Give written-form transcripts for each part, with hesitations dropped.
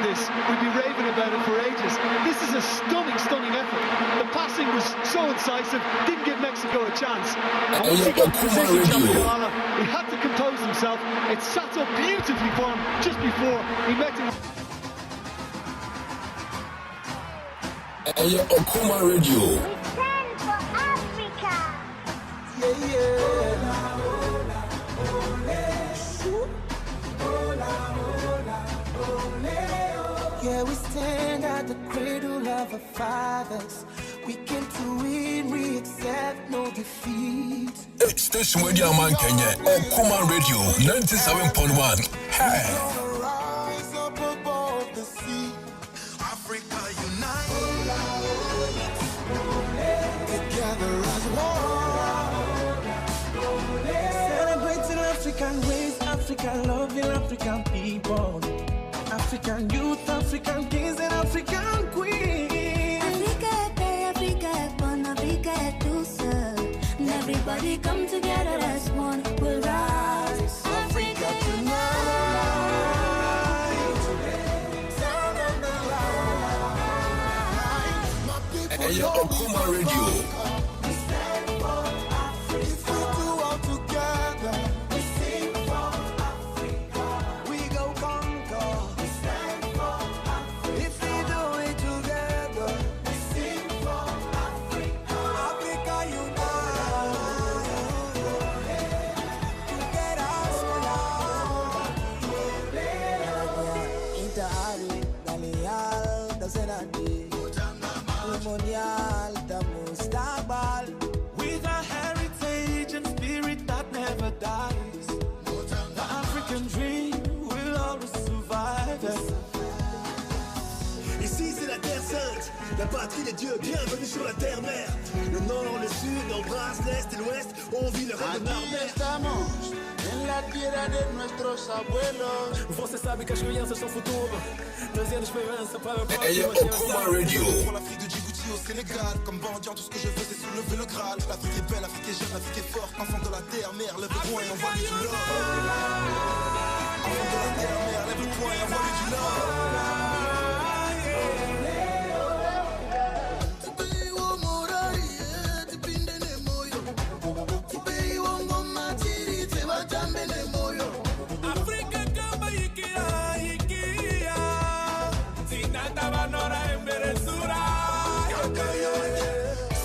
this, we'd be raving about it for ages. This is a stunning effort. The passing was so incisive, didn't give Mexico a chance. Once he got position, he had to compose himself. It sat up beautifully for him just before he met him. Okuma Radio. We stand for Africa. Yeah, we stand at the cradle of our fathers. We came to win, we accept no defeat. Station Radio Man Kenya, Okuma Radio 97.1. Hey. Rise up above the sea. Africa unite. Together as one. Celebrating African ways, African loving African people. African youth, African kings, and African queens. Africa, born Africa, to serve. And everybody come together as one. We'll rise. Africa tonight. Sound of the line. Okuma Radio. We stand for Africa. If we do all together, we sing for Africa. We go conquer. We stand for Africa. If we do it together, we sing for Africa. Africa unite. Get us alive. Intahari, Dalial, Dasenadi, Monial, Damustabal. With a heritage and spirit that never dies, the African dream will always survive. Ici c'est la Terre Sainte, la patrie des dieux, bienvenue sur la terre-mère. Le nord, le sud, embrasse l'est et l'ouest, on vit le rêve de Marmère. Estamos en la tierra de nuestros abuelos. Você sabe que as crianças são futuro, trazendo esperança para a próxima Okuma Radio. Pour l'Afrique de Djibouti au Sénégal, comme bandit, tout ce que je veux c'est soulever le Graal. L'Afrique est belle, l'Afrique est jeune, l'Afrique est forte. Enfant de la terre, mère, lève le poing et envoie-lui du love. Enfant de la terre, mère, lève le poing et envoie-lui du love.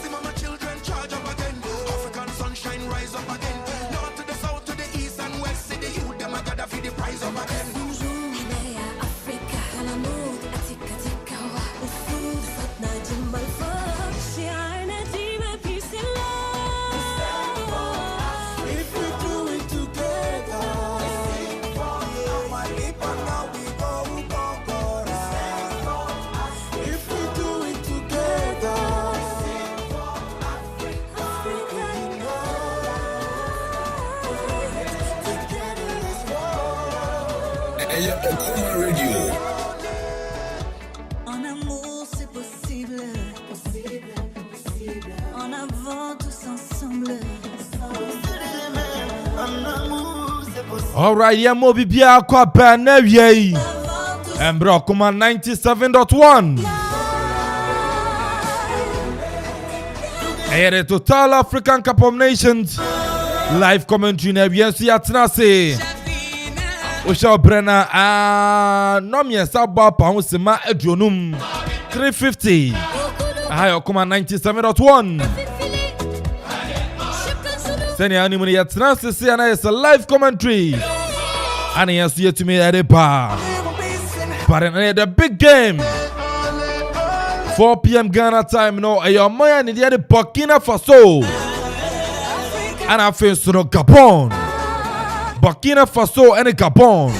See mama children charge up again. African sunshine rise up again. North to the south to the east and west. See the youth them a gather for the prize up again. If we do it together, our people now we go conquer. If we do it together, Africa together as one. Okuma Radio. En amour, c'est possible. En avant, tous ensemble. All right, yeah, Moby Bia kwa Banavie. And bro, come on 97.1. Et the Total African Cup of Nations live commentary na bien si atenase. Osha Brenna no me saba pa ho sema adronum 350. Ayo come on 97.1. Send your animal yet to see and it's a live commentary. And yes, you to me at the bar. But in the big game, 4 p.m. Ghana time, no, and your man in the Burkina Faso. And I feel so Gabon. Burkina Faso and Gabon.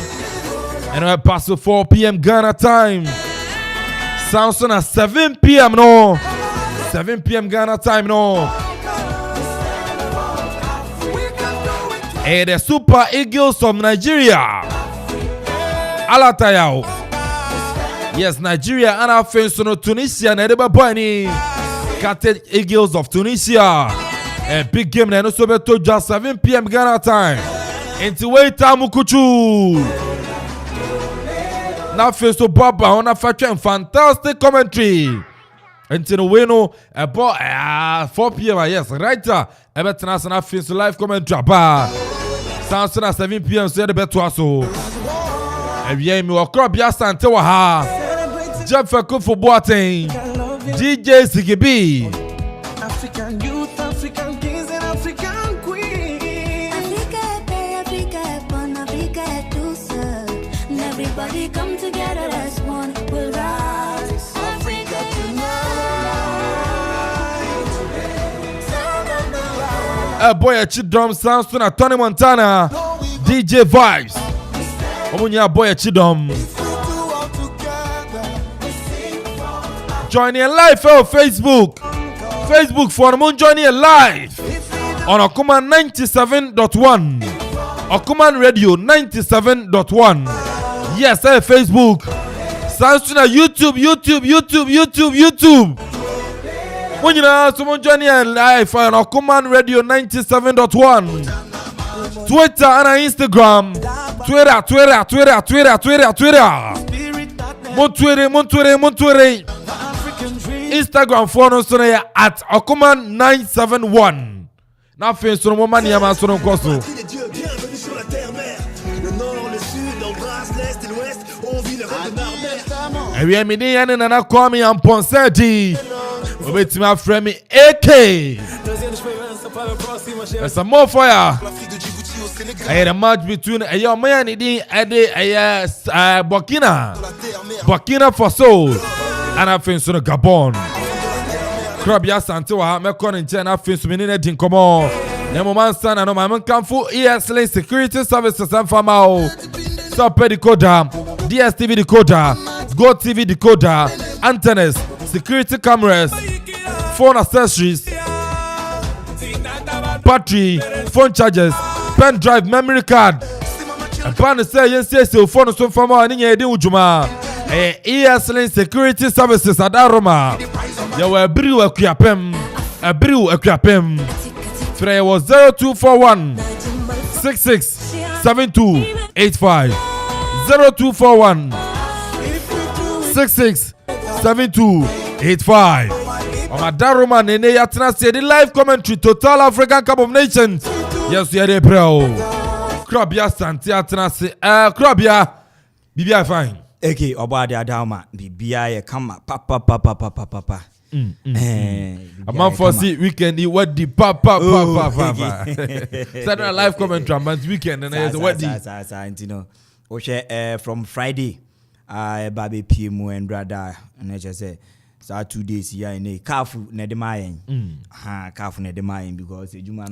And I pass to 4 p.m. Ghana time. Sounds on at 7 p.m. no. 7 p.m. Ghana time, no. And the Super Eagles of Nigeria. Alatayao. Yes, Nigeria and our friends no Tunisia and Edeba Boyni. Captain Eagles of Tunisia. A big game and also beto just 7 p.m. Ghana time. Into wait Mukuchu. na face to Bob on a fantastic commentary. Until we know about 4 p.m. Yes, right. Everton na face to live commentary. Sounds at 7 p.m. So the better so. Ebien mi wakro bia sante wa ha. Jeff for Boateng. DJ Sigibi. African youth, African kings and African queens. Africa, born Africa, to serve. And everybody come together as one. We'll rise. Africa tonight. Boy, a chidom sounds to na Tony Montana. DJ Vibes. Omunya boy a chidom. Joining live on Facebook. Facebook for Moon joining live on Okuman 97.1. Okuman Radio 97.1. Yes, Facebook. Sounds na YouTube. When you know someone joining live on Okuman Radio 97.1. Twitter and Instagram. Twitter. Montwere. Instagram for us at Okuman 971. Now face on woman yama son koso. Bienvenue sur la terre-mère. Le nord, le sud, embrasse l'est et l'ouest. On vit le rêve de Narbert. And we are meeting and I call me and Ponseti. Obey my friend me AK. There's some more fire. I had a match between a young man and Burkina Faso and I think so Gabon. Krabia Santiwa, me calling China fins minute dinkomo. Nemo man san and my man come for ESL security services and famao. Sub decoder, DSTV decoder, Go TV decoder, antennas, security cameras, phone accessories, battery, phone chargers, pen drive, memory card. A pan say yes, phone so from our ujuma. ESL security services at Aroma. You were a brew a crapem. Today was 0241 667285. 0241 667285. On my Daruma Nene Yatna said the live commentary Total African Cup of Nations. Yes, you are there, bro. Krabia Santiatna say, Krabia, Bibia fine. Okay, Obadi Adama, Bibia, come papa. A man for see weekend, he what the papa. Saturday live commentary, man's weekend, and there's what the. From Friday, Baby PMO and brother, and I just say, so 2 days here in a carfu nedemayen. Carfu nedemayen because the Juman,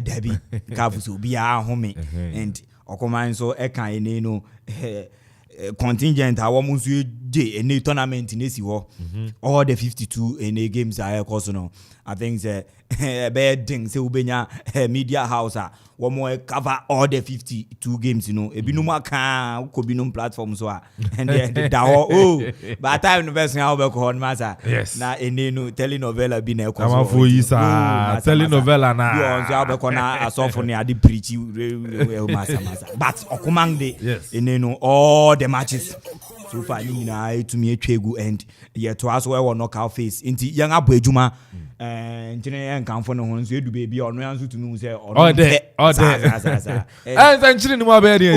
Debbie, carfu will be our homie, and Okoman so Eka in contingent our Musu J in a tournament in ACO. All the 52 in a games are no. I think the bad thing say Ubenya media house one more cover all the 52 games, you know. A binuma can Kobinum platform so and the by time the best now on massa. Yes. Now a new telenovela been a telenovela na a sophonia the preachy massa. But Okumangde in all the matches. So far, you know, to me a chegu and yet to us where knockout face into young Abwejuma and General come for no one to baby or no answer to know say or there. And then children more very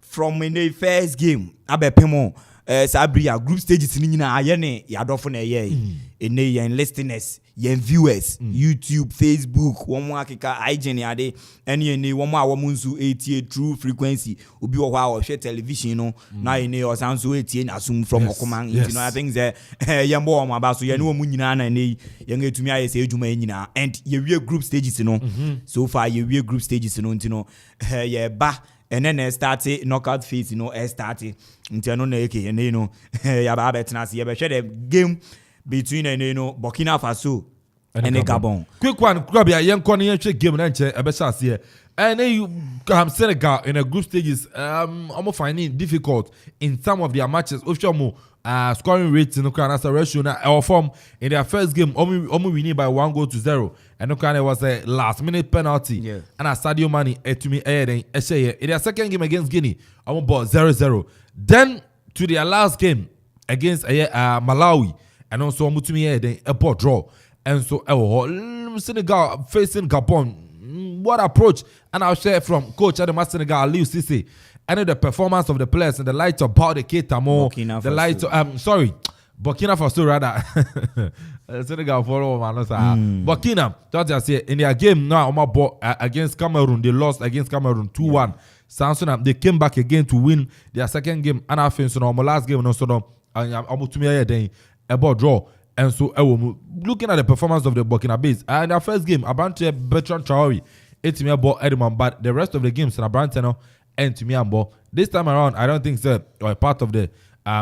from in the first game, Abe Pemo, Sabria group stages in Ayane, Yadofon a year, in a listeners. Yen viewers, YouTube, Facebook, one more kika hygiene ade, any one more woman's 88 true frequency, ubi wa share television, no, now in or sounds so 18 assume from Okoman, you know, I think that Yambo about so you know Munina and young to me, I say Jumaina, and you group stages, you know, so far you group stages, you know, yeah, bah. And then I started knockout phase, you know, I started until no neke, and you know, Yababet Nasi, share the game. Between Burkina Faso and Gabon. Quick one, grab your young corner game and enter a best here. And then you Senegal in a group stages almost finding difficult in some of their matches. Scoring rates in the as a ratio or form in their first game only winning by 1-0, and it was a last minute penalty and a Sadio Mane to me in their second game against Guinea almost 0-0. Then to their last game against Malawi and also Mutumi a poor draw, and so Senegal facing Gabon. What approach? And I'll share from coach Adama Senegal Aliou Cissé. And the performance of the players in the light of Bao de Keita more, the light of Burkina Faso rather. Senegal follow Burkina. That's just it. In their game now, against Cameroon, they lost against Cameroon 2-1. Samson, they came back again to win their second game. And I think so now, my last game no so no. I'm to me about draw. And so looking at the performance of the Burkina Base, and their first game, Abante Bertrand Traoré, 8 me about Edmond, but the rest of the games, Abante no. And to me, this time around, I don't think so. Or part of the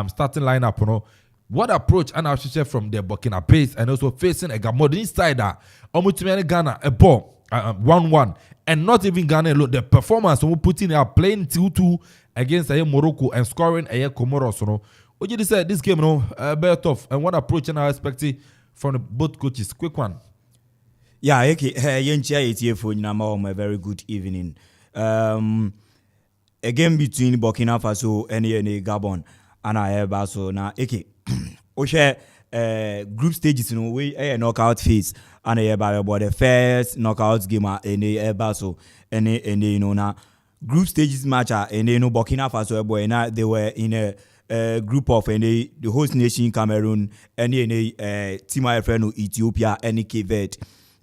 starting lineup, you know. What approach and our share from the Burkina Base and also facing a Gabon inside that. Almost Ghana a ball 1-1, and not even Ghana alone. The performance we put in are playing 2-2 against Morocco and scoring Comoros. You know, what you say this game, you know, very tough. And what approach and I expecting from the both coaches? Quick one. Yeah, okay. A very good evening. A game between Burkina Faso and Gabon and I have also now group stages in a way a knockout phase and I have about the first knockout game and a basso and you know now group stages match and you know Burkina Faso boy now they were in a group of and the host nation Cameroon and team Ethiopia and Cape Verde,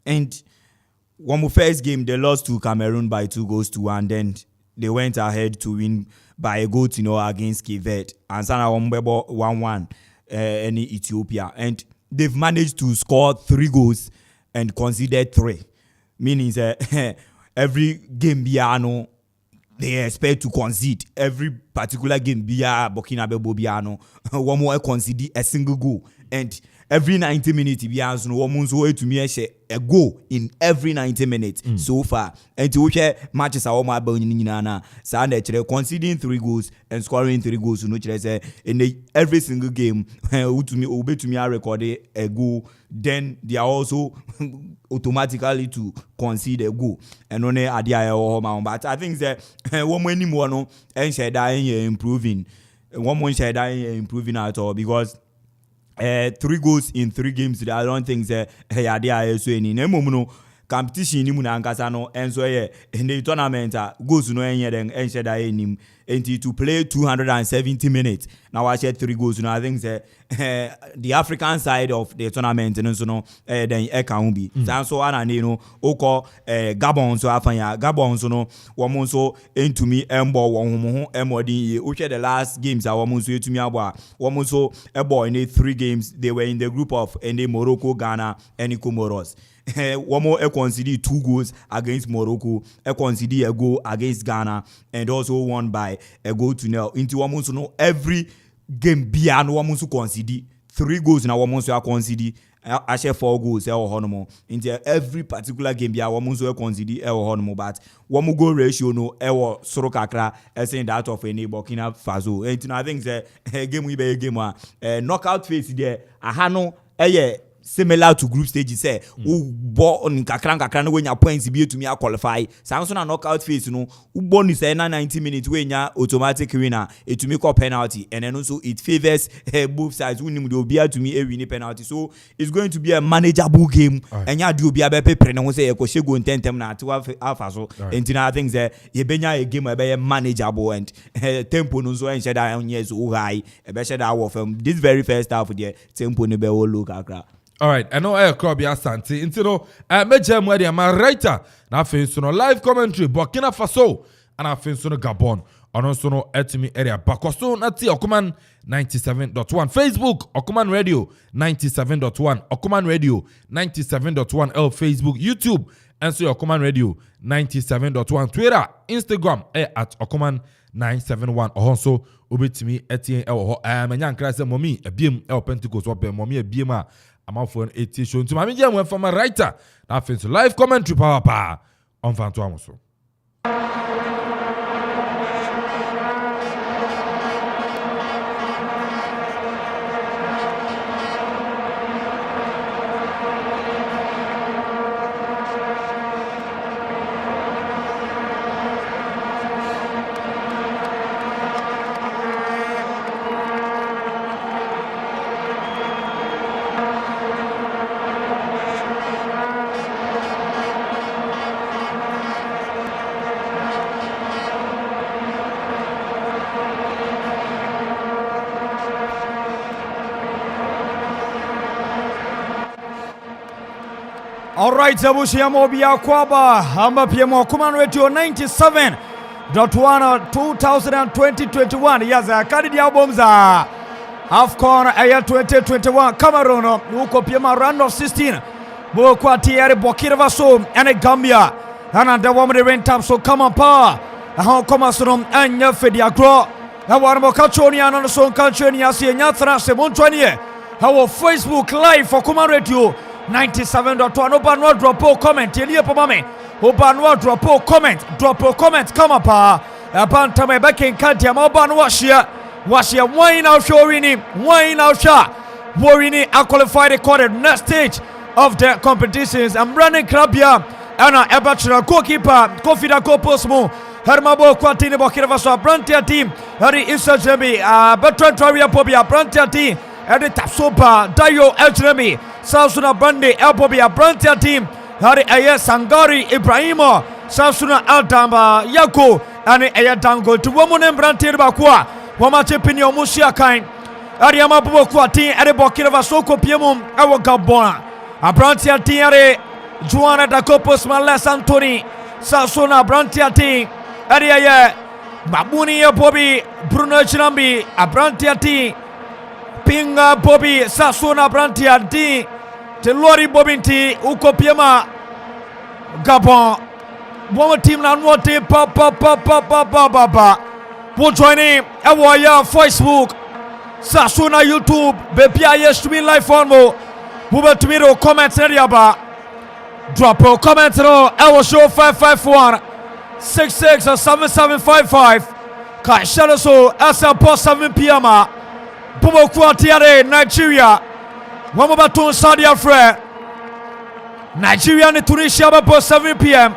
and one more first game they lost to Cameroon by 2-1, then they went ahead to win by a goal, you know, against Cape Verde. And Sana 1-1 in Ethiopia. And they've managed to score 3 goals and conceded 3. Meaning that every game Biano, they expect to concede. Every particular game Bia Burkina Faso one more concede a single goal. And every 90 minutes, Bian's no one to me a goal in every 90 minutes so far. And to which matches are all my bonina. Sunday conceding 3 goals and scoring 3 goals. No, in every single game, to me, I recorded a goal. Then they are also automatically to concede a goal. And only idea but I think that one more no and said I improving. One more said I improving at all because 3 goals in 3 games. I don't think that idea so any no competition ni muna ankasa and so in the tournament goals no enye den enche da enim enti to play 270 minutes. Now I said 3 goals. I think the African side of the tournament and so then can be so ana you know oko Gabon so afanya Gabon so no woman so into me embo won emodin ye the last games a woman so to me abo woman so ebo in the 3 games they were in the group of Morocco, Ghana and Comoros. One more conceded 2 goals against Morocco, conceded a goal against Ghana, and also won by a goal to nil. Into one month, no every game beyond one month conceded 3 goals now. One month conceded I share 4 goals. Into every particular game beyond one month conceded but one goal ratio no ever sorokakra saying that of any Burkina Faso. And I think the game we be a game knockout phase there. Ahano similar to group stages say who bought on kakran when your points be to me qualify Samson and knockout phase no who born is 90 minutes when you automatic winner it to make a penalty, and then also it favors both sides winning will be to me a winning penalty, so it's going to be a manageable game and you do be a better penalty say go 10 na to alpha so and I think that you benya a game a manageable and tempo no so and said I on yes so high a better that from this very first half of the tempo no be look akra. All right, I know I crop ya Santi. Into major media, my writer. Now, face on live commentary, Burkina Faso, and I face on Gabon. And also no etimi area. Bakoso nati Okuman 97.1. Facebook Okuman Radio 97.1. Okuman Radio 97.1. Facebook, YouTube, and so Okuman Radio 97.1. Twitter, Instagram at Okuman 971. Also, ubitimi etien menyan krase momi ebiem Pentecost wape momi ebiema amafo eti show nti mame gye mo from a writer na afenso live commentary power on fanto amoso. Alright, Zabushia Mobia Kwaba, Hamba Piemo, Command Radio 97.1 2020-21. Yes, Kadi albums are AFCON Aya 2021 Cameroon, Uko Piema round of 16. Bokwa Tiere Burkina Faso and Gambia. And the woman the rain tap so come on power. How come as from Anya Fediagro. How are Mokachoni and on the song country and Yasi and Yatra Semontwanye. How Facebook live for Command Radio 97.1. Open no drop a comment. Yelia Pomame. Open no drop a comment. Drop a comment. Come up. Bantame back in Kantia. Oban Washia. Washia wine out showing wine out shot. Warini are qualified recorded next stage of the competitions. I'm running Krabia. Anna Ebachra goalkeeper. Kofida Koposmo. Hermabo Quatini Burkina Faso. Brantia team. Harry Isajemi. Bertrand Traria Pobia. Brantia team. Edi Tapsopa. Dayo Ejremi. Samsuna Bande Elbobia Brantia team. Hari Aya Sangari Ibrahimo. Samsuna Aldamba Yako. Ani Aya Dango to woman and Brantia Bakwa. Wamache Pinyo Musia Kain. Ariama Bokwa team. Edi Burkina Faso Kopiemum. Awa Gabona. A Brantia team. Edi Juana da Copos Malas Antoni. Samsuna Brantia team. Edi Aya Babuni Bobi Bruno Chinambi. A Brantia team. Pinga Bobby Sasuna Brantia D Telori Bobinti Uko Piema Gabon one team na one team pa won't join him Awaya Facebook Sasuna YouTube Bepia yes to be live on mo Buba Tumiro comments area ba drop a comment no Ewo show 551 66 7755 Kai Shalaso Asa post 7 PM Bobo Kuatiare, Nigeria. Wamabaton Saudi Afre. Nigeria and Tunisia about 7 PM.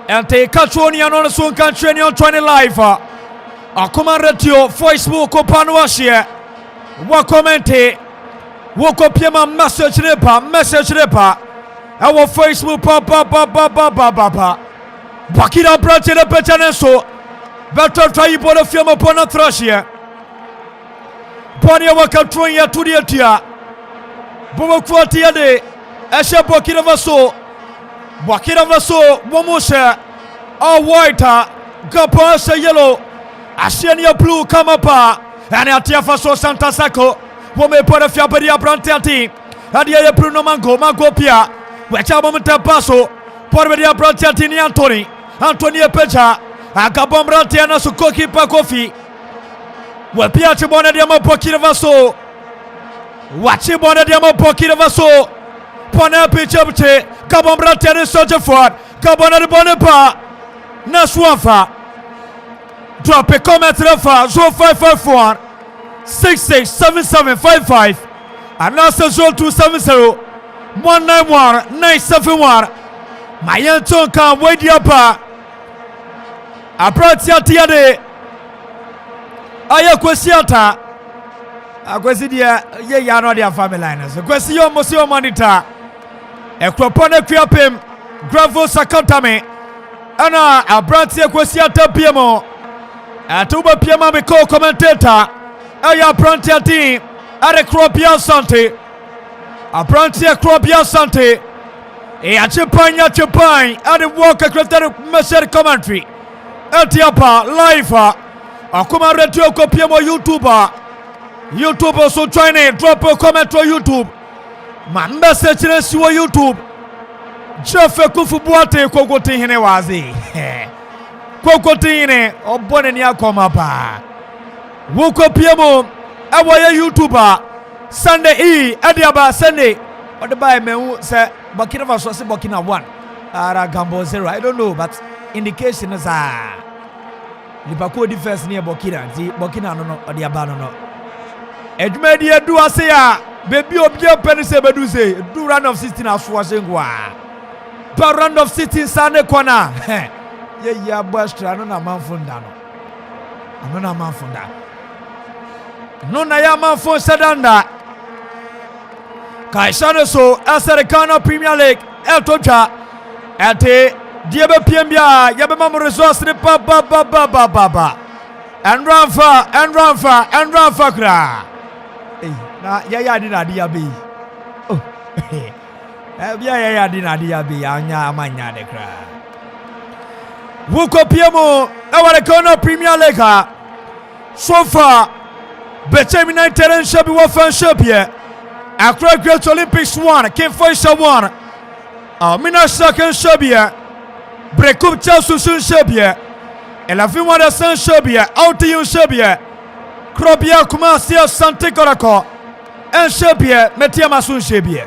And take Katroni and on the Sun country on 20 live. Command Radio, Facebook, Opanwashie. What commente? Walk up Yama message repa. Our Facebook, papa. Bakira Branch in the Pechaneso. Better try you put a film upon a thrush here. Pania wakatron ya tudia Bobo Kuatia de Esha Burkina Faso Womosha all white Gapasa yellow Asiania blue come up and Atia Faso Santa Sako Wome Pora Fiabaria Brantiati Adia Bruno Mango Pia Wechabomata Paso Porveria Brantiati Antonia Pecha Agabom Brantiana Sukoki Pakofi Wapiachi bona diamo Burkina Faso. Wachi bona diamo Burkina Faso. Pona pichapche. Gabon Brantia Soja Ford. Gabon de Bonepa. Naswafa. Drop a comment refa. 0554 667755. And answer 0270 191 971. Mayan Tonka Wadiapa. Abratia Tiade. Aya kwesiata akwesi dia ye ya no dia family line so kwesi yo mosio monitor ekropone kwiapem gravel sakantame ana abrantie kwesiata piemo atuba piema me co commentator aya abrantie team are kropia sante abrantie kropia sante e achepanya ade walk across measure commentary etiapa live Akuma Radio Kopiemo YouTube so join in, drop a comment on YouTube. My message is your YouTube. Jeff Kufu Boate Kokoti Hine Wazi. Kokoti Hine, Obonenia Komapa. Wuko Piemo, Awaya YouTuber. Sunday Ediaba Sunday. What the buy me say Burkina Faso say Burkina 1. Gambo 0. I don't know, but indication is Liverpool defense near Burkina. Burkina no Ediaba no. Edmedia do asea baby obia penise beduze do round of 16 aswashengwa. Per round of 16 Sunday corner. Yeah, Bastra no na manfunda no. Ano na manfunda. No na ya manfon sedanda. Kaisane so Asarikana Premier League Eltoja ate diebe piembia yabe mamu resource ni ba and Ranfa kra na ya di na dia bi oh ya di na dia bi anya amanya de kra wuko piemo Asarikana Premier League so far Bechem United and Shabi wa fan Shabie Accra Great Olympics 1, King Faisal 1. Mina second Shabia. Brekup Chelsea Sun Shabia. El Avima de San Shabia. Out to you Shabia. Krobia Kumasia Sante Korako. And Shabia Metiama Sun Shabia.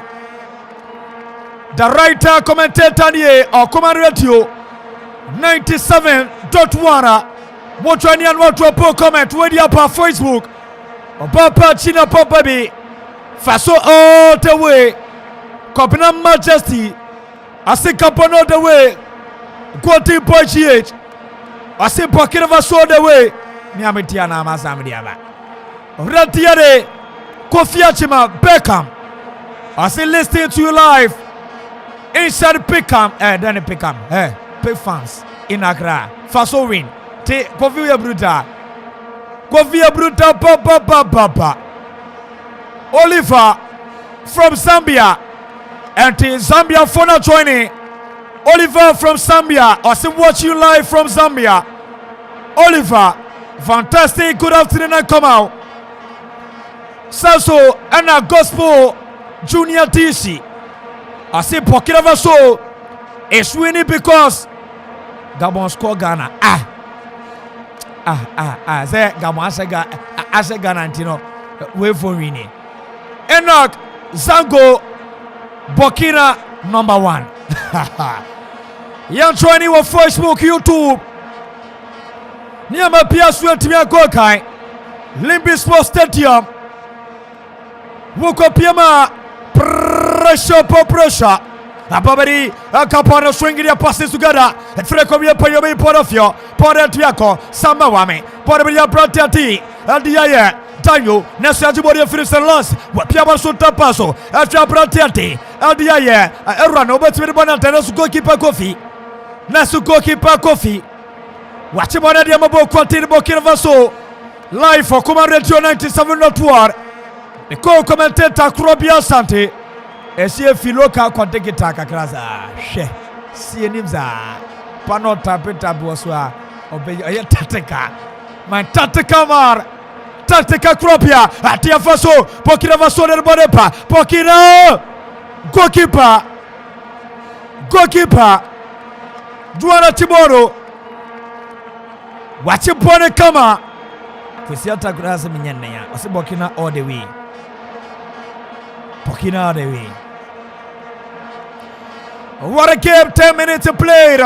The writer commentator here or command radio 97.1. Motrani and Motropo comment with your Facebook. Papa China Papa Baby. Faso all the way. Copina Majesty. I say Capon all the way. Quality Boy GH. I say Burkina Faso all the way. Niamitiana Masamidiaba. Ratiare. Kofiachima Beckham. I say listening to you live. Inside Pickham. Then Pickham. Pick fans. In Accra. Faso win. Te Kofia Bruta. Papa. Oliver from Zambia and Zambia for now joining. Oliver from Zambia. I see watch you live from Zambia. Oliver, fantastic. Good afternoon and come out. Sasso and a gospel junior TC. I see Burkina Faso is winning because Gabon score Ghana. Say Gabon ase Ghana Antino. Wait for winning. Enoch Zango Burkina number 1. Young training on Facebook, YouTube. Niama Pia Sweatia Gokai. Limbi Sports Stadium. Woko Piama pressure. Ababari Capone swinging their passes together. And Frekomia Payomi Porofio. Poretiaco. Samba Wame. Porabia Pratiati. Aldia. Tanyo, Nessa Jibori Fris and Loss, what Piaba Suta Paso, after Pratiati, Aldia, Erano, but with Bonatanas goalkeeper coffee. Nasu goalkeeper coffee. Watch him on the Amabo Quantin Burkina Faso. Live for Command Radio 97.1. The co-commentator Krobia Sante. Esie Filoka Kontekitaka Kraza. She. See Nimza. Panota Peta Boswa. Obey your Tateka. My Tateka Mar. Tactica Cropia, Atia Faso, Burkina Faso del Bonepa, Burkina goalkeeper, Duana Timoro, watch him pone kama, Kusiata Grass Minyana, I say Burkina all the way, Burkina all the way. What a game, 10 minutes to play.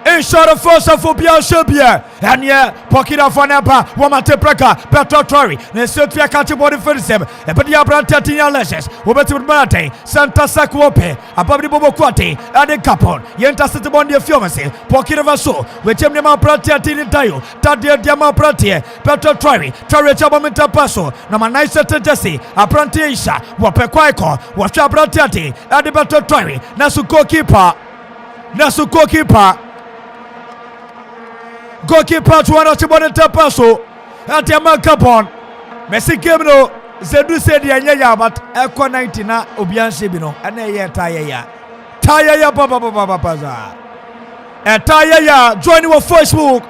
In short of force of Fobia Shabia, and yeah, Burkina Faso, Wamate Praka, Petro Tori, the Sophia Country Body Furnisem, and Padia Brantatina Lashes, Roberto Mate, Santa Sakuope, Ababri Boboquati, and the Capon, Yenta Sitibondia Fiumasi, Burkina Faso, with Jemma Pratiati Tayo, Tadia Diama Pratia, Petro Tori, Tori Chabamenta Paso, Namanaisa Jesse, Aprantisha, Wapequaiko, Washa Pratiati, and the Petro Tori, Nasuko keeper. Goalkeeper to one of the Paso, and Tiaman Capon. Messi Kemno, Zedu said the Anya, but Eco 90 na Obian Shibino, and a Taya Papa. A Taya joining with Facebook.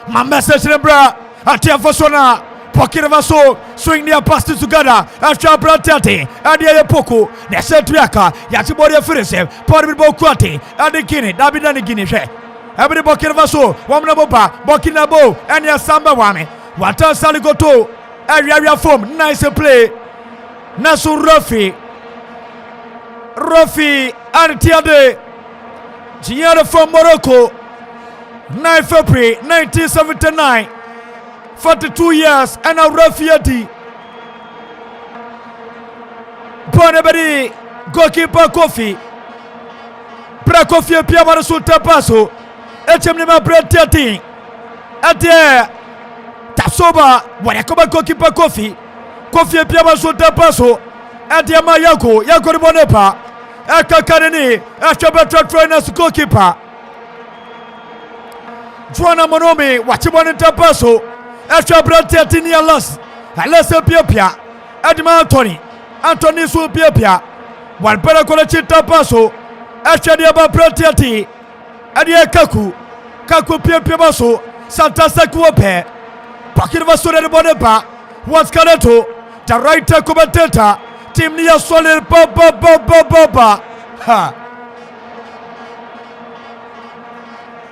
My message, Bra, Atia Fosona, Burkina Faso, swing their passes together, after Brantati, and the Poko, the Setriaka, Yatibori Firisem, Portable Quati, and the Guinea, Dabidani Guinea. Every Burkina Faso, Wamnabopa, Burkina Bo, and your Samba Wame. Wata Saligoto, area form, nice play. Nasu Rafi Antiade Giada from Morocco 9 February 1979 42 years and now Rafi Adi Bonabadi goalkeeper Kofi Brakofi Piamara Sulta Paso Echemnima Brett Tiati Ade Tasoba Wanakoba goalkeeper Kofi Piamara Sulta Paso Ade Mayako Yako Bonepa Akakanini Akabatra trainers goalkeeper Juana Monomi Wachibon Tapaso Brett Tiati Nialas Alessa Pia Adma Anthony Su Pia Walpera Colachita Paso Ashadiaba Pratiati Adia Kaku Pia Baso Santa Sakuope Pakirva Sura Boneba was Kanato the writer commentator Team Nia Solid Baba Ha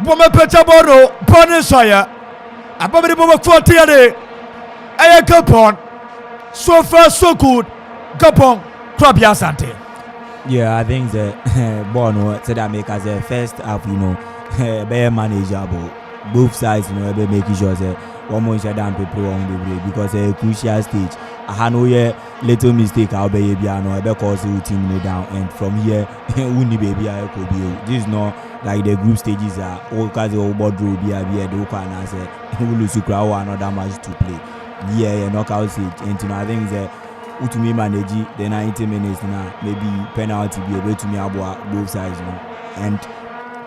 Woman Petaboro Ponisaya Ababa Fortiade Aya Capon so far so good Capon Krabia Sante. Yeah, I think the Bono said that make as a first half, be manageable. Both sides, be making sure that one more shut down people on the break because a crucial stage. I had no little mistake. I'll be piano. I be cause the team down, and from here, only baby I could be. This is not like the group stages are all cause the old board will be a do can I say we lose to crowd another match to play. Yeah, knockout stage, and I think that. To me manage the 90 minutes now, maybe penalty be able to me about both sides, and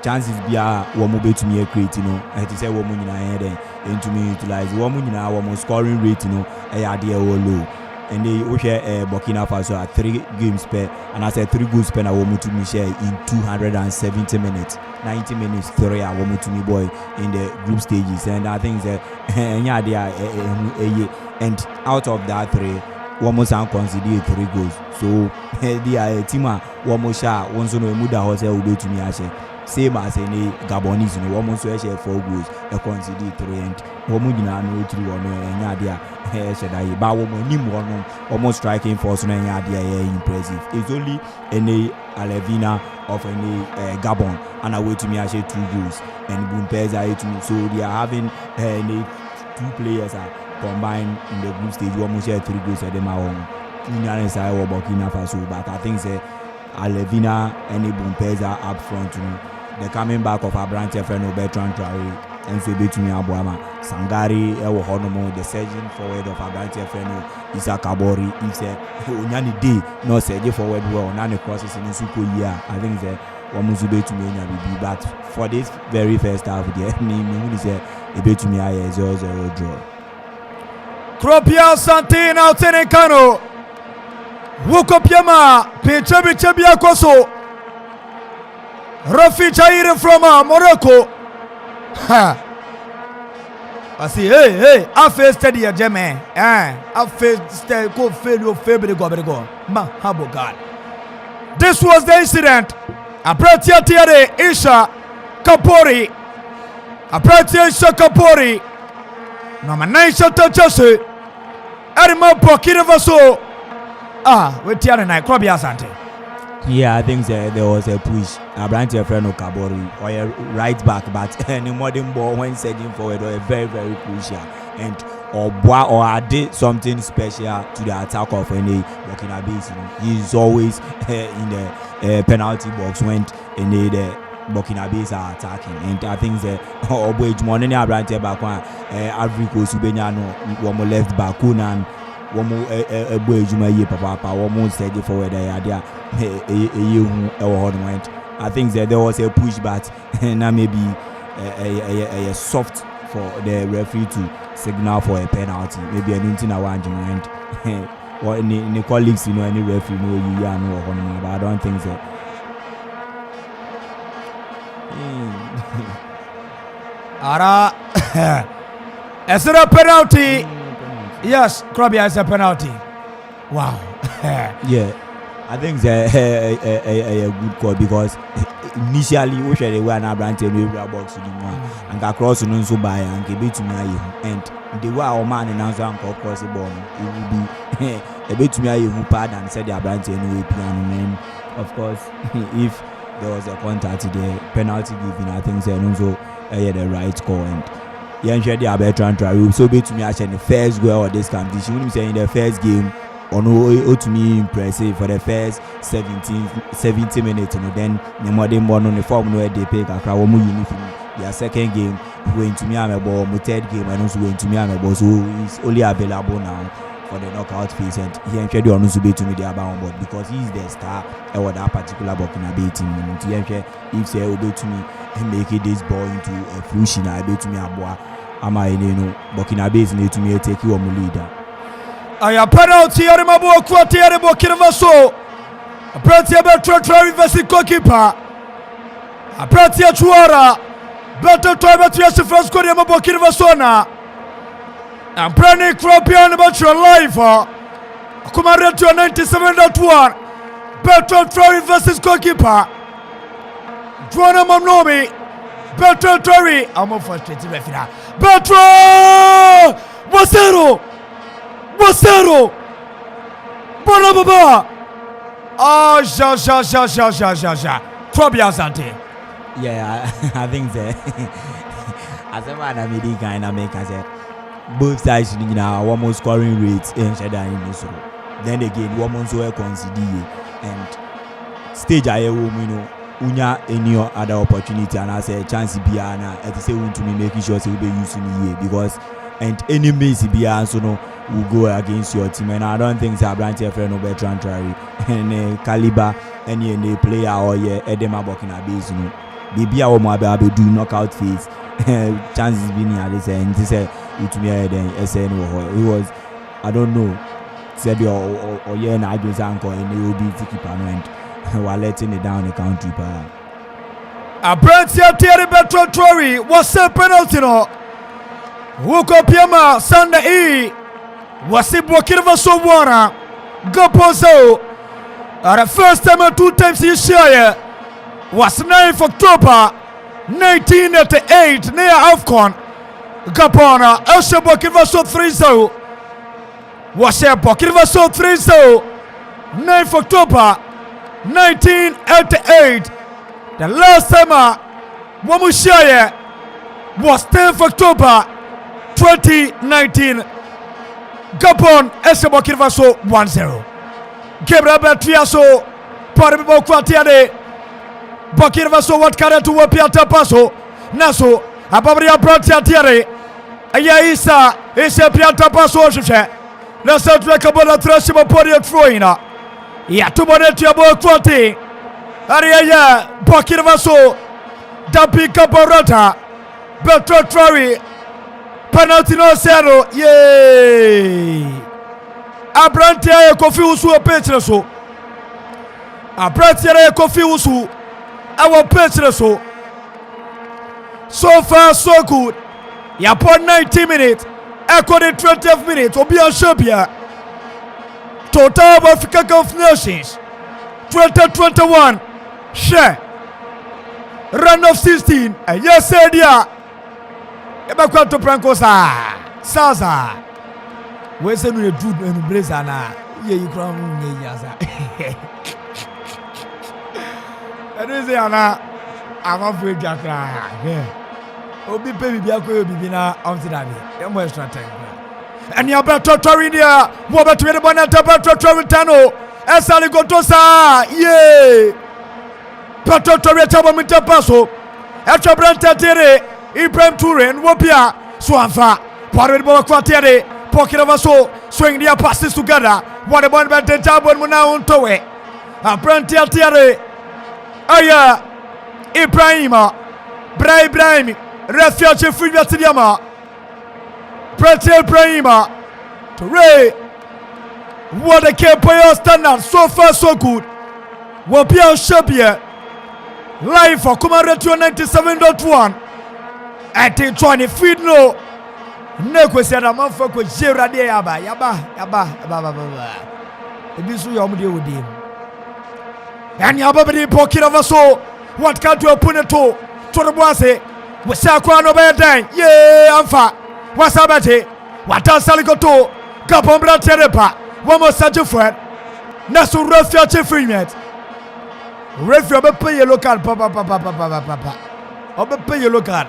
chances be a woman be to me a create, and to say woman in a head and to me utilize woman in our scoring rate, a idea or low, and they share Burkina Faso at 3 games per, and I said 3 goals per a woman to me share in 270 minutes, 90 minutes 3 a woman to me boy in the group stages, and I think that and out of that 3. Almost consider 3 goals. So they are a team almost once on a muda hotel will be to me same as any Gabonese almost 4 goals a consider 3 and Womudina no 3 or no idea said I ba woman almost striking force no idea impressive. It's only any Alevina of any Gabon and away to me 2 goals and Bumpeza to me. So they are having any 2 players combined in the group stage, almost 3 goals at them home. Tunisia side or Burkina Faso, but I think say Alevina and Bumpeza up front. The coming back of Abrante Freno Bertrand Traoré and so between Abuama Sangari Ewo Honomo, the surging forward of Abrante Freno Isa Kabori. If Unyani D no surging forward well, none crosses in Suko year. I think that Wamuzube to me but for this very first half, the enemy is a bit to me 0-0 draw. Kropia Santina Tenekano Wukopiama Pinchebia Koso Rafi Chaire from Morocco. Ha I see, hey, I face steady a gem, I face steady go fail your favorite go. Mahabo God. This was the incident. Apratia Tiare Isha Kapori. Apratia Isha Kapori. Number 9 shot Chelsea. Arima Burkina Faso. With Tiana and Krabia Sante. Yeah, I think there was a push. Abrante Freno Kabori or a right back, but any modern ball when setting forward or a very, very crucial and or did something special to the attack of any Burkina Faso. He's always in the penalty box when any the Burkina Faso are attacking, and I think the Obuej Money Abrante back one Africo Subenyano one left back and one more papa one more steady forward there. I think that there was a push, but now maybe a soft for the referee to signal for a penalty. Maybe a nothing I want and or any colleagues, any referee know you know, but I don't think so. Ara, is it a penalty? Yes, Krabia is a penalty. Wow. Yeah, I think it's a good call because initially we should have Abrante and we were box and across the so by and give it to me and the way our man announced and cross the ball, it will be a bit to me who pad and said their brand anyway piano. And of course, if there was a contact the penalty given, I think so the right call. And yeah, the Abertrand try so be to me actually the first goal of this competition. When saying the first game, to me impressive for the first 70 minutes. Then the modern one on the form where they pick a crowd uniform. Their second game going to me ball, my third game and also going to me ball. So he's only available now for the knockout phase, and he actually also be to me the bound board because he's the star of that particular Burkina Faso team. If say obey to me and make it this ball into a fruition, I bet to me aboa. Ama Burkina Faso need to me take you on leader. Aya penalty on Mabo Quartier Burkina Faso. A penalty about Trotro versus goalkeeper. A penalty at Chuara. Better time at the first goal of Burkina Faso now. And Brandy Cropian about your life. Come on, to 97.1. Better Trotro versus goalkeeper. Joanna Mamnomi. Better Trotro. I'm a frustrated referee. Better Wasero. Wasero. Bonababa. Oh, ja. Krobia Sante. Yeah, I think that as a man, I'm really kind of make us both sides now one more scoring rates in Shada in this room. Then again, one more so consider and stage I unya any other opportunity and I say chance biana at the same to me making sure they will be using here because and any miss biana so no will go against your team and I don't think that branch friend no better and caliber any player or Edema Burkina Faso no baby our mobile do knockout phase chances being here this and this to me then SN he was I don't know said or na Adjo's uncle and they will be keeper and while letting it down the country a brand here Betro Trory was a penalty no Wuko Piama Sunday was it Burkina Faso Wana Gopozo the first time and 2 times this year was 9th October 1988 near AFCON Gabona Elsha Burkina Faso 3-0 was a Burkina Faso 3-0 9th October 1988 the last time Wamushaya was 10th October 2019 Gabon Elsha Burkina Faso 1-0 Gabriel Betriaso Paribbo Quartier Burkina Faso what carry to Wapiata Paso Naso Ababria Pratia Tiare Aya Isa Piata Paso Shushe Let's not like about a Trashima Podia Troina Ya Tumonetia Boquati Ariaya Burkina Faso Dapi Caporata Betro Troy Penalty no zero yay Abrantia Kofi Usu a Petra so Abrantia Kofi Usu our Petra so far so good ya upon 90 minutes according 20th minutes Obia Shopia total of Africa Cup of Nations 2021 share round of 16 and yes said ya Ebakwato Prankosa Saza we say no do no blazer na ye you crown no yaza and is ana I'm afraid jakra obi pe bibia ko obi na amsterdam e mo extra time and ya better torinia mo better the bona better toritano esali gotosa ye better torita mo mitapaso extra branta tere Ibrahim Toure and Wopia Swanfa Parade Quartier Burkina Faso swing their passes together. What about the Tabon Muna on Towe? A Brantia Tiare Aya Ibrahima Ibrahim Refuge Free Yama Brantia Ibrahima Toure. What a campaign standard so far so good. Wopia Shabia live for Command 97.1 at 20 feet no. Neko said a man for Jera de Yaba. Ebisu Yamudi with him. And Yababadi Burkina Faso. What can't you open it to the Boise? Was Saquano Bad? Yeah, Amfa. What's Abate? What does Saligoto? Capombra Terepa. One more search for it. Nasu referee treatment. Referee pay yellow card. Papa. Obe pay yellow card.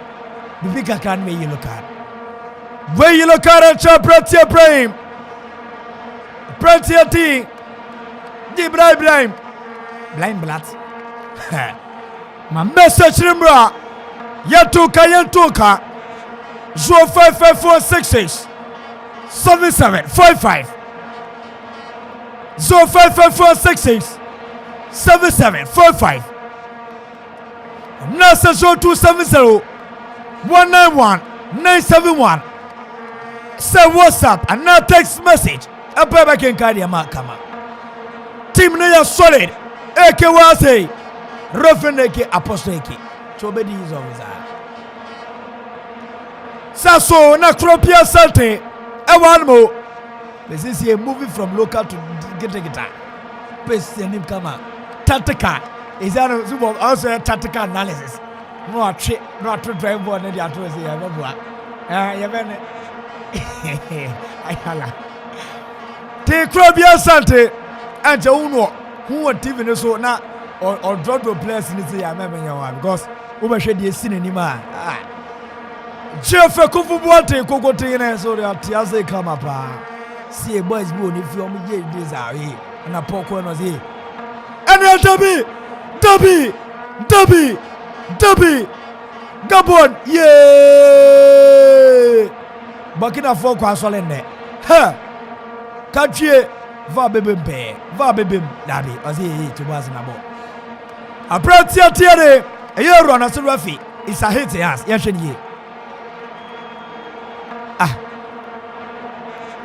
The bigger can be yellow card. Where yellow card and Chapratia Prime. Pratia T. Ibrahim. Blind blood. My message number. Yantuka. 055466 7755 055466 7755 Nasa 0270 191 971. Say WhatsApp and now text message. A baby can carry a makama. Team Naya solid. Eke wase. Rofeneke apostoliki. Chobedi is always Sasso na Kropia Sante. Ewanmo. This is a movie from local to guitar. Pace him come out. Tactica. Is that also a tactical analysis? No, a trick, not to drive one and the other is Take Kropia Sante. And Jauno, who are TV so now or drop the players in the sea. I remember because Ubashedi is seen in Nima. Jeff Kufubuate Cocotina, so that Tiaze come up. See a boy's moon if you only get this out here, and a poor one was here. And then Dubby, Gabon, yeah. Bakina folk was all in there. Ha! Kachi, Vabim, Dabby, as he to was in a boat. A pratia tiare, a year on a Surafi, it's a hit, yes, Yashin.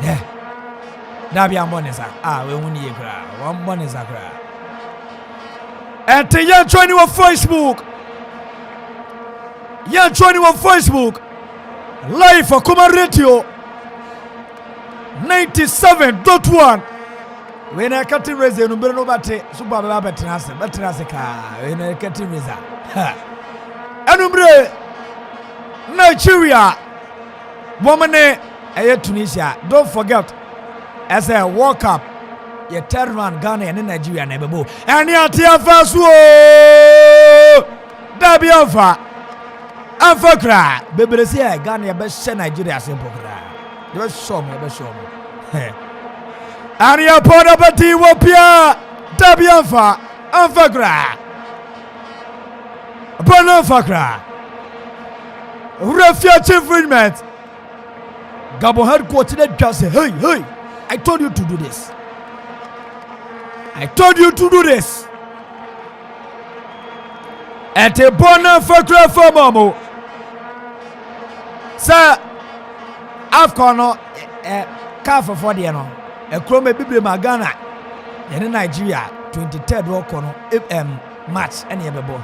Yeah. Dabi amonesa. We won ye kra. One monesa kra. And you joining on Facebook. You joining on Facebook. Live for Kuma Radio 97.1. When I cut in reason, no better nobody. Super better ka. When I cut in reason. Anumbre Nigeria. Woman Tunisia. Don't forget, as a World Cup, you turn around Ghana and Nigeria never go. And you tear fast. Dabi Alpha. Alpha cry. Baby, say Ghana, you best send Nigeria simple cry. You best show me. And you put up a tea wopia. Dabi Alpha. Alpha cry. Upon Alpha cry. Refuge treatment. Gabon headquarters just say, hey, I told you to do this. At a bonnet for Momo. Sir, I've gone car for 40 and a chrome Bible Magana in Nigeria 23rd World match any other ball.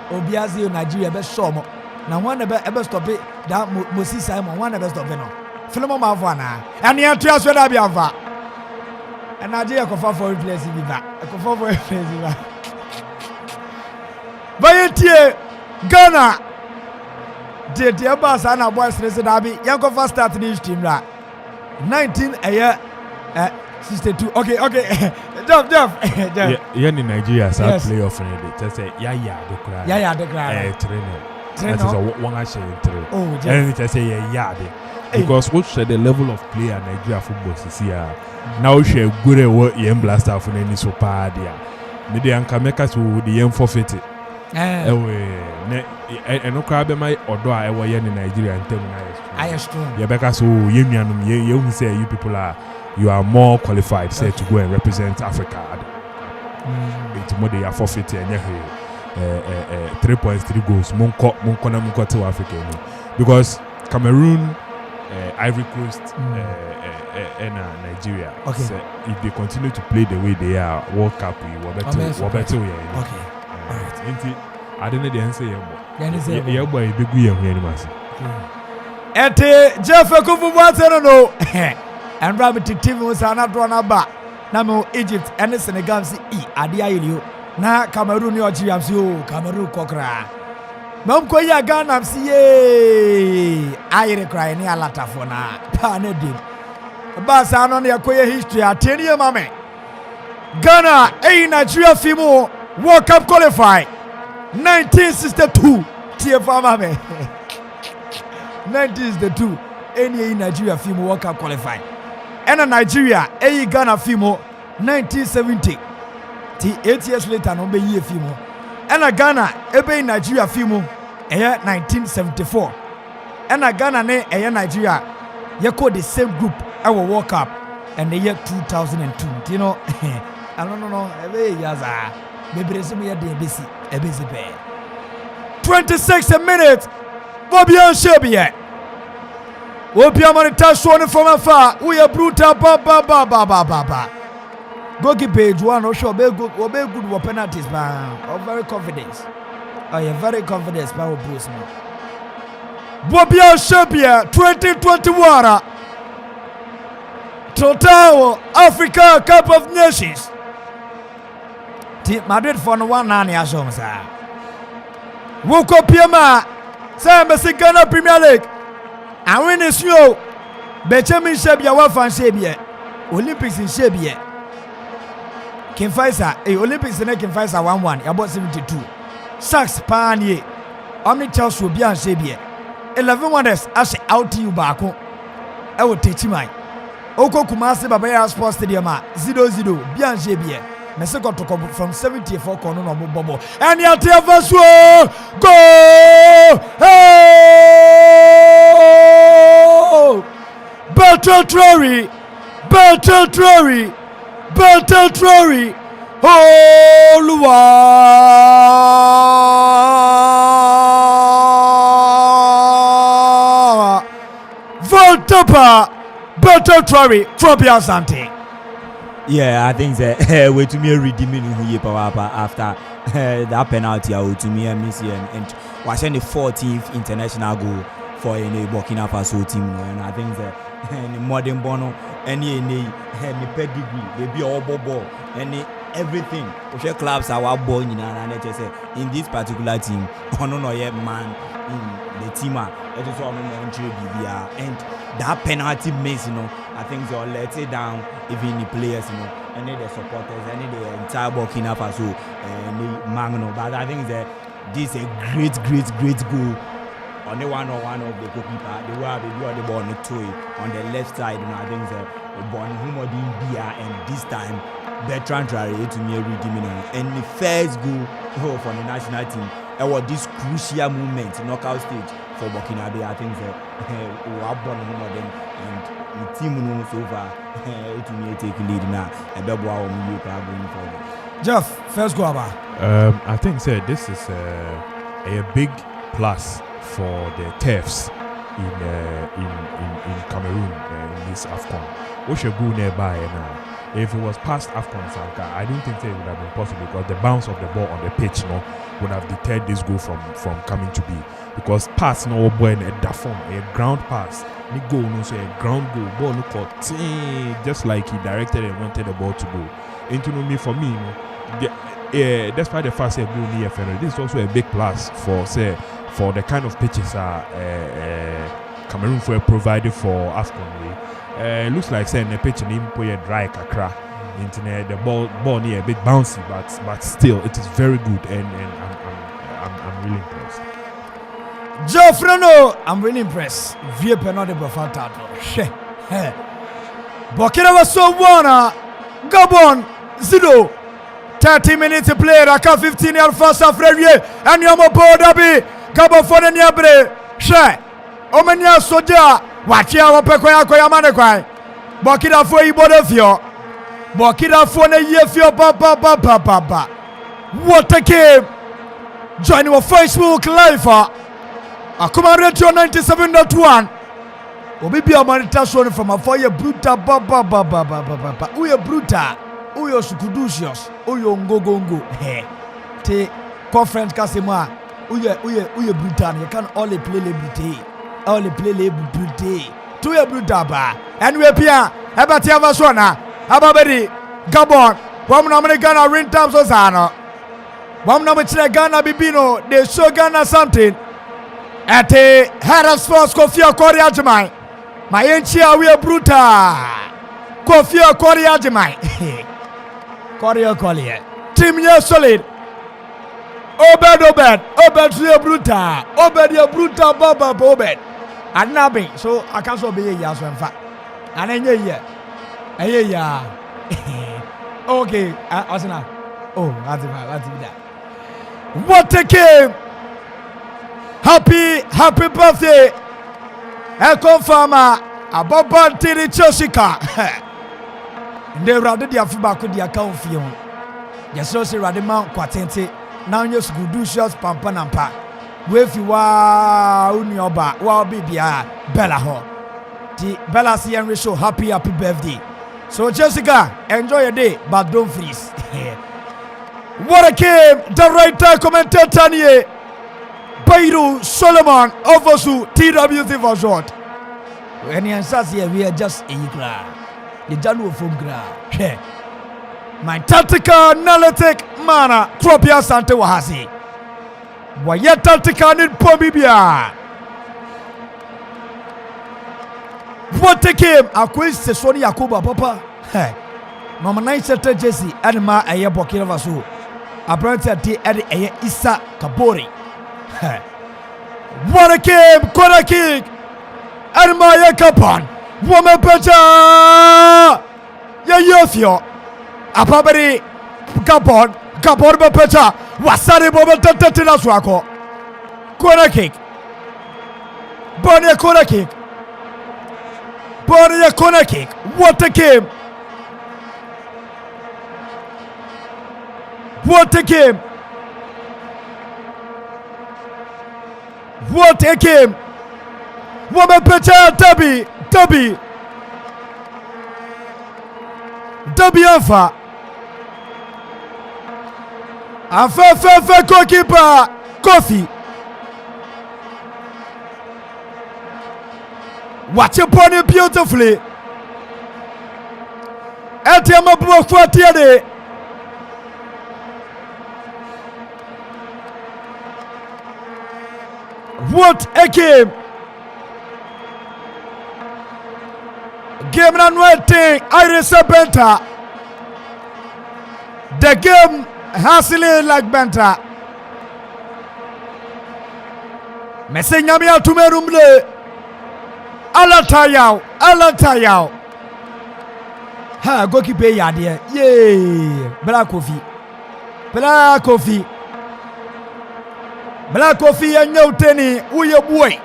Obiazi Nigeria best show. Now one ever stop it that Mosi Simon one ever stop it. Philemon Mavana, and the Antias will be ava. And Nigeria can fall for a place in that. I can fall for a place in that. Bayetier Ghana. The Abbas and our boys, Derby, Yanko first started this team. 19 a year 62. Okay. Jeff. Yeah, in Nigeria, so playoff in it. Just say, yeah, the crowd. Trainer. That is a one I say in train. Oh, and I say, yeah. Because what share the level of player Nigeria football is here. Now share good work young blaster for any so bad there. Maybe anka make us the young forfeit. No crab my odo I were in Nigeria and tell me I am strong. Yeah, because you say you people are more qualified say to go and represent Africa. It's more they are forfeit and 3.3 goals. Munko to Africa because Cameroon, Ivory Coast, and Nigeria. Okay. So if they continue to play the way they are, World Cup we will better. Okay. All right. I don't know the answer yet. Yeah, boy, big we are here, master. Jeff Kufubuate and Rabbit TV was not run about. Now Egypt and Senegal see Adia you. Na Cameroon yo GMC Cameroon kokra. Mam ko ya Ghana see ayre cry ni alata for na pa na dim. Basa no ne akoye history atenie mame. Ghana Nigeria Fimo World Cup qualify 1962 TFA mame. 1962 Nigeria Fimo World Cup qualify. And Nigeria Ghana Fimo 1970. 8 years later no be year Fimo. And Ghana Nigeria Fimo 1974. And Ghana ne Nigeria yeko the same group our World Cup and the year 2002. You know, I don't know. Maybe there's some year busy. 26 minutes. Bobian Shebiye. Opiam on the touch one from afar. We are brutal. Ba. Go keep page one or sure. Be good with penalties, man. I'm very confident. I am very confident. Power Bruce. Bobian Shebiye 2021. Total Africa Cup of Nations. Team Madrid for no one nani ashom sa. Woko Piema. Say Messi Ghana Premier League. And win is you. Benjamin Shebiye wa fan Shebiye. Olympics in Shebiye. Kim Faisa. Olympics in Kim Faisa 1-1. About 72. Saks Panye. Omni Chelsea will be on Shebiye. 11 wonders as out to you back. I will teach you mine. Oko Kumasi Babaya Sports Stadium 0-0 bien Jebiye. Mese got to come from 74 corner no bobo. And yet Vasu go! Oh! Battle Trory. Oh Lua! Voltapa! Battle Trory, Tropia Sante. Yeah, I think that way to me redeeming who you power after that penalty out to me and Missy and watching the 14th international goal for any Burkina Faso team. And I think that modern Bono, any pedigree, they be all ball, any everything. Which clubs are born in this particular team, no yet man in the team. It is all and that penalty miss, I think they'll let it down, even the players, and the supporters, and the entire Burkina Faso, and the Magno. But I think that this is a great goal on the one of the goalkeeper. They will have the ball on the toy on the left side, and I think that the ball Humodin Bia, and this time Bertrand Traoré to me redeeming, and the first goal for the national team. It was this crucial moment, knockout stage for Burkina Faso. I think that we are born in them, and the team knows so far to me take lead now. And that's why we are going forward. Jeff, first go about. I think this is a big plus for the TEFs in Cameroon in this AFCON. We should go nearby now. If it was past AFCON Sanka, I don't think it would have been possible because the bounce of the ball on the pitch, would have deterred this goal from coming to be. Because pass, boy, a ground pass, the goal, so a ground goal, ball look just like he directed and wanted the ball to go. Into me for me, despite the fact that goal near Fenner, this is also a big plus for the kind of pitches Cameroon for provided for AFCON. Looks like saying the pitch in him put a dry kakra. Internet the ball near a bit bouncy, but still it is very good, and I'm really impressed. Geoffrey, I'm really impressed. Vie penalty bafata. Burkina Faso 1, Gabon 0. 30 minutes to play. Raka 15 year first half review. And Yomo Bodabi Gabon for the Niabre. She Omenia Soja. Wachia Wapekoya Koyamane Kwai. Burkina Faso Ibodefio. Burkina Faso ne Yefio Papa. What a game! Join our Facebook Live. Akuma Radio 97.1. Obi be a meditation from a fire bruta Baba. Uye bruta. Uyo sukudusios. Uyo ngogongo. He. Te conference kasema. Uye bruta. You can only play le brute. Only play le brute. Tuye bruta ba. And we appear. Ebati avasona. Ababedi. Gabon. Wamna Americana ring terms osano. Wamna Michile Ghana Bibino. They show Ghana something. At a Harris Force Kofi Korea Jamai. My enchia we are brutal. Kofi Korea Jemai. Korea. Team ya solid. Obed. Obed ya bruta. Baba Obed. Anabe. So I can't so be ya so in fact. And then yeah. Okay. Asana. Oh, that's that. What a game! Happy birthday! I confirm Ababa Tiri Chosika. They rather the Afubaku the account for you. Yes, so say Radima Quatente. Now you should do shots Pampanampa. With you are Unioba, wow, baby, Bella Ho. The Bella CN show happy birthday. So, Jessica, enjoy your day, but don't freeze. What a game! The writer commentator here, Bairu Solomon Ovosu TWC for short. When he answers here, we are just a gra. The Janu from gra. My tactical analytic mana Tropia Sante Wahasi. Why tactical in Pomibia? What a game! A quiz Sony Yakuba Papa. Mama Nice Jesse Anima Aya Bokira Vasu. Abranta de Adi Isa Kabori. What a game! Corner kick! Anima Yakapon. Woman Pecha! Yofio. Apabari Kapon. Kapon Pecha. Wasari Bobata Tatina Swako. Corner kick. Bonnie corner kick. Bonnie corner kick. What a game! What a game! What a game! Woman Pecha Debbie Alpha Alpha goalkeeper Kofi. Watch your pony beautifully. Etiama Buafuatiade. What a game! Game and waiting, Iris Benta. The game has like Benta. Messenyamia Tumerumble. Alatayao. Ha, go keep a yadia. Yay! Black coffee and no tenny, who your boy.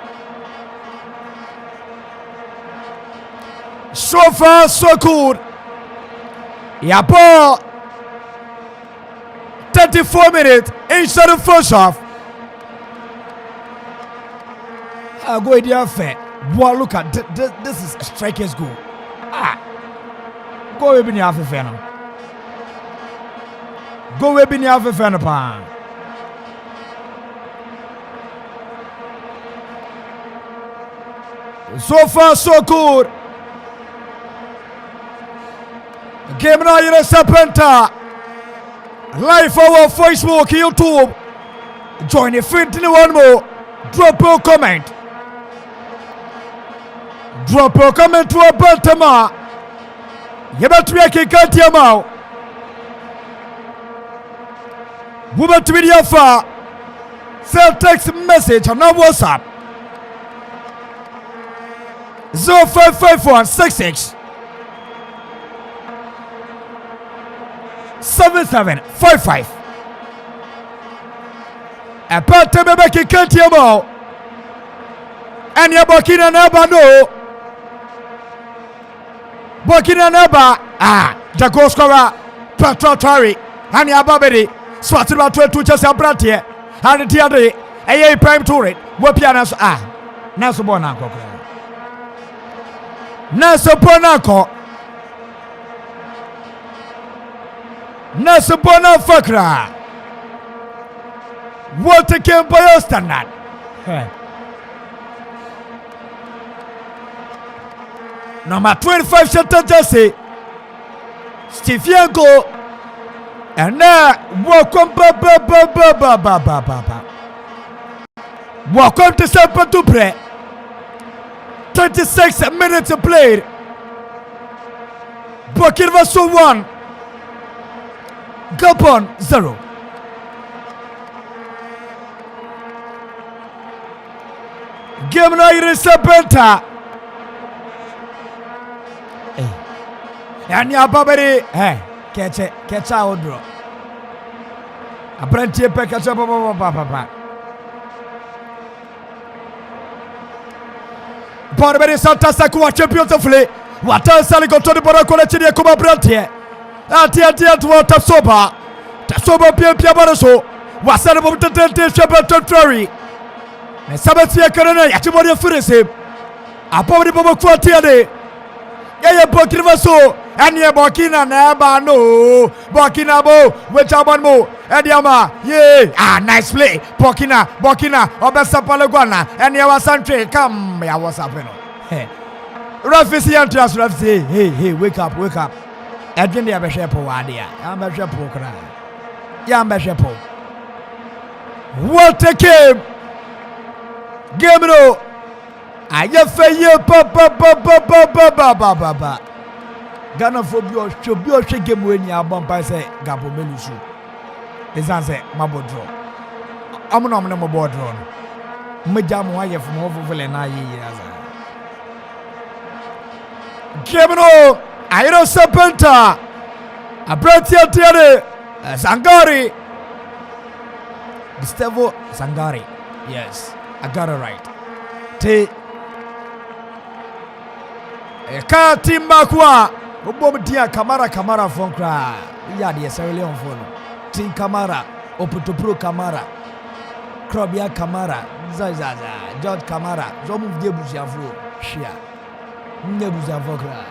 So far, so good. Yapo 34 minutes inside the first half. I go in the affair. Wow, look at this is a striker's goal. Go in the affair. Go in the affair. So far, so good. Game now, you're a Serpenta. Live our Facebook, YouTube. Join the 21 more. Drop your comment. To a Baltimore. You better make a cut your mouth. Woman to video far. Send text message on our WhatsApp. 055166 7755. A part of the Katiamo and your Burkina Naba. Burkina Naba, Jagoskora, Patrotari, and Yababedi, Swatila 22 Chesabratia, and the Tiade, a prime turret, Wapianas, Nasubona. Nasubona Fakra. What a game by your standard. Number 25 Shata Jesse Stifianko. And now welcome welcome to Serpent to play. 26 minutes played. Burkina Faso 1, Gabon 0. Game na irisa benta. Yani ababere catch out draw. Abrantie pe catch papa. Barbere Santa Sakua champions of le. Wata sali kontroli bora kole chini ya kuma Brantie. Atia tuwa Tapsoba. Tapsoba pia baraso. Wasana bomtete shaba Totori. Ne sabati ya karana ya chimori ya furese. Apawari bobo kwa tiade. Yeye Burkina Faso. Anye Burkina neba no. Burkina bo. Wechaban mo. Ediama. Yeah. Nice play. Burkina. Obesa palegwana. Anye wasantre. Come ya wasapeno. Rafisi Antras Rafisi, hey, wake up. Edwin the Abeshepo Wadia, Ambashapo Kra. Yambashapo. What a game! Game I just say papa. Ghana Phobia should be a game when you are bumpy say Gabo Melusu. This answer, Mabo draw. I'm not a board drawn. Madame Wire from over and I. Gemino, Airo Serpenta, Abratia Tiare, Sangari, Gustavo Sangari. Yes, I got it right. Katimbakwa, Bobodia Kamara Fonkra, Yadi Sierra Phone, Tin Kamara, Oputopro Kamara, Krobia Kamara, Zazaza, George Kamara, Zomu Debuziafu, Shia. Nebuza vokra.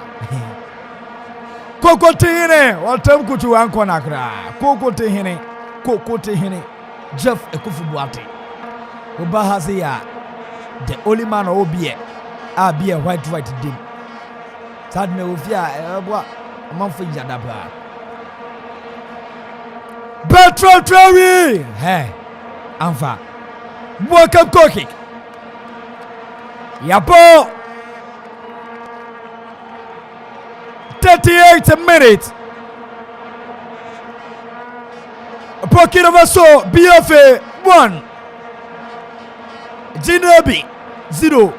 Koko tehine, watem kutu anko nakra. Koko tehine. Jeff Ekufubuate. Obahazia, the only man obie. Be a white dim. Sadme ufia, Manfred Jadaba. Bertrand Traoré. Hey, Anfa. Welcome Koki. Yapo. 38 minutes. Burkina Faso BFA 1, Guinea 0.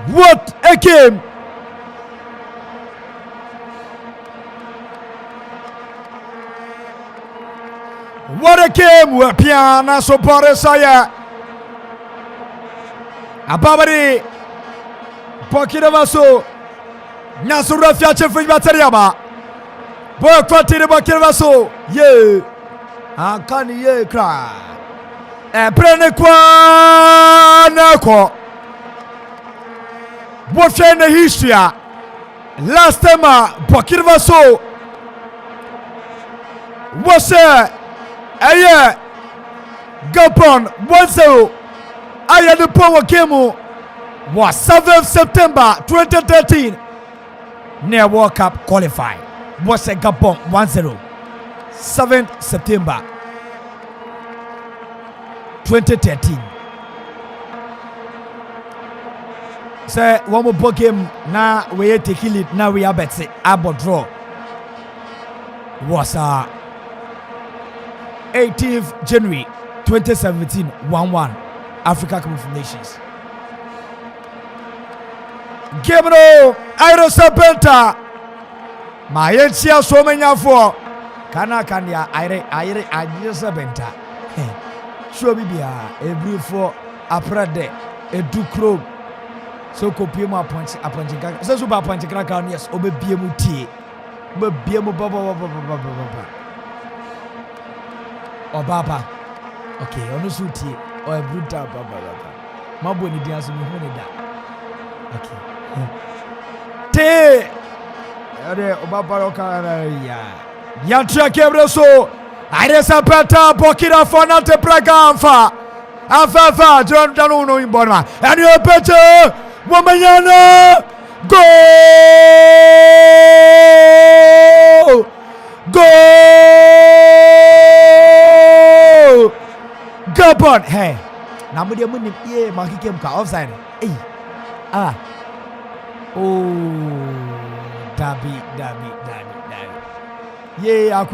What a game! What a game! We're piano so Saya Ababari Burkina Faso Nyasura Fiache French Batteriaba Boy Quartier Burkina Faso yeah Ankani ye cry Prene kwa Nako What's in the history last time Burkina Faso was a year Gabon 1-0 I had the power game was 7th September 2013 near World Cup qualifying was a Gabon 1-0 7th September 2013 say one more game now we take it now we are bet about draw was 18th January 2017 1-1 Africa Cup of Nations game no Airo Serpenta my NCL so many for Kana Aire Serpenta sure bibia every for aprade edukro so kopie mu aponchika so ba aponchika kan yes obebie mu tie obebie mu baba obaba okay onu so tie o ebruta baba mabo ni dia so me hu ne da okay te ade obaba ro kan ya tia kebre so Aire Serpenta Burkina Faso Praga Afa John Danuno in Bonma and your better Womanyana go Gabon hey namudia muni ye makikem ka offside oh Dabi. Yeah,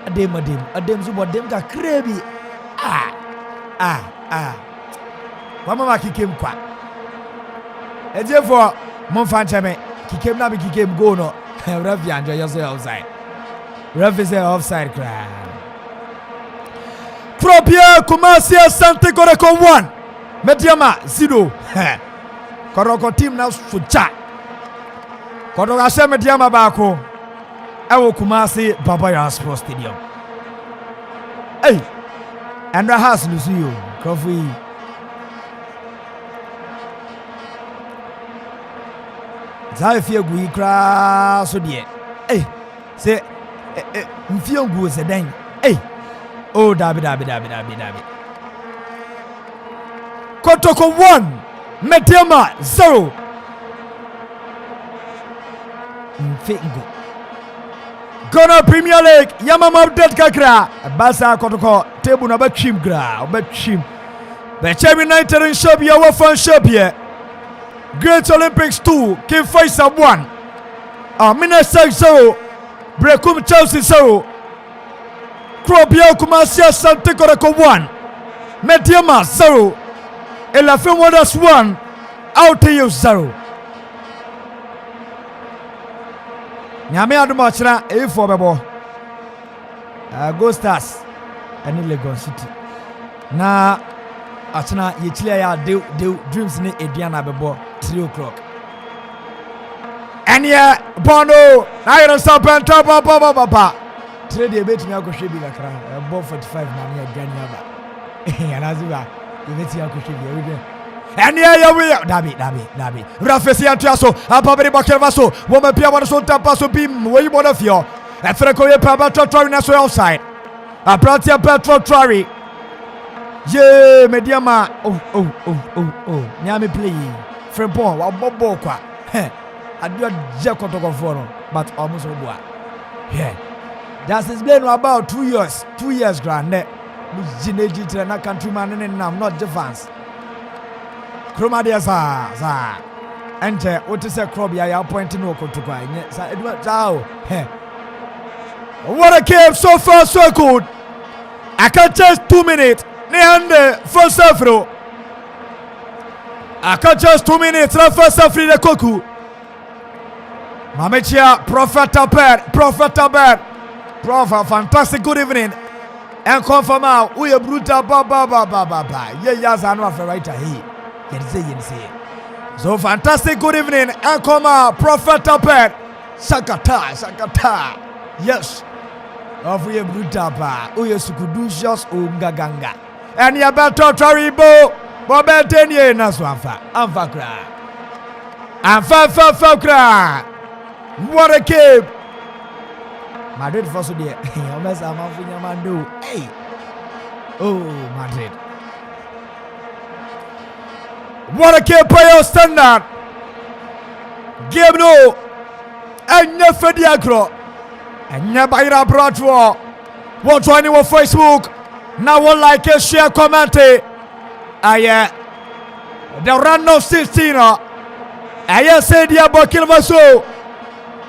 Odim. Zubo dem ka krebi. Mama kikem kwa. Eje for mon fan chame kikem na be kikem go no. Referee enjoy yourself offside. Referee say offside cry. Propia Kumasi Asante Koreko 1. Mediama 0. Koroko team now sucha. Koroko ashe Mediama bako. Ewo Kumasi Papaya Sports Stadium. Hey. Andra has Lucio. Coffee. Zai fie gu ikra so de. Hey. Say mfie gu se den. Hey. Oh, Dabi. Kotoko 1, Mediama 0. Mfingo. Ghana Premier League, Yamama update kakra. Basa Kotoko, table na betchim gra, betchim. Betchim United in Shabia, Wafan Shabia. Great Olympics 2, King Faisal 1. Minnesota 0, Brekum Chelsea 0. Krobia Kumasi Asante Koreko 1. Mediama 0. Elafin Wonders 1. Out to you 0. Nyame aduma chira E4 bebo. Go Stars and Lagos City. Na achina yechile ya dreams ni Ediana bebo 3 o'clock. And yeah, Bono, I don't stop and top papa. Trade a bit me go shebi la kra. Above 45 na me gani aba. Anaziba, you bet you go shebi we. And yeah, we Dabi. Rafesi Antiaso, Apabri Bakelvaso, woman Pia so tapaso bim, where you want of you. And Freco Pabata Trari Naso outside. A Pratia Petro Trari. Ye, Mediama. Oh. Nyami play. Frempon, Boboqua. I do a Jacotogofono, but almost over. Yeah. That's explain about 2 years. 2 years, grand. Mujineji na countryman and I'm not the fans. Chromadia sa. Enter what is a crop ya pointing no to buy. What a game so far, so good. I can just 2 minutes. Neande first afro. I can just 2 minutes. First afro the Koku. Mamechia Prophet Abed. Prof, fantastic good evening. And confirm out we are brutal ba. Yes, I know for right here. Say. So fantastic good evening. And come out Prophet Abed. Sakata. Yes. Of we are brutal ba. We are sukudushos ungaganga. And you better Taribo. Bobetenie Naswafa. Amfa. What a game. Madrid for today. Hey. Oh, Madrid. What a game player standard. Game no. And never diagro. And never ira broadwa. What joining on Facebook. Now one like a share comment. The run of 16. I said the Abakil Vaso.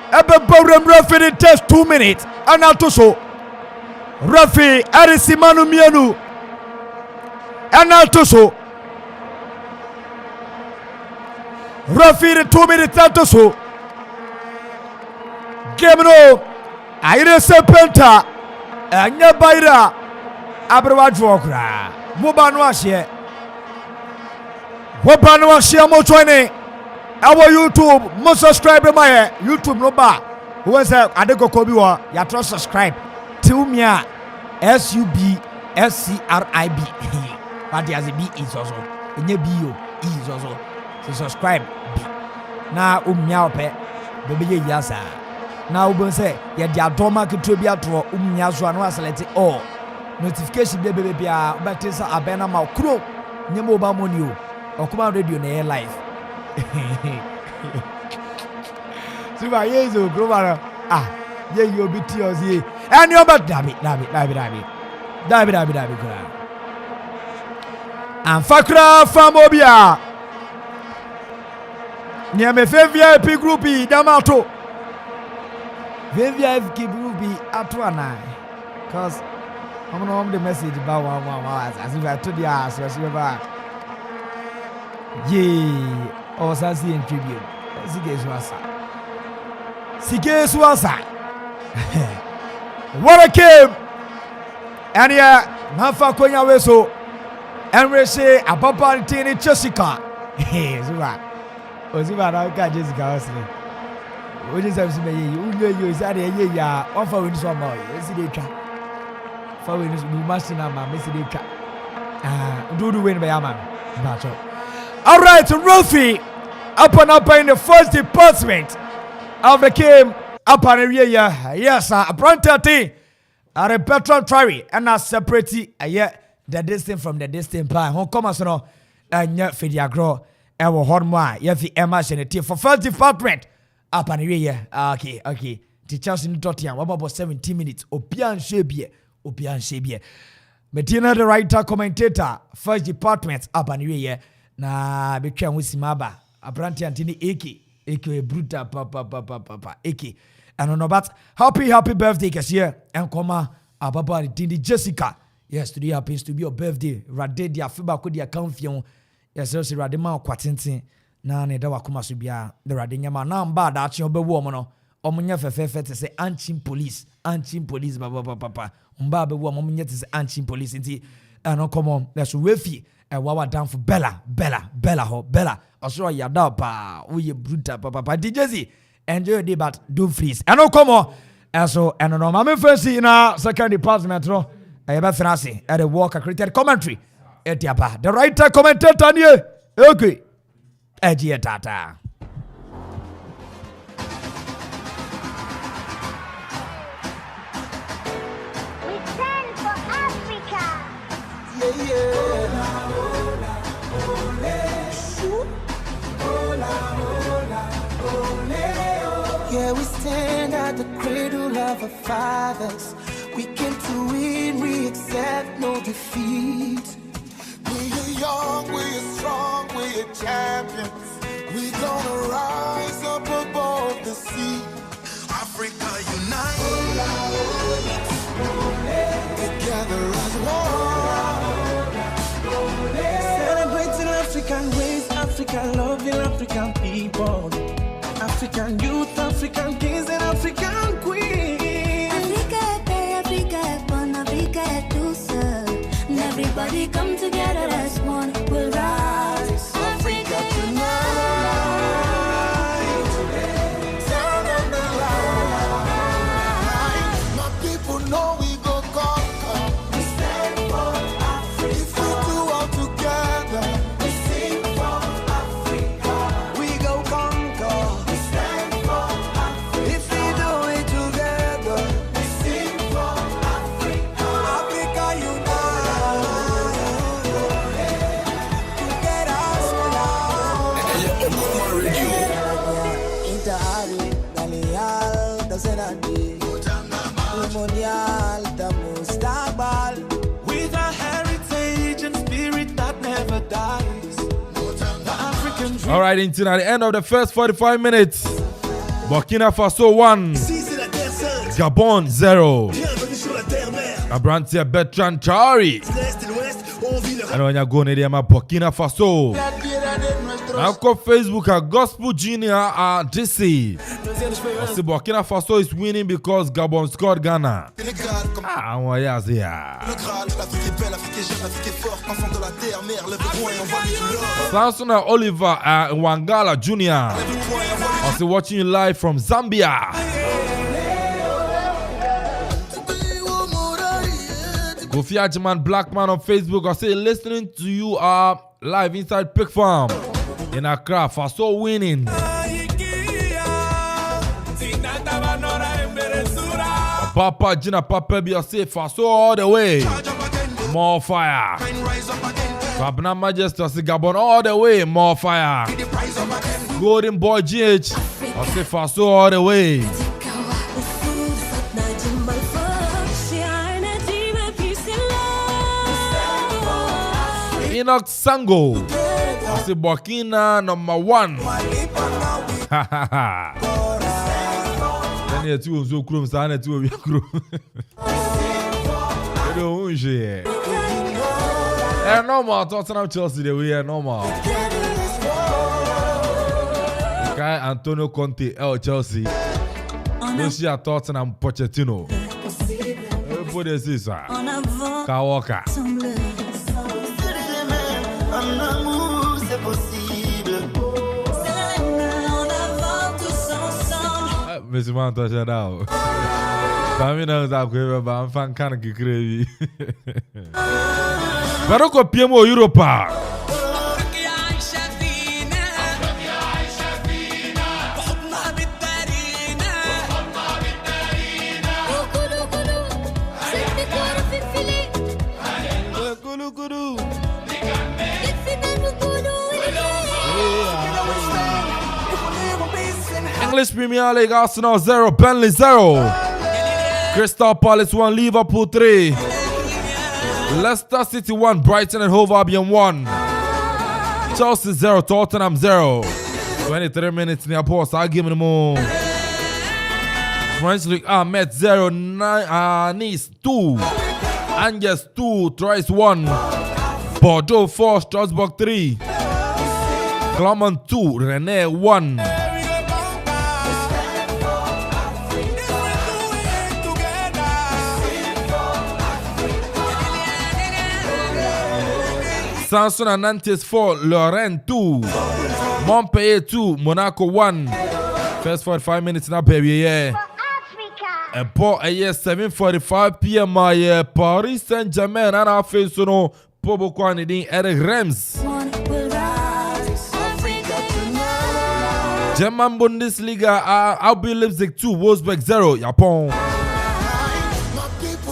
Ebe Bowrem referee test 2 minutes. Anatoso. Referee Arisimanu Mienu. Anatoso. Referee 2 minutes Anatoso. Game no. Aire Sepenta. Anya Baira. Abrewajwokra. Mubanu Ashie. Wabanu Ashie mo joining. Our YouTube, must subscribe to my YouTube no bar. Who was I go Kobiwa? You have to subscribe to me. SUBSCRIB. But the B is also. In your bio is also. So subscribe. Now, Umyape, baby Yasa. Now, we say, ya the Adoma Kitubia to Umyazo and was selected all. Notification baby, but it's a Abena Macro. Nemo Bamonio. Or come out radio near life. Super years of Grover. You'll be tears here. And you're but David. And Fakra Famobia. Near me VIP group Damato. VIP group Atuana. Cause I'm gonna home the message about one as if I told you as well. Yee, or Sassy and tribute. Sige Swasa. What a game! And yeah, Nafa Konya Weso. And we say a papa tini Jessica. Hey, Zuba. Oziba, I can't Jessica. We just have to say, you is that a year, offer with some more. Yes, it is. For we must in our Missy. Do the win by a man. All right, Rolfie. Up in the first department of the game. Up on the yes, a Brantati. Are a petrol trary and a separate the distance from the distant plan. Hong Kong, so and yet Fidiagro, our Hornma, Yafi Emma, and for first department. Up on the year, okay. Teachers in Tottenham, what about 17 minutes? Opian Shebie. Medina, the writer, commentator, first department, up on the year. Na between Wisimaba, Abranti Antini Eke, Bruta, Papa, Eke. And on about happy birthday, Cashier, and Koma, Ababa, Dindi Jessica. Yes, today happens to be your birthday. Radedia, Fiba, Kodia, Confion. Yes, sir, Radema, Quatintin. Nane dawa kuma subia the radinyama na mba da achi obe wo mo no omunya fefefe te se anchim police papa mba be wo omunya te se anchim police nti no come let's refi wawa down for Bella osoro ya da pa uye bruta papa DJZ enjoy your day but don't freeze no come on so no mama fancy na second department no e be finance at the walk accredited commentary etiaba the writer commentator nie okay Ejie Tata. We stand for Africa. Yeah, we stand at the cradle of our fathers. We came to win, we accept no defeat. We are young, we are strong, we are champions. We gonna rise up above the sea. Africa unite. Together as one. Celebrating African ways, African loving African people. African youth, African kings and African queens. Africa, born Africa to serve. And everybody come together as one. We'll rise. Africa tonight. Turn on the light. My people know we go conquer. We stand for Africa. If we do all together, We sing for Africa. we go conquer. We stand for Africa. If we do it together, We sing for Africa. Africa unite. Get us Intahari, Daniel, Tasenadi, Mundial, Tamustabal. With a heritage and spirit that never dies. The African dream. All right, into the end of the first 45 minutes. Burkina Faso 1, Si c'est la terre sainte, Gabon 0. bienvenue sur la terre-mère. Abrantia Bertrand Chari. L'Est et l'Ouest, on vit le And when you go near my Burkina Faso. Now call Facebook at Gospel Junior DC. I say Burkina Faso is winning because Gabon scored Ghana. Sénégal comme Ah, ouais, yeah. le Graal. L'Afrique est belle, l'Afrique est jeune, l'Afrique est forte. Enfant de la terre, mère, lève-toi et envoie du love. Samson and Oliver Wangala Jr. Also watching you live from Zambia. Kofi Ajiman Black Man on Facebook. I say listening to you live inside Pig Farm in Accra. Faso winning. Papa Gina Papa be say Faso all the way. More fire. Fabna Majesty I say Gabon all the way. More fire. Golden Boy GH I say Faso all the way. Enoch Sango See Burkina number 1. Then you two so crum sana two of crum. Don't share. Normal Tottenham Chelsea the way normal. Guy Antonio Conte Chelsea. No see a Tottenham Pochettino. Everybody says sir. Kawaka. Monsieur Mantocha now. Famina za kweba I'm fan kana kikrevi. Baroko piemo Europa. English Premier League, Arsenal 0, Burnley 0. Crystal Palace 1, Liverpool 3. Leicester City 1, Brighton and Hove Albion 1. Chelsea 0, Tottenham 0. 23 minutes near pause, I'll give them more. French League Metz 0, Nice 2. Angers 2, Troyes 1. Bordeaux 4, Strasbourg 3. Clermont 2, Rennes 1. Sanson and Nantes 4, Lorient 2, Montpellier 2, Monaco 1. First 45 minutes now, baby, yeah. And Paul, 7:45 p.m. Paris Saint-Germain and our face no Pobo Kwanidin Eric Rems. German Bundesliga, RB Leipzig 2, Wolfsburg 0, Japan.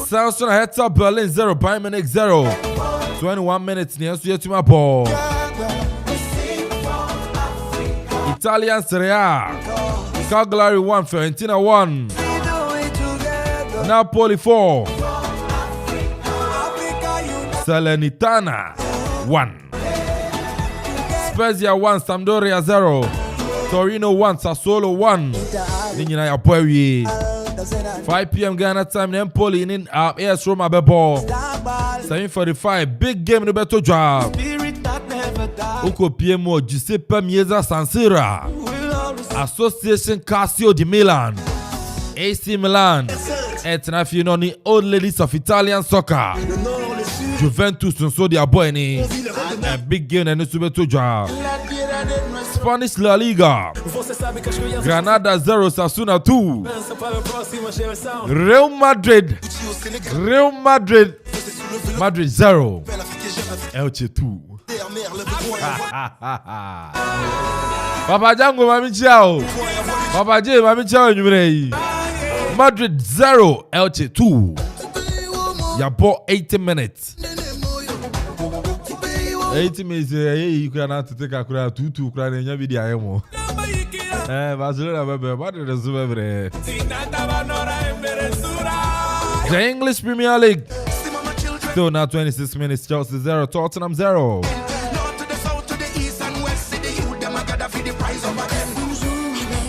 Sanson Hertha Berlin 0, Bayern Munich 0. 21 minutes near to my ball. Italian Serie A. Cagliari 1, Fiorentina 1. Napoli 4. Salernitana 1. Spezia 1, Sampdoria 0. Torino 1, Sassuolo 1. Nina ya Puewi. 5 p.m. Ghana time, Empoli in AS Roma Bebo. 7:45, big game in the Beto job. Oko PMO Giuseppe Mieza San Siro. Association Casio di Milan. AC Milan. Etnafino old ladies of Italian soccer. Juventus and so their boy ni. A big game in the Beto job. Spanish La Liga. Granada 0, Sasuna 2. Real Madrid 0. Elche 2. Papa Jango mami chao. Papa J mami chao nyumrei. Madrid 0, Elche 2. Ya bought 80 minutes. 80 minutes, you cannot take a crowd 2 crowd in your video. Barcelona, the English Premier League. Still now 26 minutes, Chelsea 0, Tottenham 0.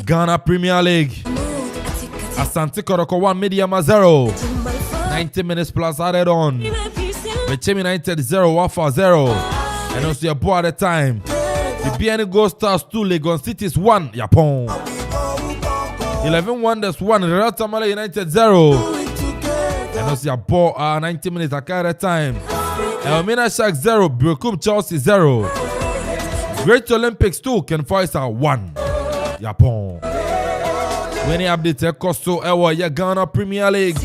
Ghana Premier League. Asante Koroko 1, Mediama 0. 90 minutes plus added on. Bechemi United 0, Wafa 0. And also your boy at the time. The BN Gold Stars 2, Legon Cities 1, Japan. 11 Wonders 1, Real Tamale United 0. And also your boy 90 minutes at the time. Elmina Sharks 0, Burkum Chelsea 0. Great Olympics 2, Ken Faisal 1, Japan. When he updates Koso Ewa Ghana Premier League.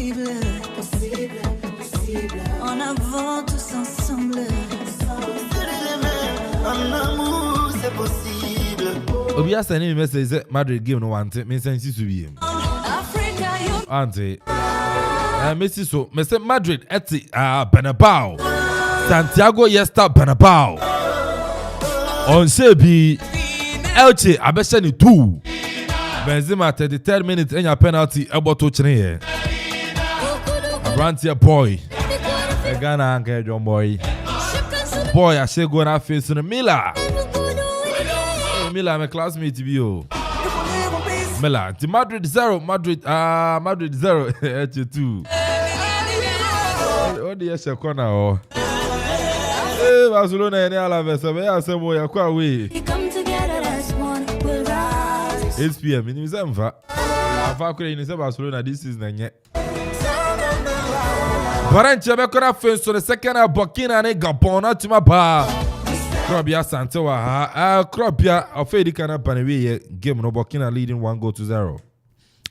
Obi a send me message say Madrid game no want me send you to be him. Auntie. Messi so me say Madrid at Bernabeu. Santiago Yesta Bernabeu. On Sebi Elche abesha ni 2. Benzema 33 minutes enya penalty ebo to chine here. Abrantia boy. Ghana anke John boy. Boy a shego na face no Mila. Mila, my classmate to be you. Mila, the Madrid 0, Madrid 0, 2. What the yes, corner or Barcelona and Alaves, I said, boy, quite away. Come together as one, we'll rise. 8 p.m. in December. I've in Barcelona this season yet. Barancha Bekora first to the second Burkina and Gabon to my bar. Krobia Santoa, Krobia of Fedi Kana Panaway game no Burkina leading 1-0.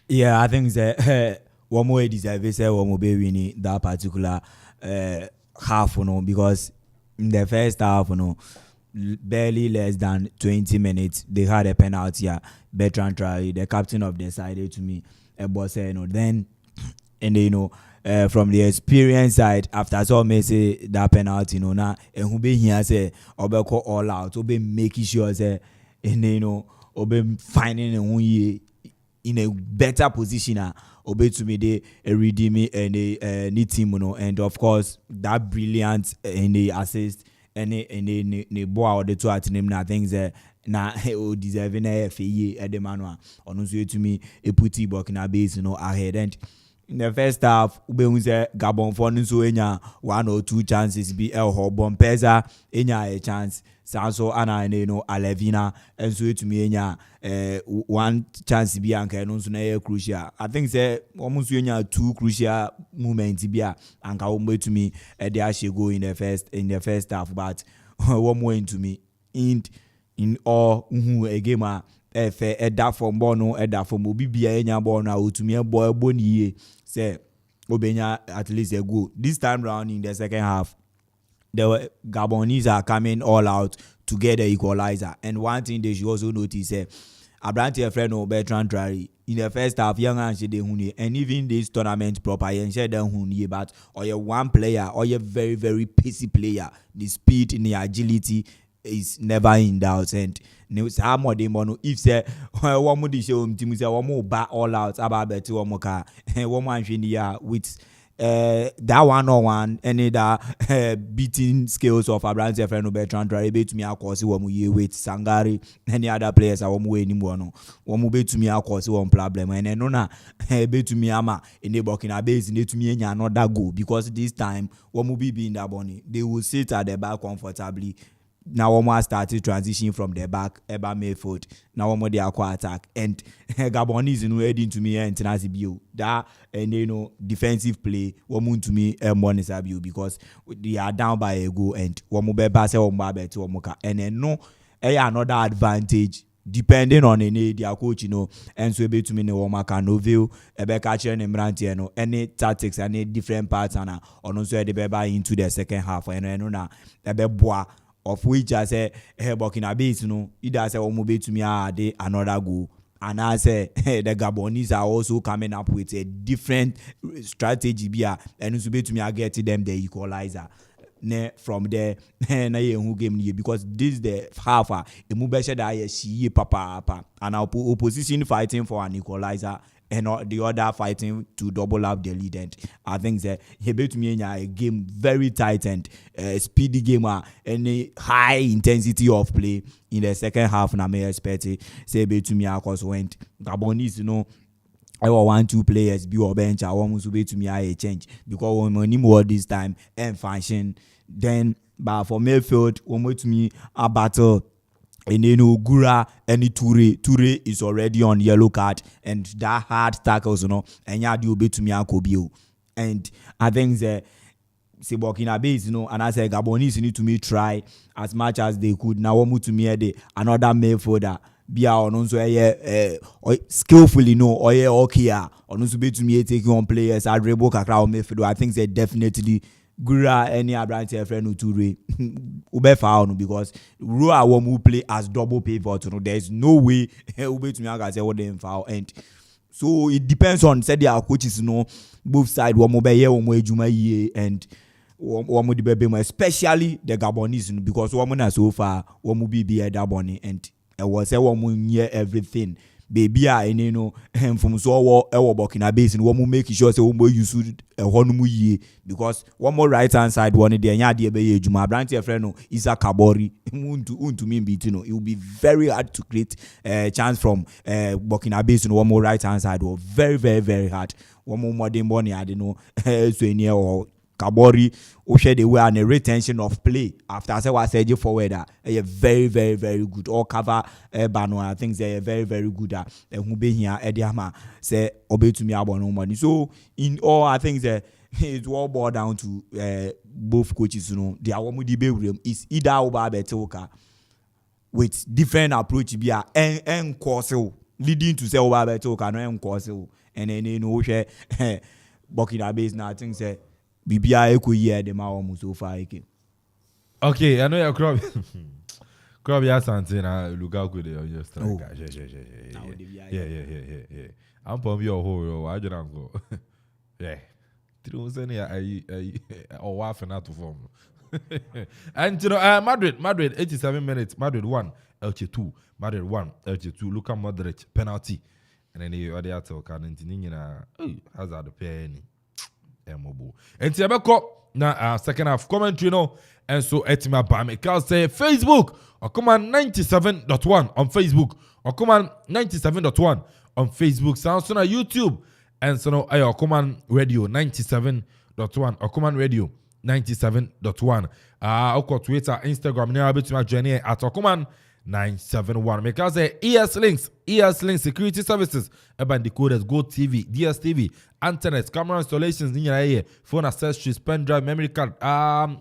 Yeah, I think that one more deserve say one more be winning that particular half, because in the first half, barely less than 20 minutes, they had a penalty. Bertrand Traoré, the captain of the side, to me, boss, then, and from the experience side, after so may say that penalty, now, and who be here say, Obeko all out, be making sure say, and be finding in a better position. Obey to me they redeem me and they need team, and of course that brilliant and the assist and the ball the two at name na things na deserving a FA at the manual on to me a putty Burkina base ahead. And in the first half we say Gabon for so enya 1 or 2 chances be El Hobon Pesa enya a chance Sanso ana Alevina and so to me enya 1 chance be anka no so na crucial. I think say almost enya 2 crucial moments be anka ombe to me they actually go in the first half, but one more into me in all a gamer that from bono that from obibia enya bono to me boy boni say obenya at least a go this time round. In the second half the Gabonese are coming all out to get the equalizer, and one thing they should also notice Abrante friend of Bertrand Traoré in the first half young and and even this tournament proper and said but or you one player or you very very pacey player, the speed and the agility is never in doubt. And how more they mono if say one more show team say one more back all out about better one more car one man with that 1-on-1 any that beating skills of Abrante friend Bertrand Traoré to me across one with Sangari any other players are one way anymore no one to me across one problem and no na be to me ama in the Burkina base need to me another goal, because this time one will be in that bunny they will sit at the back comfortably. Now one more started transition from the back eba midfield. Now one more they acquire attack and Gabonese heading to me and Tenazibio that and defensive play one to me and because they are down by a goal and one more pass one more to Omoka and then no another advantage depending on their coach and so be to me no one can novio ebe catcher and Mranti any tactics any different parts and also the beba into the second half and na ebe boa of which I say Burkina base either say omo to me they another goal, and I say the Gabonese are also coming up with a different strategy and so be to me I get to them the equalizer from there na who game because this the half a mubesha that she papa and our opposition fighting for an equalizer and the other fighting to double up the lead. And I think that he bet me in a game very tight and speedy game and a high intensity of play in the second half. And I may expect say bet to me because went Gabonese I want 1-2 players be or bench. I want to be to me a change because when money more this time and function then but for midfield one to me a battle. And Gura and Toure is already on yellow card and that hard tackles and ya do be to me Akobio. And I think that Burkina base and I say Gabonese need to me try as much as they could. Now one to me another midfielder be on also skillfully or okay on also be to me taking on players at Rebo Kakra midfield. I think they definitely Gura any Abrante friend Toure ube foul because Rua won't play as double pivot. There is no way ube to me I say what they foul. And so it depends on said their coaches both side one more here one more Juma and one more the especially the Gabonese because one more so far one more be that bonny and it was a one more year everything baby any no from so Burkina Faso and one make sure say we use honomu ye because one more right hand side one there nya de be ejuma branch your friend no Isa Kabori unto me beat no it will be very hard to create chance from Burkina Faso and one more right hand side or very hard one more modern money I don't know so near or Kabori share the way and a retention of play after I say what said you forward very good all cover Bano things they are very good at who be here Ediama say obey to me about no money. So in all I think that it all boiled down to both coaches, you know, their debate is either Oba Betoka with different approach be a course leading to say Oba Betoka no course and then you know share Burkina Faso now things say Bibia eko ye de ma omo so far eke. Okay, I know your crop. Crop ya something na Lukaku de on your striker. Yeah. I'm from your whole I don't go. Yeah. Tiro send or waff na to form. And you know Madrid 87 minutes, Madrid 1, Elche 2, Madrid 1, Elche 2, Luka Modric penalty. And then the other talk and Nina hazard the penny. And Tiabeko na second half commentary no and so etima ba me can say Facebook or command 97.1 on Facebook or command 97.1 on Facebook sounds on YouTube and so no ayo command radio 97.1 or command radio 97.1 oko Twitter Instagram na betuma journey at command 971 me can say ES Links Security Services urban decoders Go TV DSTV internet camera installations in your phone accessories pen drive memory card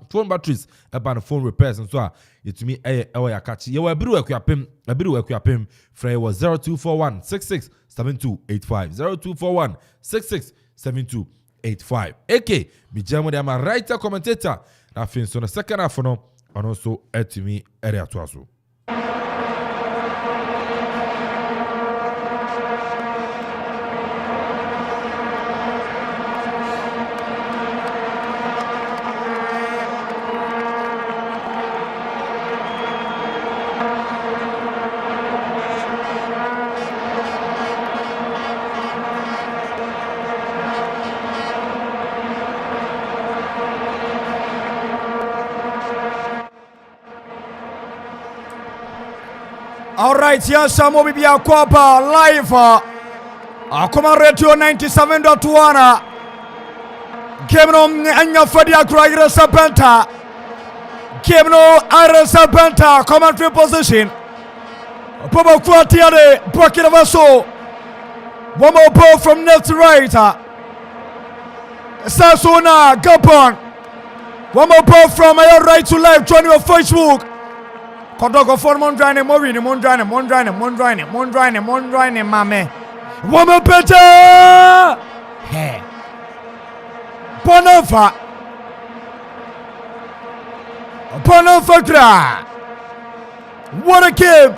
phone batteries urban phone repairs and so it me ya catch you ebiru ekwapem free was 0241 66 7285 0241 66 7285 AK me jamo dey my writer commentator na fin so the second half no and also to me area to aso. All right, yes, some will be a Quapa live. Akoma Radio 97.1. Game no Anya Fadia Kraira Serpenta. Game no Ira Serpenta. Commentary position. Pobo Quartiere, Burkina Faso. One more ball from left to right. Sasuna, Gabon. One more ball from right to left. Joining on Facebook. Kodogo for Mondrane, Mondrane, mame. Woman better! Hey. Bonova Gra. What a game!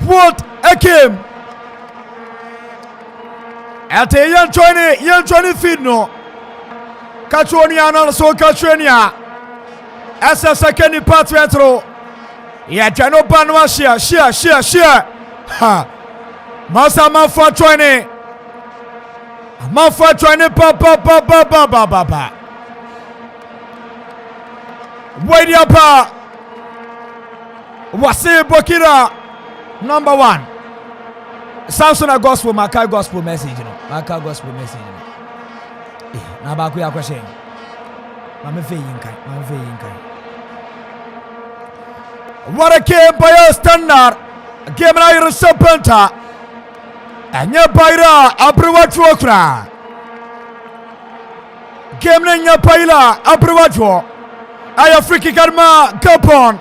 What a game! At a young 20 feet no. Kachuania also Kachuania. As a second part retro. Yeah, Jano Banwa share. Ha. Masa Mafa 20. Mafa 20 pa. Wait up. Wasi Bokira number 1. Samsung gospel, Makai gospel message, you know. Makai gospel message. Na ba ku ya question. Mame fe yinkai. What a game by a standard. Game na Ira Serpenta. Anya Baira Abriwatro Kra. Game na nya Baila Abriwatro. Aya free kick arma Gabon.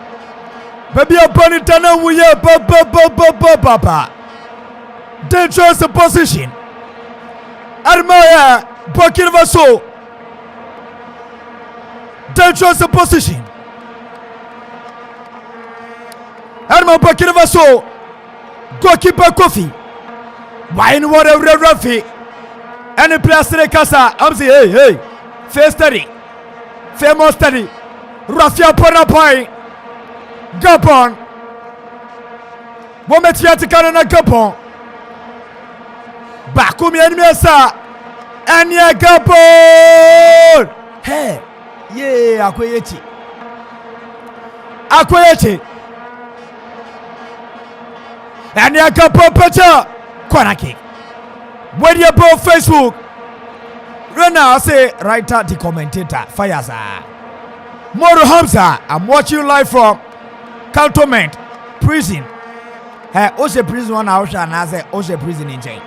Baby upon tana wuye ba. Dangerous position. Armaya Burkina Faso. Dangerous position. Arma Burkina Faso. Goalkeeper Kofi. Wine water Rafi. Any player in the casa. I'm saying, hey. Fair study. Famous study. Rafia Ponapai. Gabon. Mometiatica na Gabon. Bakumi Enmesa. Anya Gabon. Hey. Yeah, Akoyechi. Anya Gabon picture. Corner kick. When you go Facebook. Right now, I say writer the commentator. Fire sir. Moro Hamza. I'm watching live from Cantonment Prison. Hey, Oshe prison one house and I say Oshe prison in chain.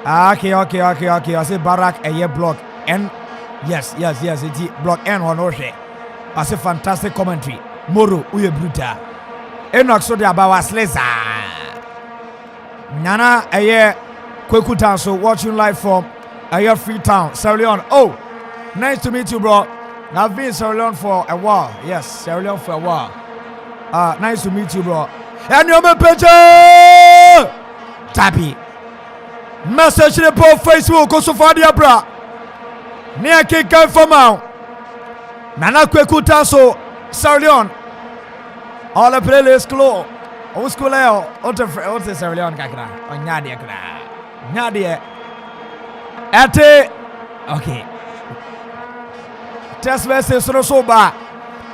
Okay. I say Barak a year block and yes, it's block N on Oshe. I say fantastic commentary. Moro uye bruta. Enoch so the abawa sleza. Nana a year Kweku Town, so watching live from a year Freetown, Sierra Leone. Oh, nice to meet you, bro. I've been in Sierra Leone for a while. Yes, Sierra Leone for a while. Nice to meet you, bro. And you're my picture. Tappy. Message the post Facebook. Go so far, dear bro. Near kick out for now. Nana Kweku Town, so Sierra Leone. All the playlist close. O school leo. Ote Sierra Leone kakra. Onyadi kakra. Nyadi. Ate. Okay. Test message so ba.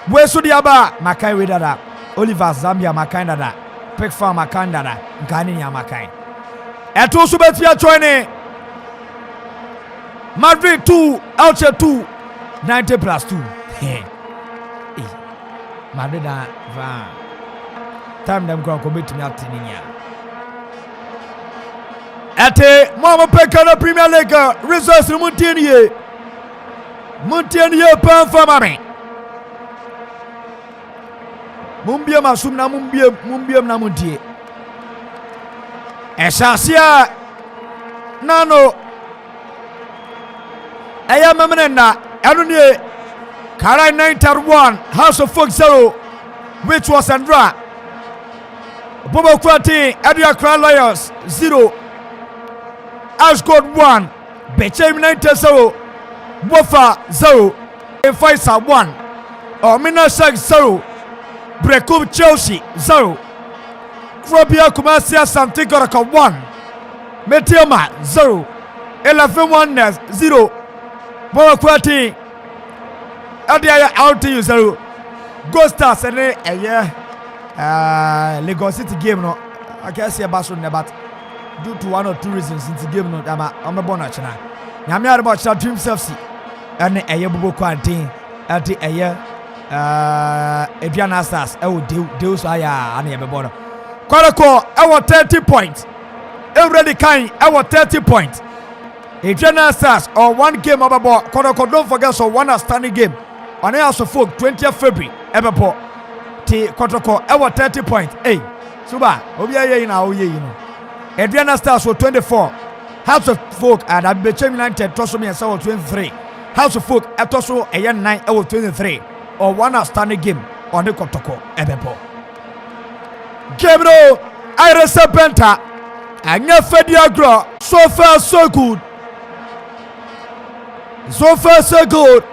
Wesu diaba makai wedada. Oliver Zambia makai dada. Pick farm makai dada. Ngani ya makai. Eto subetia joining. Madrid 2, Elche 2, 90 plus 2. Madrid va. Time them go commit me at Tunisia. Ate Mama Pekka na Premier League results Montpellier pan fama me. Mumbia masum na mumbia na muntie. Esasia nano Aya memena Anune Karai 91 House of Folk 0 which was Andra Bobo Kwati Adria Crown Lions 0 Ashgod 1 Bechem 90 0 Wofa 0 Faisa 1 Omina Shag 0 Brekub Chelsea 0 Frobia Kumasia Santigoraka 1 Metioma 0 Elephant Oneness 0 Bobo Kwati Adia out to you 0 Ghost Stars and Lagos City game no I can't see a Barcelona but due to one or two reasons in the game no I'm a bonus channel. Nyame about chat dream self and a year bobo quarantine at a year Adriana Stars deus aya and a bono. Qualco our 30 points. Already kind our 30 points. Adriana Stars or one game of about Qualco don't forget so one outstanding game on air so folk 20th February ever T Qualco our 30 points. Hey Suba Obia ye na oye you know. Adriana Stars were 24. House of Folk and Abechem United Tosso me and 23. House of Folk at Tosso a year 9 over 23. Or one outstanding game on the Kotoko Ebepo. Gabriel Iris Serpenta and Fedia Gro. So far so good. So far so good.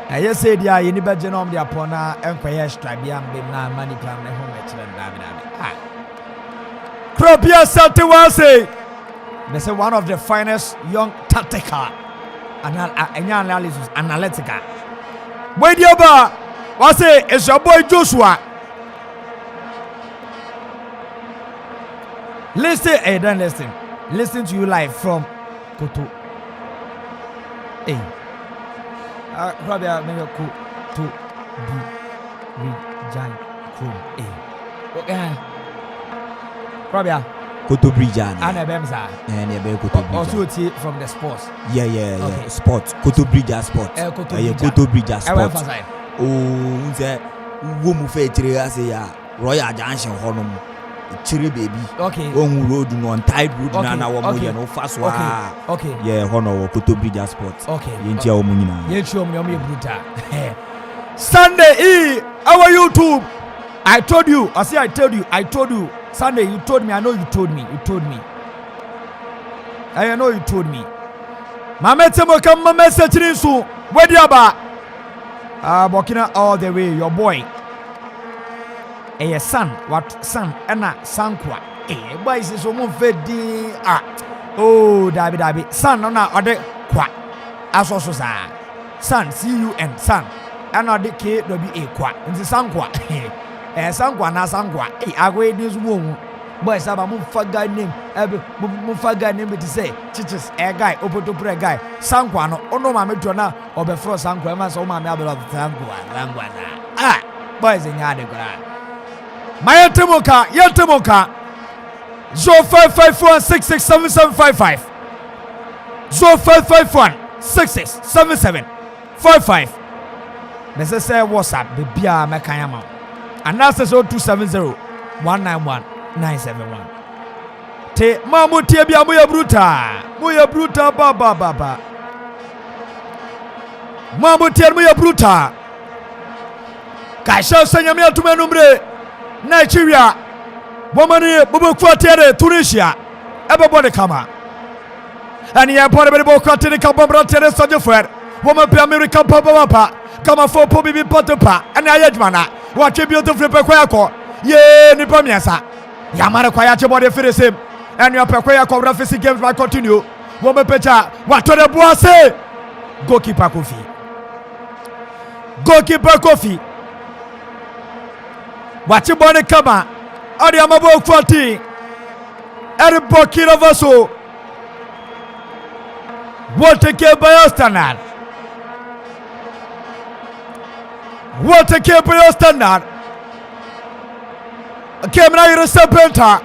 I just said yeah, you never genome the Apona Empire Stribiam Bimna Money Clam and home at Kropia Satiwase. They say one of the finest young tactical analysis analytica. Wait yoba was it is your boy Joshua. Listen, hey, don't listen. Listen to you live from Koto. Hey. Kropia maybe Koto B Giant Chrome. Hey. Okay. Kropia Koto Bridjan. And a Bemza. And a big Koto also from the sports. Yeah. Okay. Sports. Koto Bridjan sports. Koto Bridjan sports. Oh, the woman fair say ya Royal Junction Honum. Chiri baby. Okay. One road on tide road na wa mo no fast wa. Okay. Yeah, Honor Koto Bridjan sports. Okay. Yentia omunina. Yentia omunina brutal. Sunday our YouTube. I told you. I told you. Sunday, you told me. I know you told me. I know you told me. Mametemo come message so. Where you ba? Burkina all the way. Your boy. ɛyɛ san what san ɛna sankwa boys so mo fedi oh dabi san no na ɔde kwa aso so saa san CUN san ɛna ɔde KWA kwa nti sankwa sankwa na sankwa agwe ni so mo boys aba mo fa guy name mo fa guy name be to say chichis guy opotopre guy sankwa no ono ma meto na obefro sankwa e ma so ma me abelo sankwa na boys nya de gra mayetemoka 0551667755 0551667755 Mese say WhatsApp be bia mekan ama anase 0270191971 te mamu tie bia moya bruta ba mamu tie moya bruta kaisha sanyame atuma numre Nigeria womani bobo kwatere Tunisia ebebo de kama ani ya pore bebo kwatere kabomra tere sojefer woma pe America papa kama fo po bibi potopa ani ayedwana wache beautiful pe kwako ye ni pamiasa yamare kwa yache bode firesem ani opekwa yakọ rafisi games by continue woma pecha watore boase goalkeeper Kofi wachi bone kama odi amabo kwati eri Burkina Faso woteke standard kemna yiro sepenta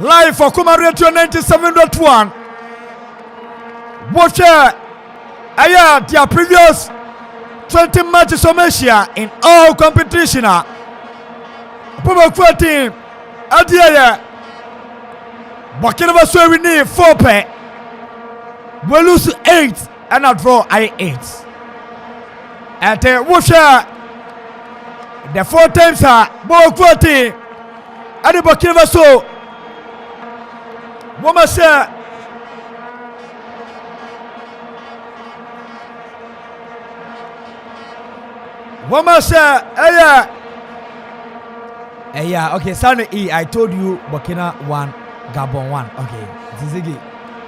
live for Kuma Radio 97.1 watch their previous 20 matches of Asia in all competition. Puma 14 Adia Burkina Faso we need 4 pay. We lose 8 and I draw 8. And the 4 times are Puma 14 and the Burkina Faso. Woman say okay, Sunday E, I told you Burkina 1, Gabon 1. Okay, Ziggy.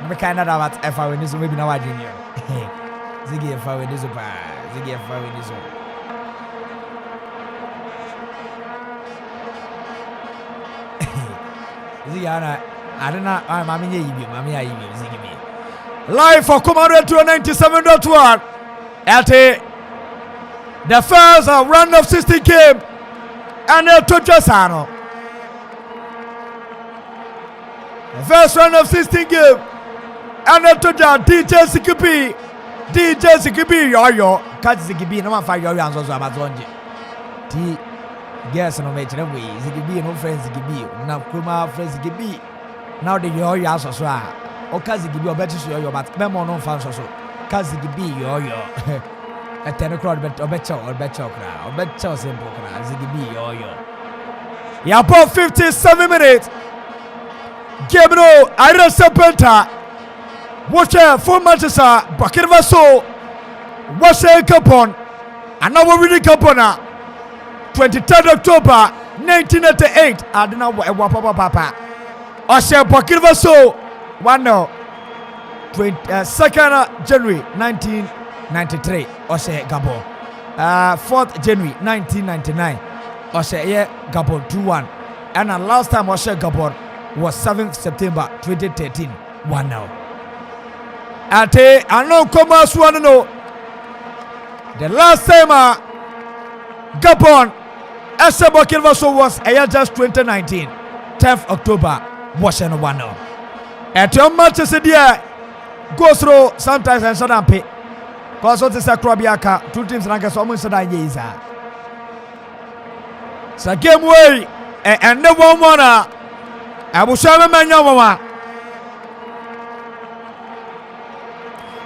I'm kind of that if I win this, maybe now I junior. Ziggy, if I win this, Ziggy, if I win this. Ziggy, I don't know. I'm Mammy, Ziggy me. Live for Commander 297.1 at the first round of 16 game and to Jasano. The first round of 16 game and to DJ Sikibi yo catch Sikibi no man fight your hands also Amazon. T guess no match way Sikibi no friends Sikibi now Kuma friends Sikibi now the your house also o Kazikibi obechi yo but memo no fans also Kazikibi yo at 10 o'clock, better simple. Ziggy, yo. Yeah, about 57 minutes. Gabriel, I don't Serpenta. Watch 4 matches are Burkina Faso. Watch Capon. And now we're reading Capona. 23rd October 1988. I don't know what Papa. Osha Burkina Faso 1-0. 2nd January 1993 Oshe Gabon 4th January 1999 Oshe Gabon 2-1 and the last time Oshe Gabon was 7th September 2013 1-0 Ate ano koma suano no the last time Gabon Ese Burkina Faso was just 2019 10th October was 1-0 at your matches there go through sometimes and so pay because what is a Krobiaka 2 teams rank as almost a year. So game way and the 1-1 I will show them a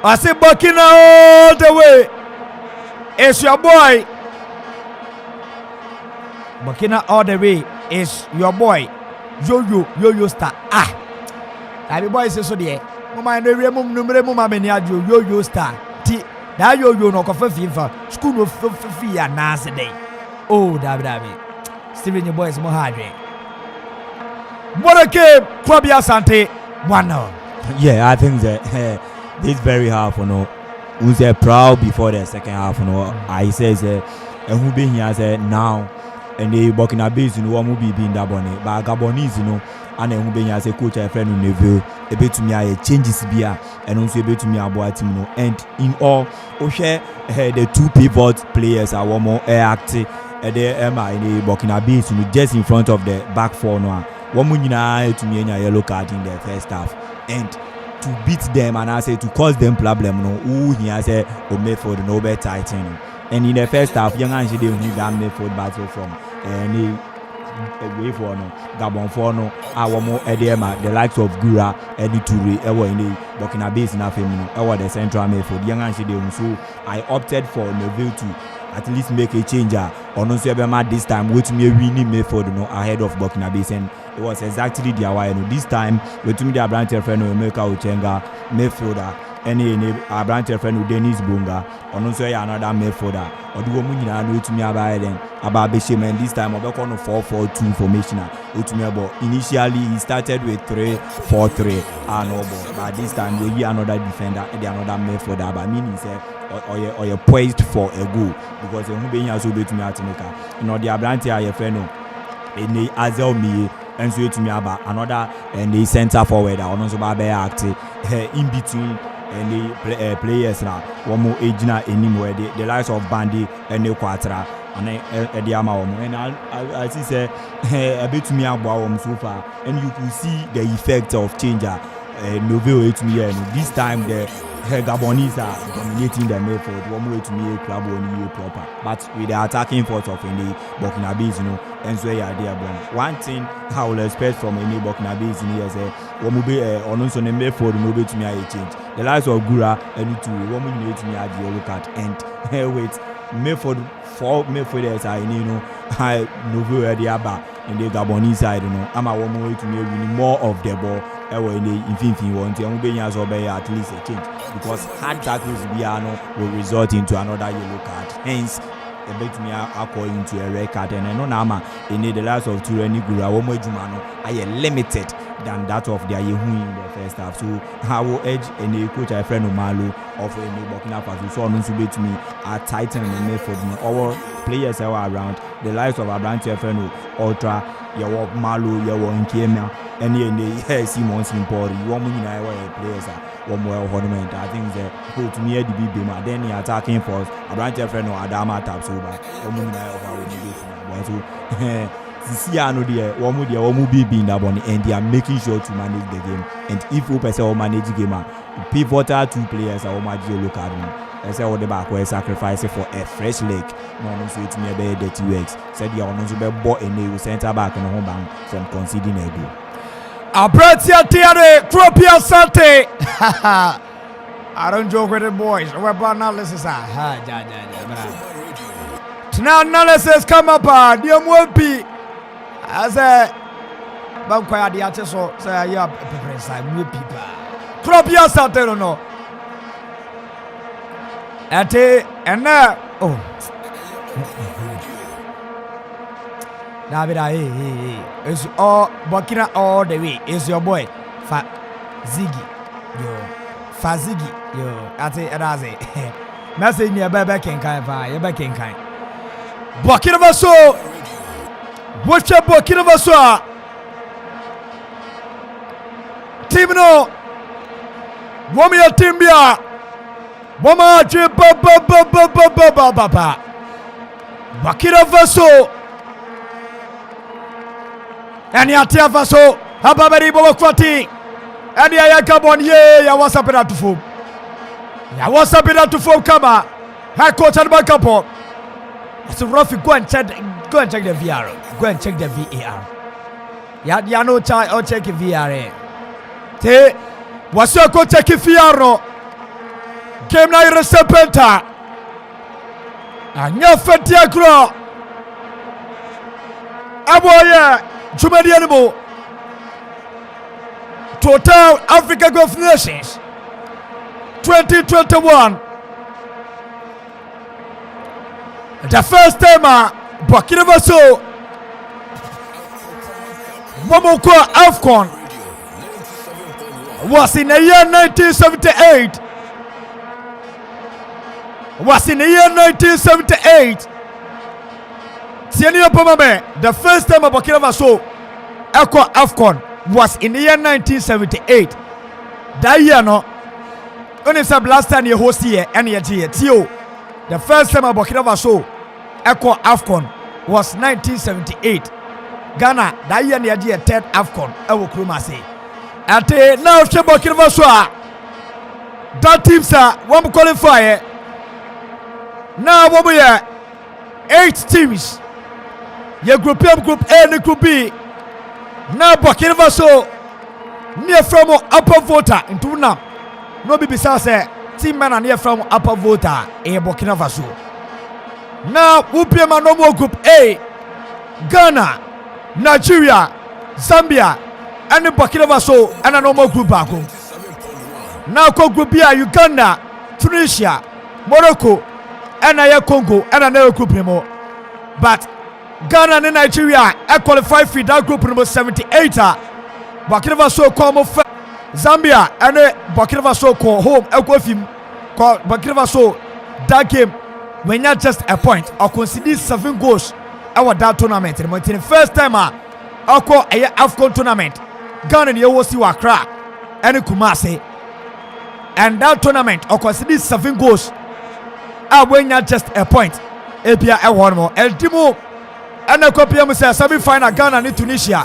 I say Burkina all the way. It's your boy. Burkina all the way is your boy. Yo star. I be boy say so there. Mama no re mum numere mama me ni ajo yo star. Ti that yo no kofa FIFA school no fi ya nase day oh dabi Steven your boys mo hadwe Morake Kwabia Asante 1-0. Yeah, I think that this very half, you know, who's proud before the second half, you know. I says, and who been here said now, and they Burkina Faso, you know, one will be in that bonnet, but Gabonese, you know, and then who been here as a coach, a friend who Neville, a bit to me, I changes beer, and also a bit to me about team, you know, and in all, Oshe, the two pivot players are one more active, and they Emma in the Burkina Faso, you know, just in front of the back four now. One to me a yellow card in the first half, and to beat them and I say to cause them problem, no, who he has a Medford no better titan. And in the first half, young Angie didn't win that Medford battle from any way for no Gabon for no our more edema, the likes of Gura, Eddie Toure, ever in the Burkina Faso na female, ever the central Medford, young Angie didn't. So I opted for Neville to at least make a change or no so this time with me winning Medford, you know, ahead of Burkina Faso. And it was exactly the way, you know, this time with me the branch friend who make out Uchenga midfielder any a branch friend who Dennis Bunga or no so another midfielder or the woman you know to me about them about Bisham. And this time I'll on a 4-4-2 formation to me about initially he started with 3-4-3 but this time we hear another defender and another midfielder but meaning say or you're poised for a goal because who being has to be to me at America you know the branch your friend and they Azel me and so to me about another and the center forward or also be active in between and the players now one more age now anymore the likes of Bandy and the Quatra and the Amawam and I see say a bit to me about so far and you could see the effect of changer November to me and this time the Gabonese are dominating the midfield. One way to me a club on proper, but with the attacking force of any Burkina Faso, you know, and so yeah, they are born. One thing I will expect from any Burkina Faso in here say, one will be on also the midfield, no way to me a change. The likes of Gura and two, one will need to me a yellow card and wait, midfield four midfielders are in you know, I know where they are back in the Gabonese side, you know. I'm a one way to me winning more of the ball. In the infinity one, at least a change because hard tackles will result into another yellow card. Hence, a bit me according to a red card, and I know Nama in the last of two any Gura, Jumano, I am limited than that of their Yehu in the first half. So I will edge any coach a friend of Malu of any Burkina Faso. So on to be to me a titan in Medford. Our players are around the lives of our branch friend Ultra, your Malu, your Nkema. Any Simon Simpori, you want me to players one more ornament. I think the coach near the big game, then he attacking force. A branch of friend or Adama taps over. See, I know the one be in that one, and they are making sure to manage the game. And if you person manage the game, pivotal two players are look at them. I say all the back where sacrifice for a fresh leg. No, no, so it's me a the 2 weeks. Said you are not to be bought and they will center back on the home bank from conceding a goal. Abratia Tiare, Propia Sante. I don't joke with the boys. We're analysis. Now analysis come up. Dear Mwopi. As a Banquia the Ateso, say you have a inside new people. Propia Sante, no. Ate and now. Oh. David, it's all Burkina all the way. It's your boy, Ziggy. Yo, Faziggy. Yo, Ate. Message me a baby can kind. You back in kind. Burkina Faso. What's your Burkina Faso? Team no. Woman your team bia. Woman chip Burkina Faso. And Yatia Faso, Hababari Bokwati, and Yakabon, ya was up to foam. Ya was up to foam, Kama, High Coach and Backup. It's a rough, go and check the VR, go and check the VAR. Ya no child or check the VRA. Te was your coach check Fiaro. Game night Resepenta. And your Fetia Crow. Aboya. Jumadi Animal Total Africa Golf Nations 2021 The first time Burkina Faso Momoko AFCON was in the year 1978. The first time Burkina Faso Echo AFCON was in the year 1978. That year no only said last time you host here and you the first time Burkina Faso Echo AFCON was 1978. Ghana that year near the third AFCON ewo Kumasi. And now Burkina Faso that teams are one qualify. Now we are 8 teams. Your group A, group A, and group B. Now Burkina Faso near from upper voter into now. No be besides team man near from upper voter in Burkina Faso. Now we play no more group A. Ghana, Nigeria, Zambia, and the Burkina Faso and a normal group back. Now group B, Uganda, Tunisia, Morocco, and I Congo and another group anymore. But Ghana and Nigeria qualify for that group number 78. Burkina Faso come Zambia and Burkina Faso come home. Burkina Faso that game when not just a point or consider 7 goals our that tournament. The first time I call a AFCON tournament. Ghana and Yosi Accra and Kumasi. And that tournament or consider 7 goals. I win not just a point. API a one more. El Timo and a copy of semi-final Ghana and Tunisia.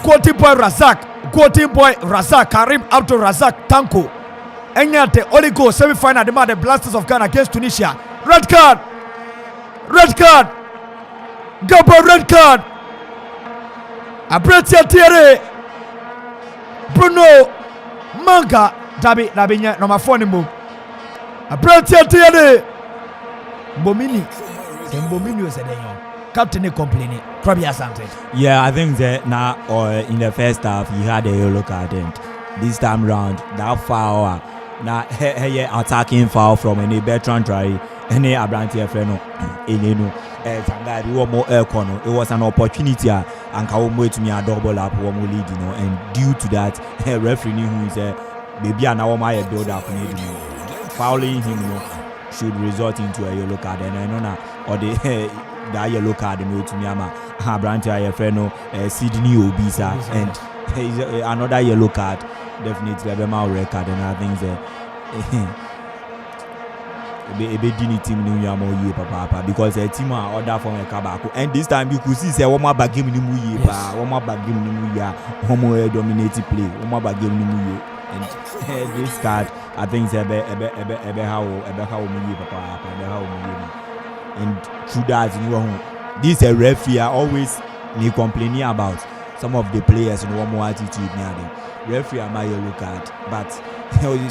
Quoting boy Razak, Karim Abdul Razak Tanko. And yet the only goal semi-final the Blasters of Ghana against Tunisia. Red card. Gabo red card. Apretia Thierry. Bruno Manga Dabinya number 4 nimbo. Apretia Thierry. Mbomini was a captain complaining. Yeah, I think that now in the first half he had a yellow card, and this time round that foul now attacking foul from any Bertrand Traoré, any Abranti Freno, it was an opportunity and Kaomo to me a double up one lead, and due to that referee who is maybe an hour my build up fouling him should result into a yellow card, and I know now or the that yellow card no to me Abranti Freno Sydney Obisa and another yellow card definitely a mal record, and I think that a team new year papa because a team are order from a Kabako, and this time you could see say one more bag game in the year, one more bag game in the year, one more dominated play, one more bag game in the year, and this card I think how and through that this a referee are always complaining about some of the players in one more attitude near them. Referee am I yellow card, but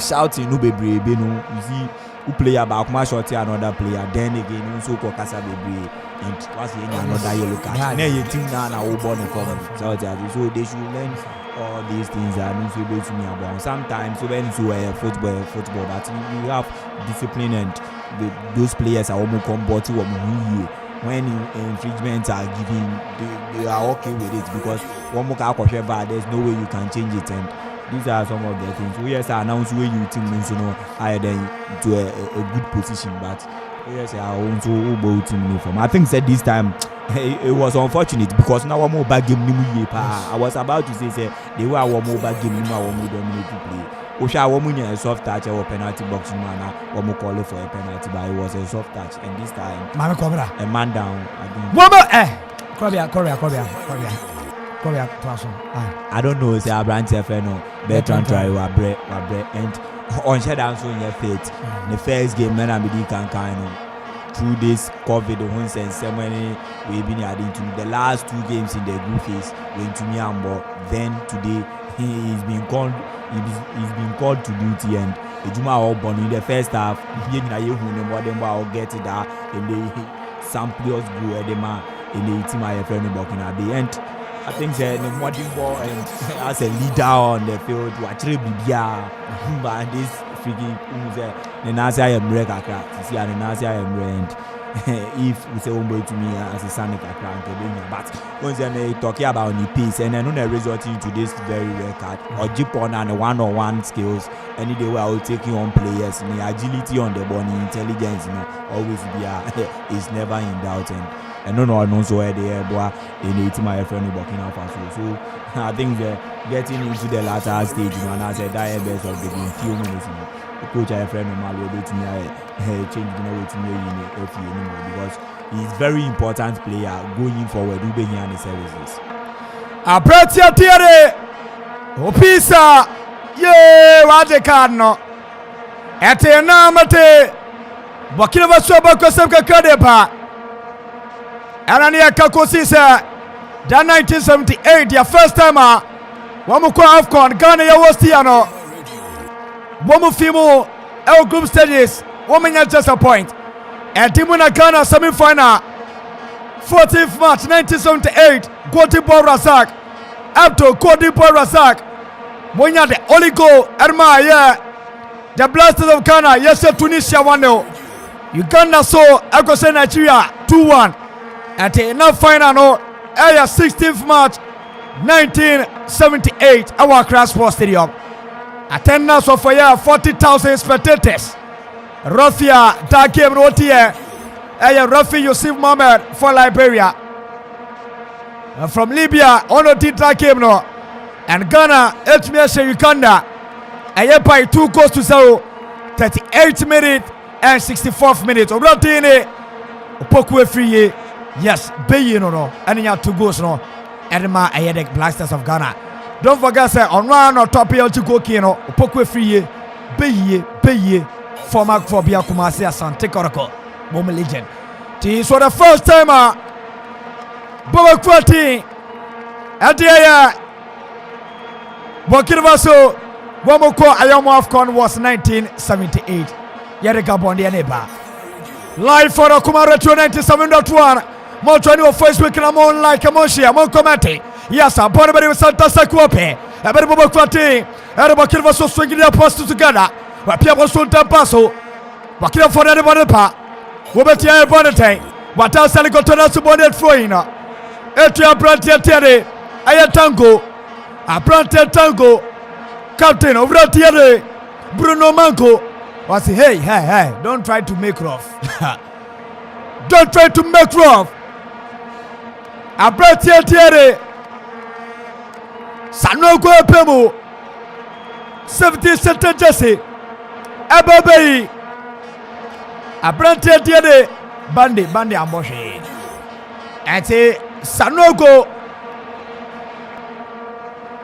shouting no be brave, you see who player back my shot another player, then again also Kokasa be and what's another yellow card. Now you think now born in common. So they should learn all these things are not so able to me about. Sometimes when it's football, but we have discipline and those players are almost combat to when infringements are given, they are okay with it because one more there's no way you can change it, and these are some of the things. We yes announce where you think means higher than to a good position, but yes I also about team uniform. I think that this time it was unfortunate because now one more bad game I was about to say they were one more bad game dominate to play. Osha woman a soft touch or penalty box man or more call for a penalty, but it was a soft touch, and this time a man down. I don't know say Abranti Freno Bertrand Traoré were and on shed also in your faith. The first game men and be can through this COVID once and ceremony we've been adding to the last 2 games in the group phase went to Miambo. Then today he's been called to duty, and Ejuma all born in the first half. He more than I'll get it that and they some players go at the man in the team I friend Burkina Faso, and I think the modern ball and as a leader on the field to actually be but this freaking the Nazi America see the Nazi America, if we say one boy to me as a son but once they talking about the pace and then not resulting to this very rare card or Japan and one-on-one skills any day we are taking on players and the agility on the ball, intelligence, always be is never in doubt and no so where they boy in the my friend Burkina Faso. So I think they're getting into the latter stage, and I said that best of the few minutes. The coach I friend of mine will be to me change to me anymore because he's very important player going forward. We bring the services. Apretia tiare opisa ye waje kano ete na mate Burkina Faso bakosem kadepa anania kakosisa that 1978 their first time wamuko AFCON Ghana ya wostiano womu fimu el group stages womenya just a point and timuna Ghana semi-final 14th March 1978 Godibor Razak up to Godibor Razak monya the only goal Erma yeah the Blasters of Ghana yes Tunisia 1-0 Uganda so Agose Nigeria 2-1 at the final no 16th March 1978 our Accra Sports Stadium. Attendance of 40,000 spectators. Rafia that game wrote here. Rafi Yusuf Mohamed for Liberia. From Libya, Ono that game no. And Ghana, HMS Uganda. By 2 goals to 0. 38 minutes and 64th minute. Obratine Opokwe free. Yes, Bayi no. And you have 2 goals no. Edema Ayedek Blasters of Ghana. Don't forget say on one or top here to go kino Opokwe free. Bayi former Fobia Kumasi Asante Koroko. Moment legend. This was the first time Boba Kwati Adia Burkina Faso Wamoko Ayamo AFCON was 1978. Yereka Bondi Aneba. Live for Okuma Retro 97.1. More training on Facebook and I'm on like Amoshia, more commenting. Yes, I'm born with Santa Sakuape. A better Boba Kwati. And Burkina Faso swinging their posts together. Where people Sultan Paso. Burkina for anybody pa. Wobetia Bonate. What else I got to us about it for you? Etria Brantia Terre. Ayatango. A Brantia Tango. Captain of Ratiere. Bruno Manco. Was hey, don't try to make rough. Don't try to make rough. A Brantia Terre. Sanogo Pemo. 70 Jesse. Ababai. A Brantia Terre. Bandi Amboshi. Ate Sanogo.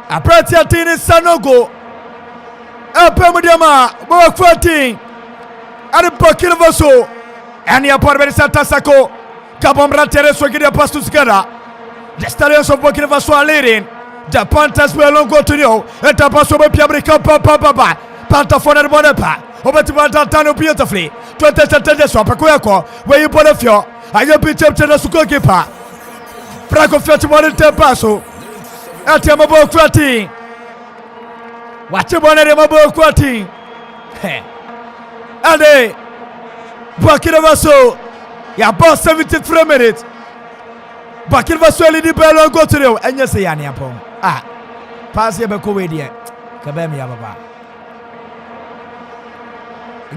A Brantia Terre Sanogo. Pemodiama, Boa 14, and Burkina Faso, and the Portman Santa Sako, Cabomra Terres will get a pass together. The Stallions of Burkina Faso are leading. The Panthers will long go to you, and the pass over Piabrica Papa, Panther for the Bonepa, over to Pantano beautifully. 20 seconds of Pacuaco, where you put a few, and you beat up to the Suko keeper. Franco Fetchimon Del Paso, at Yamabo 14. Watch your bonnet in my book, Quati. Ade Burkina Faso, ya boss 73 minutes. Burkina Faso, Lady Bello go to you, and you say, Aniapon. Pass your Becowedia. Kabemi Ababa.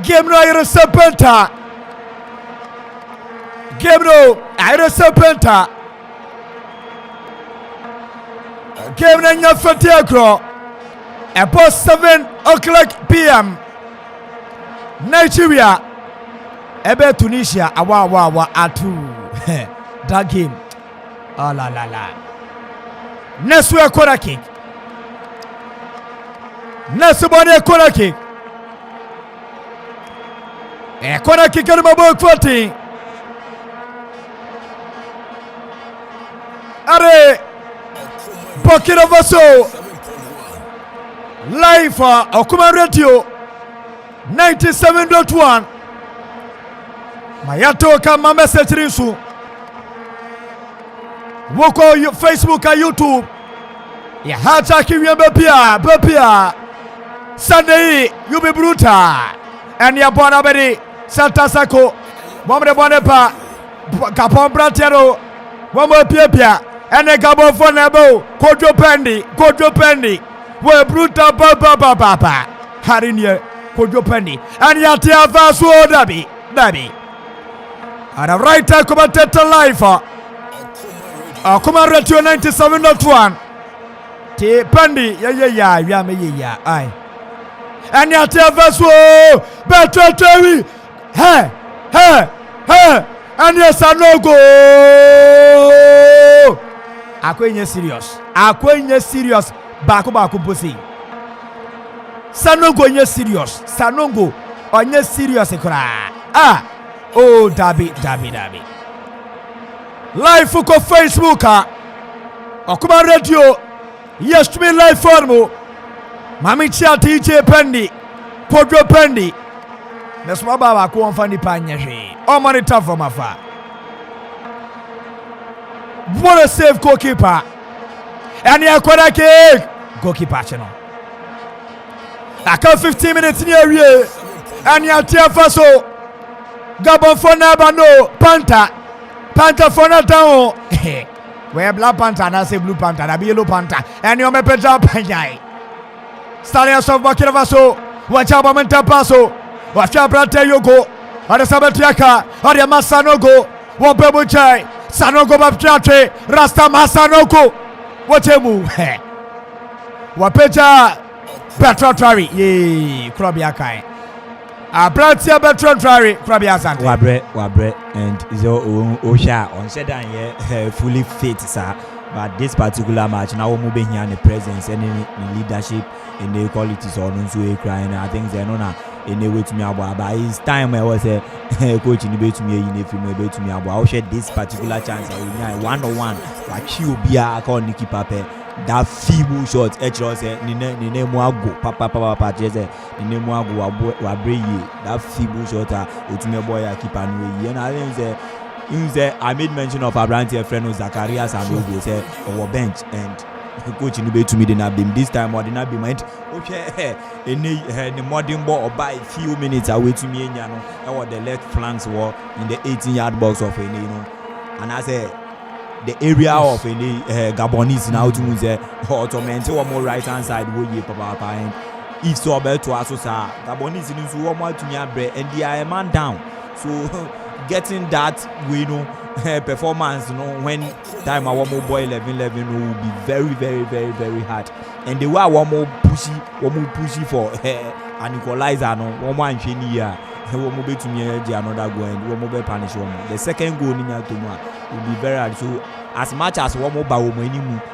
Game no Ira Serpenta. Game no Ira Serpenta. Game no Nyafatiakro. About 7 o'clock p.m. Nigeria, Ebe Tunisia, awa atu. That game. Oh la. Next week corner kick. Next morning corner kick. A corner kick on my book 14. Are Burkina Faso. Live for Okuma Radio 97.1. Mayato kama message rinsu. Woko Facebook and YouTube. Ya hata kiwembe pia. Sunday you be brutal. And ya bona beri Santa Sako. Bombe Bonepa, Capon Bratiero, one more Pia, and a Gabon for Nebo, Kojo Pendi, where brutal Papa, Harinia, Kojo Pendi, and Yatia Vasu Dabi. And a right time commentator live for Kuma Radio 97.1. T Pendi, yeah, aye. And Yatia Vasu, Better Terry, hey. And yes, I no go. Akwenye serious. Baku pussy. Sanongo nye serious. Sanongo onye serious ekra. Oh, Dabi. Live fuko Facebook Okuma Radio. Yes, to me live formo. Mami chia TJ Pendi. Kodro Pendi. Nesma baba ko onfani panyeje. O monitor from afar. What a save goalkeeper. And he acquired kick. Goalkeeper channel. Aka 15 minutes in area. And he atia faso. Gabon for Nabano. Panther for Natao. Where Black Panther and I say Blue Panther. I be Yellow Panther. And you may pay up Panjai. Stallions of Burkina Faso. Watch out, Momenta Paso. Wafia brate yoko Ade sabetiaka Ade masanogo Wapebo chai Sanogo bapchate Rasta masanoko Watemu Wapeja Petro Trari Yee Krobiakai Abratia Petro Trari Krobiasan Wabre and is Osha on Shedan ye fully fit sir. But this particular match now we're moving here in the presence and in leadership in the qualities on crying. I think they're not in the way to me about it's time I was a coach in the way to me in the film way to me about I'll share this particular chance I will 1-on-1 like you be a call Nicky Pape that feeble shot was Nine Muago Papa Jesse Nine Muago Wabre that feeble shot to me boy I keep on and I think I made mention of Abranti friend Zacharias and Ogo say our bench and coach in the way to me did not beam this time or did not be meant okay any modern ball by few minutes away to me and or the left flanks were in the 18-yard box of any and I say the area of any Gabonese now to say automatic or more right hand side will ye papa and if so about to us Gabonese in one more to me and they are a man down so getting that performance when time our boy 11 will be very hard and the way one more pushy for an equalizer no one more and one more to me another goal and one more punish one the second goal in will be very hard so as much as one more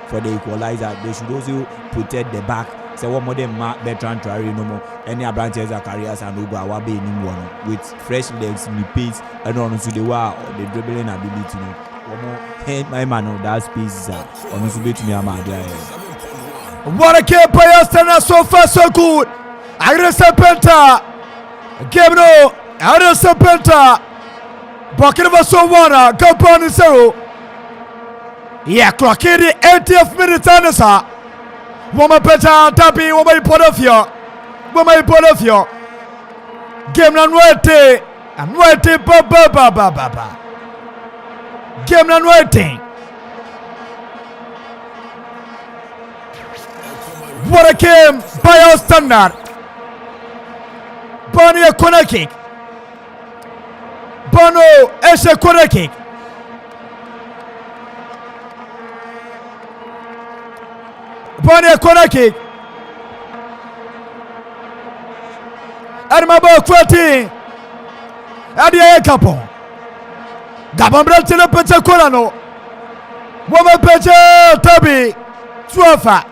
for the equalizer they should also protect the back. So one more than Bertrand Traoré no more. Any branches are careers and Ugo Awabe anyone with fresh legs, me pace, and on to the wall or the dribbling ability. One more head my man on that space on to be to me What a kick by Astana so far so good. Agresa Penta. Game no. Agresa Penta. Burkina Faso 1, Gabon 0. Yeah, clock in the 80th minute answer. Woman Peta Tapi, woman Podofio. Game Nanwete. And waiting, Baba. Game Nanwete. What a game by our standard. Bonnie a corner kick. Bono is a corner kick. Bonnie a corner kick. And my ball 14. And the couple. Gabon Brantina Peta Corano. Woman Peta Tabi. Swafa.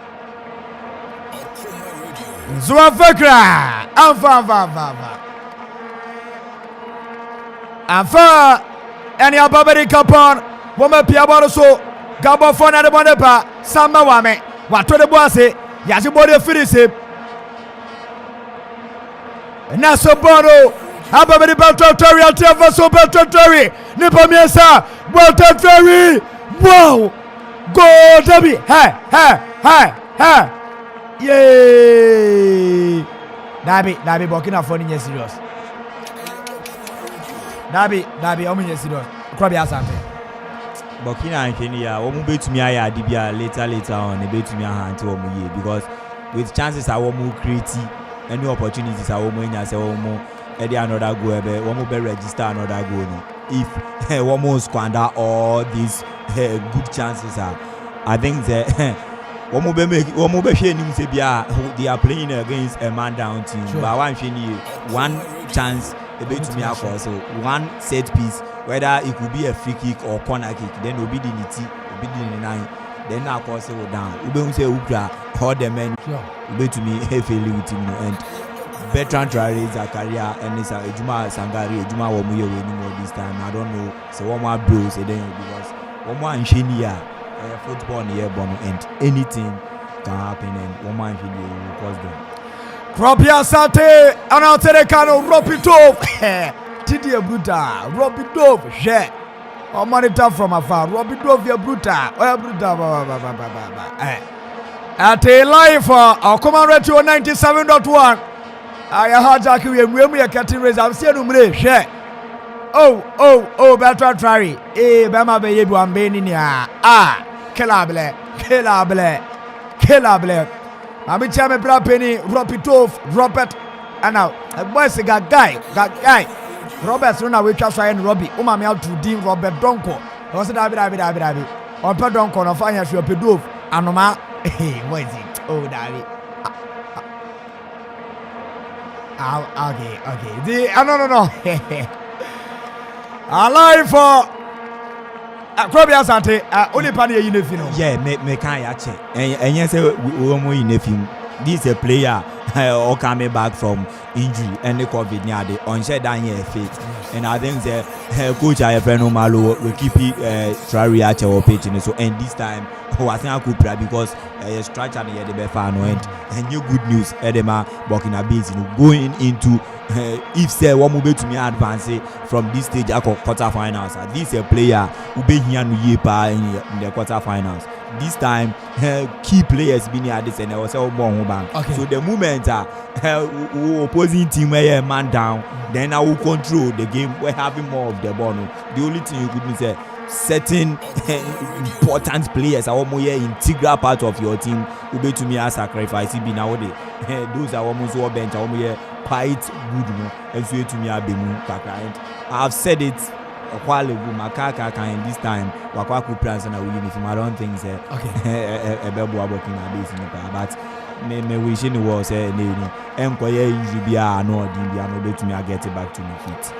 Zwafakra. Anfa. And your Babari Capon. Woman Piabaroso. Gabon Fona de Bonepa. Samba Wame. What to the bossy? Yazibody finish him. Naso Bono. Ababari Beltotori. Altiavaso Beltotori. Nipamiasa. Beltotori. Wow. Go Debbie. Hey. Yay. Dabi Burkina Faso is serious. Dabi, omu yesido. Krobi Asante. Burkina and Kenya, omu betumi aya adibia later on, betumi aha until omu ye because with chances I omu create any opportunities I omu enya say omu edi another go ebe omu be register another go no. If omu squander all these good chances I think that omu be share nim say bia they are playing against a man down team, but one chance betumi akọ so one set piece, whether it could be a free kick or corner kick, then obi di niti obi di nine, then na akọ say down ube say ukra all the men betumi fail with him and Bertrand Traoré Zakaria and Ejuma Sangare Ejuma wo mu ye we ni more this time. I don't know say one more bros say then because one more engineer football here bono and anything can happen and one more engineer will cause them. Kropia Sate, Anatere Kano, Ropitov, Tidia Bruta, Ropitov, She, or monitor from afar, Ropitov, your Bruta, or Bruta, at a live for our command ratio 97.1. I had Jackie, we are cutting raise. I've seen him, She. Oh, Bertrand Traoré, Bama Baby, one Benia, Kelable. I'm a chairman, Penny, Ropitov, Robert, and now a boy say got guy. Robert, so now we trust and Robbie, Umami out to Dean Robert Donko. Was it David? Or per Donko, or finance your pedoof, Anoma. What is it? Oh, David. Okay. No. Alive for Krobi Asante, only party in the film. Yeah, me can actually. And yes, we more in the film. This is a player or coming back from injury and the COVID near the onset down here fit. And I think the coach I have Malo will keep Traoré at our pitch. So and this time I think I could play because stretch and the Befano and new good news Edema Burkina Faso going into if say one move to me advance from this stage at quarterfinals. This is a player who be here in the quarterfinals. This time key players been here this and was okay. So the moment opposing team were man down, then I will control the game. We're having more of the ball. The only thing you could say certain important players are almost integral part of your team who be to me as sacrifice be nowadays. Those are almost all bench almost quite good, and so to me I've said it a while ago. Makaka can this time Wakwaku plans on a uniform. I don't think so. Okay. A bebo working a base in the car, but me wishing it was enquire injury be no to me I get it back to my feet.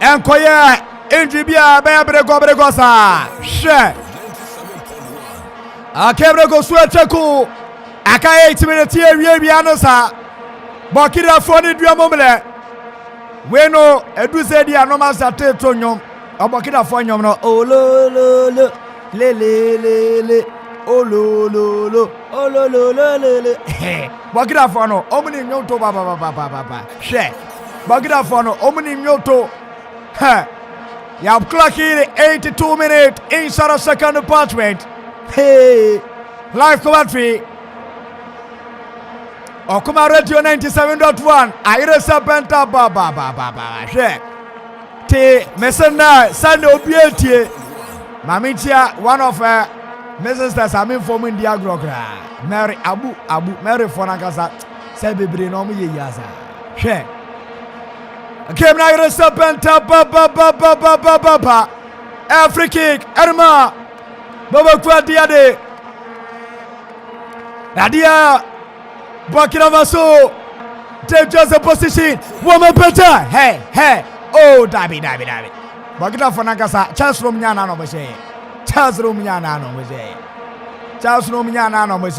Enquire injury be bregosa. She Akebrego Swecheku Aka 8 minutes here, we are Bakira for the Diamomele. We know Eduze di Anoma Sate Tonyom. Abakira for Yom no. Oh, lo, le. Oh, lo. Bakira for no. Omni Nyoto Baba. She. Bakira for no. Omni Nyoto. You clock here 82 minutes inside of second apartment. Hey. Live commentary. Okuma Radio 97.1. Aire Serpenta Baba. She. Te Mesena Sando Obieti. Mamitia, one of Mrs. Samin from India Grogra. Mary Abu Mary Fonakasa. Sebi no mi yaza. She. Came na Aire Serpenta Baba. Free kick. Erma. Baba kwa diade. Nadia Burkina Faso take just a position. Woman better. Hey. Oh, Dabi. Burkina Faso Nakasa. Charles Romyana no mese. Charles Romyana no mese.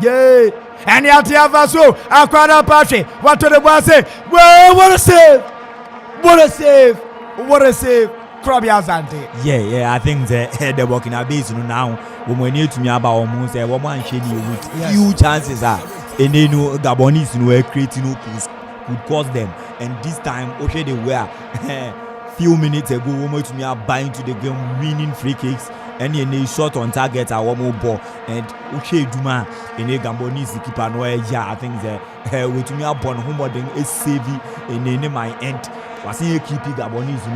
Yay. And Yatia Faso. Aquana Pache. What to the boss say? Well, what a save. Krobi Asante. Yeah, I think the Burkina Faso now we need to me about almost one with few chances and they know Gabonese creating could cause them, and this time okay they were few minutes ago we to me are buying to the game winning free kicks and they shot on target at one more ball and okay Duma in a Gabonese keeper no I think the we to me are born home is savvy in my end. was seeing keep Gabonese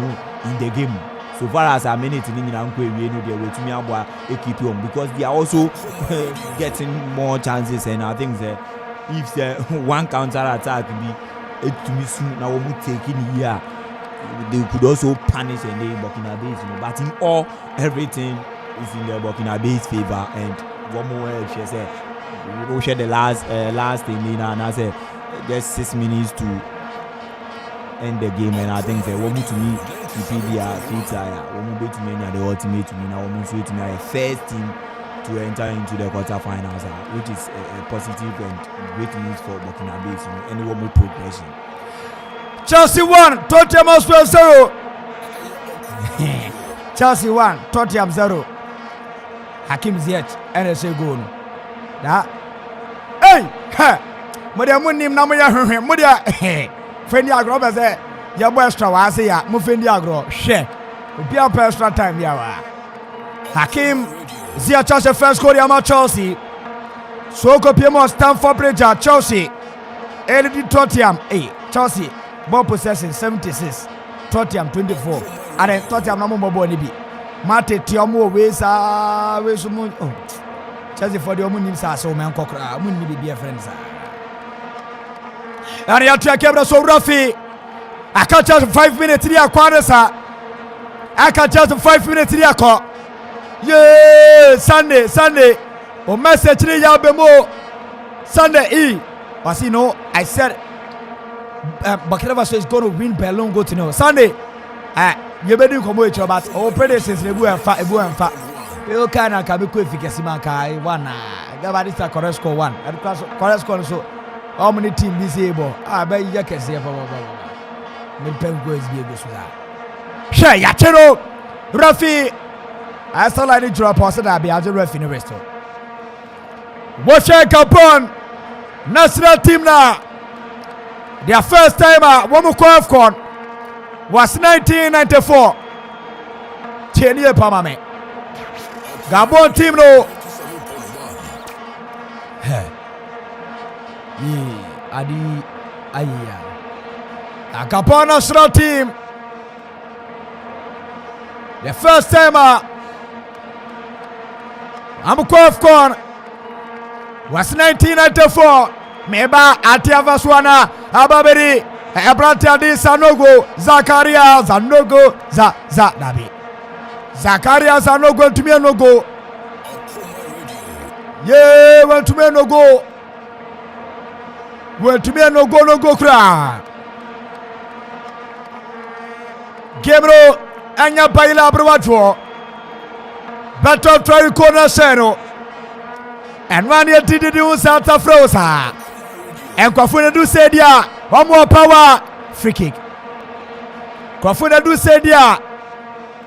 in the game. So far as a minute in Uncle, we know they were to me about a keep on because they are also getting more chances. And I think that if one counter attack be to me soon, now we take in here, they could also punish and they Burkina Faso. But in all, everything is in the Burkina Faso favor. And one more, she said, we share the last thing, and I said, just 6 minutes to end the game. And I think that one to me. Wikipedia, Twitter, we to many the ultimate win. Now we to me the first team to enter into the quarterfinals, which is a positive and great news for Burkina Faso. And one more progression. Chelsea 1, Tottenham Hotspur 0. Chelsea 1, Tottenham 0. Hakim Ziyech, NSA goal. That. Hey, Mudia Munim Namaya, Mudia, Fendi Agrobas there. Your boy extra was here, Mufindi Agro, share. Be up extra time, Yawa. Hakim Ziyech first goal, Yama Chelsea. Soko Piemo Stamford Bridge at Chelsea. Eddie Tottenham, Chelsea. Ball possession 76. Tottenham 24. And then Tottenham no more ball nibi. Mate Tiomo Wesa Wesumun. Oh, Chelsea for the Omunim so man kokra. Munni be friends. And you take care of so Rafi. I can't just 5 minutes in the corner, I can't just 5 minutes in the car. Yeah, Sunday. Oh, message in the Bemo Sunday. But you know, I said Burkina Faso is going to win by a long go to know. Sunday, you better come with your but all predecessors, they will fat. You can't come quick if you see my car. One, Gabadista correct score 1. And correct score so how many teams disabled? I bet you can see a Milpengo is being good. Share Yachero Rafi. I saw like the drop or that be as a ref in the restaurant. Watch out, Capon National team now. Their first time at Womukov was 1994. 10 years Pamame. Gabon team no. Adi Aya. A Gabon national team. The first time Amukov was 1994. Meba Atiavaswana Ababeri Abratiadi Sanogo Zakaria Zanogo Nabi Zakaria Zanogo to me no go. Yeah, went to me no go. Went to me no go cry. Gabriel Anya Baila Bravato Battle Try Corner Seno and one year did do Santa Frosa and Kwafuna do said ya one more power free kick. Kwafuna do said ya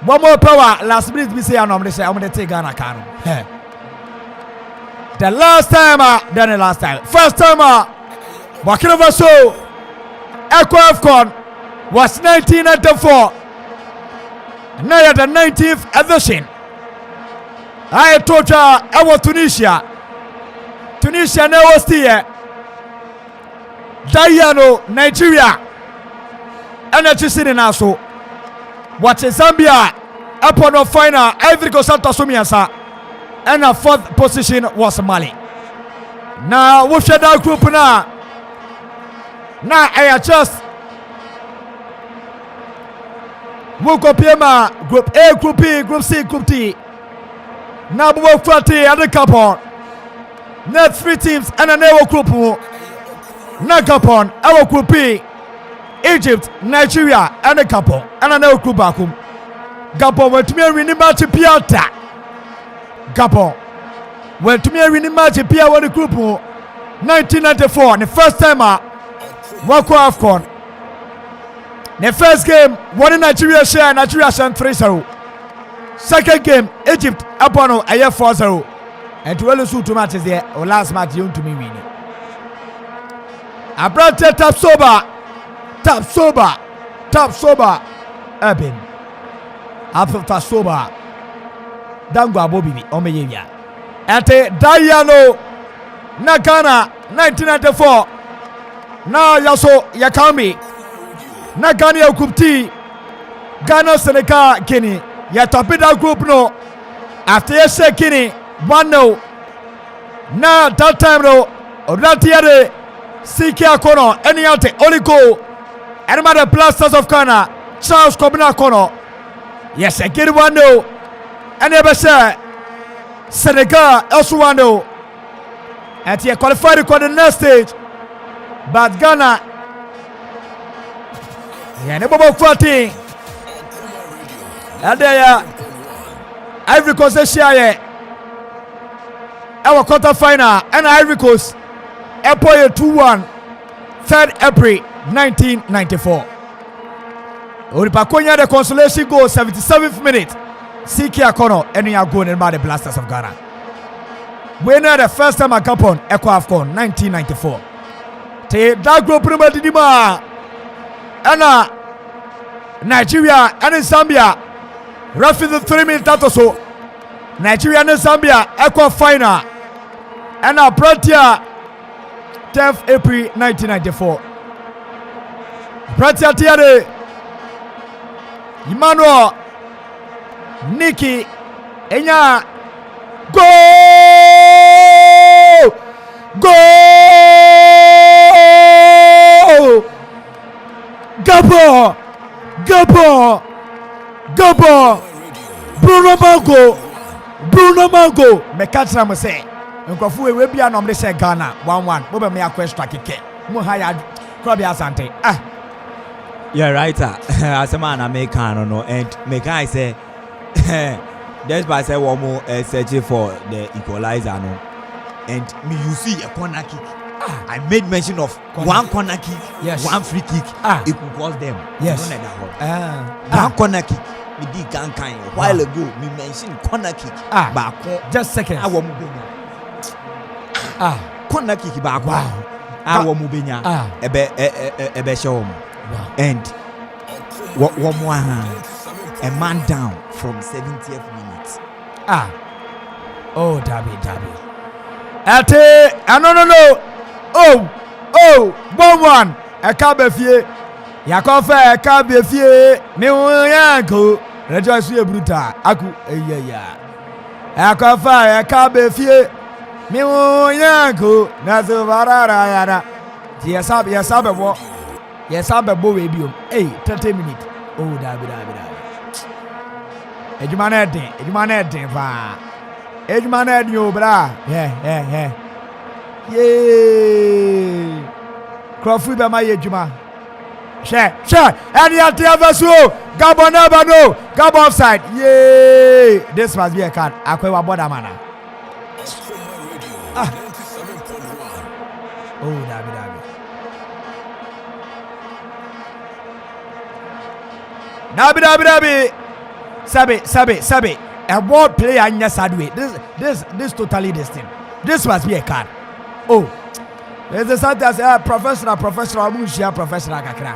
one more power last minute we say I'm going to take Ghana Kano. The last time then the last time first time Burkina Faso Echo AFCON was 1994. Now the 19th edition. I told you I was Tunisia now was here. Diano, Nigeria. And I just sitting now so. What is Zambia? Upon the final, Ivory Coast Sumiasa. And the fourth position was Mali. Now we share that group now. Now I just Group A, Group B, Group C, Group D. Now we work 40 at the couple. Net 3 teams and an our group. Nagapon, our Group B. Egypt, Nigeria, and a couple. And an our group bakum. Gabon went to me a winning match Piata. Gabon went to me a winning match Pia one group 1994. The first time Wako AFCON. The first game, one in Nigeria share 3-0. Second game, Egypt upon a 4-0. And to all 2 matches there, or last match you to me winning. Abrante tap sober, Urban. After sober, Dangwa Bobi, Omeya. Ate Diano, Nakana, 1994. Now Yaso Yakami. na Ghana group T Ghana Senegal Guinea ya top that group no after you say Guinea 1-0 na that time no that year CK Akono any out only goal and the Blasters of Ghana Charles Kobina Akono yes again 1-0 and ever say Senegal also 1-0 and he qualified for the next stage but Ghana yeah never about 14 and there Ivory Coast share our quarter final and Ivory Coast Empire 2-1 3rd April 1994 Oripakonya the consolation goal 77th minute CK Akono and you are going in by the Blasters of Ghana winner the first time I come on Echo AFCON 1994 te that group number didima and Nigeria and Zambia roughly the 3 minutes or so Nigeria and Zambia Echo final and our Pratia 10th April 1994 Pratia Tiare Emmanuel Nikki Enya go Gabo Bruno Mango me catch na mo say nkofu we bia no me say Ghana 1-1 bo be me extra keke mo ha ya club ya asante yeah right as a man American no and me can say that's why I say one more searching for the equalizer no and me you see a corner kick I made mention of one corner kick yes. One free kick it could cost them yes one corner kick we did can while ago we mentioned corner kick back just seconds corner kick back our mubenya ebe show and one more a man down from 70th minute oh Dabi ate no oh 1-1 e ka be fie ya ko fe e ka be fie mi yan ko rejoice e brutal aku eya e ka fa e ka be fie mi yan ko na so barara ya na ti ya sabe bo we bi o 30 minutes oh Dabi ejuma na den fa ejuma na den o bra yeah Crawford be my ejuma share and you tell us Gabon never know Gabon offside this must be a card akwewa border mana oh Dabi Sabe a ball player in your side way this totally distinct this must be a card oh there's a sentence professional mushia professional kakra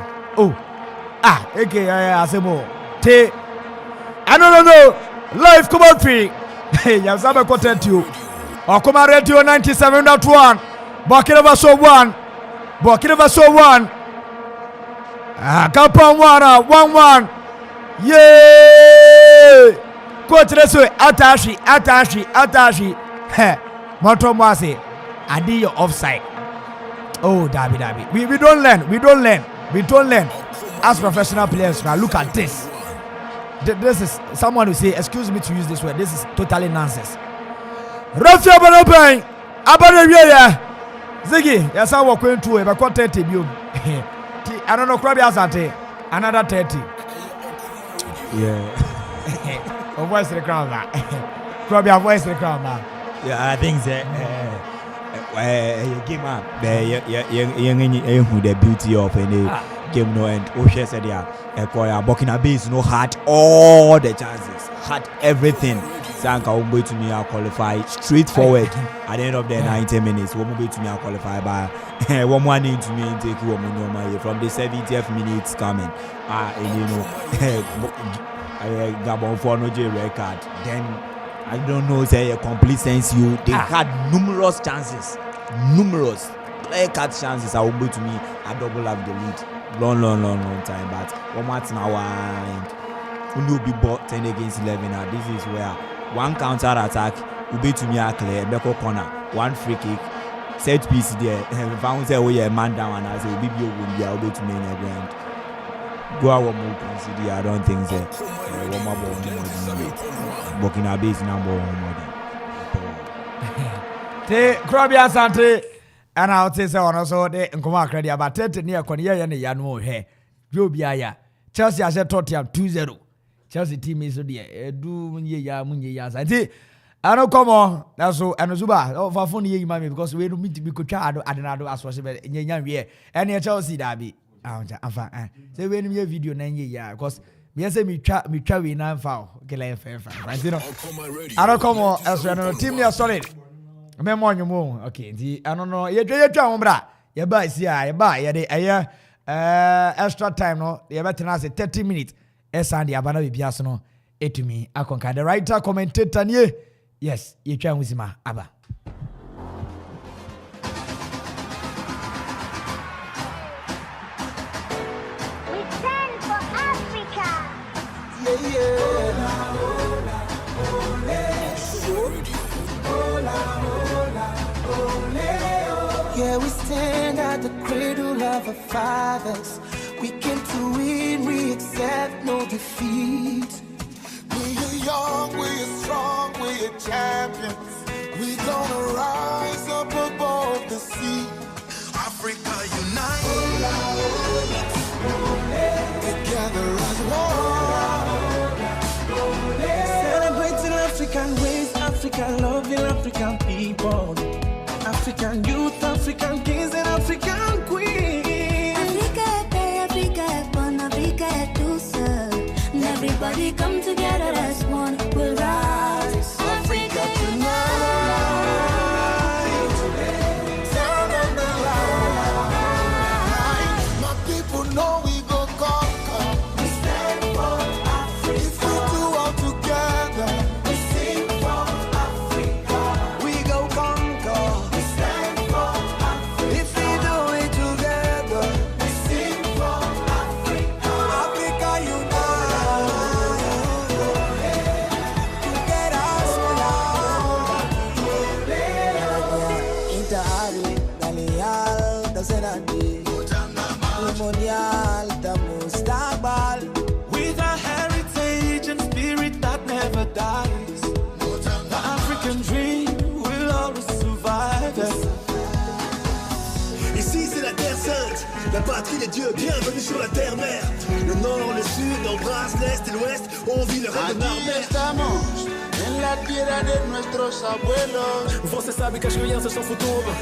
okay asemo te I don't know live commentary ya sabe content you Okuma Radio 97.1 Burkina Faso 1 Kampong 1-1 yeah coach Reso atashi Moto Mwase Adi your offside oh Dabi we don't learn as professional players now look at this is someone who say excuse me to use this word this is totally nonsense Rafia Banopen Abana Ziggy yes I walk into a content you I don't know Krabi Asante another 30 yeah of voice the crown Krabi voice the crown yeah I think that game up who the beauty of any game no and Osha said Burkina Faso no had all the chances had everything Sanka Umbe to me qualify straightforward at the end of the 90 minutes Umbe to me qualify by one more need to me take you from the 70th minutes coming and you know Gabon for no J record then I don't know say a complete sense they had numerous chances clear cut chances I will to me I double up the lead long time. But one month now, and will be bought 10 against 11. Now this is where one counter attack will be to me a clear Beko corner, one free kick, set piece there. Found say we a man down and I say be will be to me in the ground. Go out more consider. I don't think so. One more ball, Burkina Faso number one. Te Krabia Sante, and I'll say so on also de Nkoma credit about 30 near Konya and Yano he. Jobia Chelsea has a Tottenham 2-0. Chelsea team is there. Do Munye I say, I don't come on. That's so and Zuba. Oh, for funny mammy because we don't meet to be coach. I don't as possible in young year. And Chelsea derby. Say when you video 9 years because me say me travel na foul. Okay, like fair. You know. I don't come on. As we know, team is solid. Me mo nyumo. Okay, nti I don't know. Ye twa mo bra. Ye ba si a ye ba ye de extra time no. Ye better na say 30 minutes. Esande abana bibia so no etumi akonka. The writer commentator nie. Yes, ye twa husima aba. Yeah, we stand at the cradle of our fathers. We came to win, we accept no defeat. We are young, we are strong, we are champions. We gonna rise up above the sea. Africa unite. Together as one. Celebrating African ways, African loving African people. African youth, African kings and African queens. Africa, one Africa to serve. And everybody come together as one. We'll rise. Africa tonight. Sound of the line. My people know we go conquer. We stand for Africa. If we do all together, we sing for Africa. We go conquer. We stand for Africa. If we do it together, we sing for Africa. Africa unite. With a heritage and spirit that never dies, the African dream will always survive. Ici c'est la terre sainte, la patrie des dieux, bienvenue sur la terre-mère. Le nord, le sud, embrasse l'est et l'ouest, on vit le règne de Marmère. En la tierra de nuestros abuelos. Você sabe que as crianças são futuro,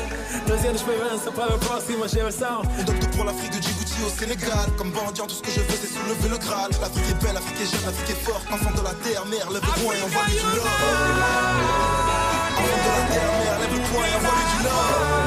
trazendo esperança para a próxima geração. On donne tout pour l'Afrique de Djibouti au Sénégal. Comme mendiant, tout ce que je veux c'est soulever le Graal. L'Afrique est belle, l'Afrique est jeune, l'Afrique est forte. Enfant de la terre, mère, lève le poing et envoie-lui du Nord. Enfant de la terre, mère, lève le poing et envoie-lui du Nord.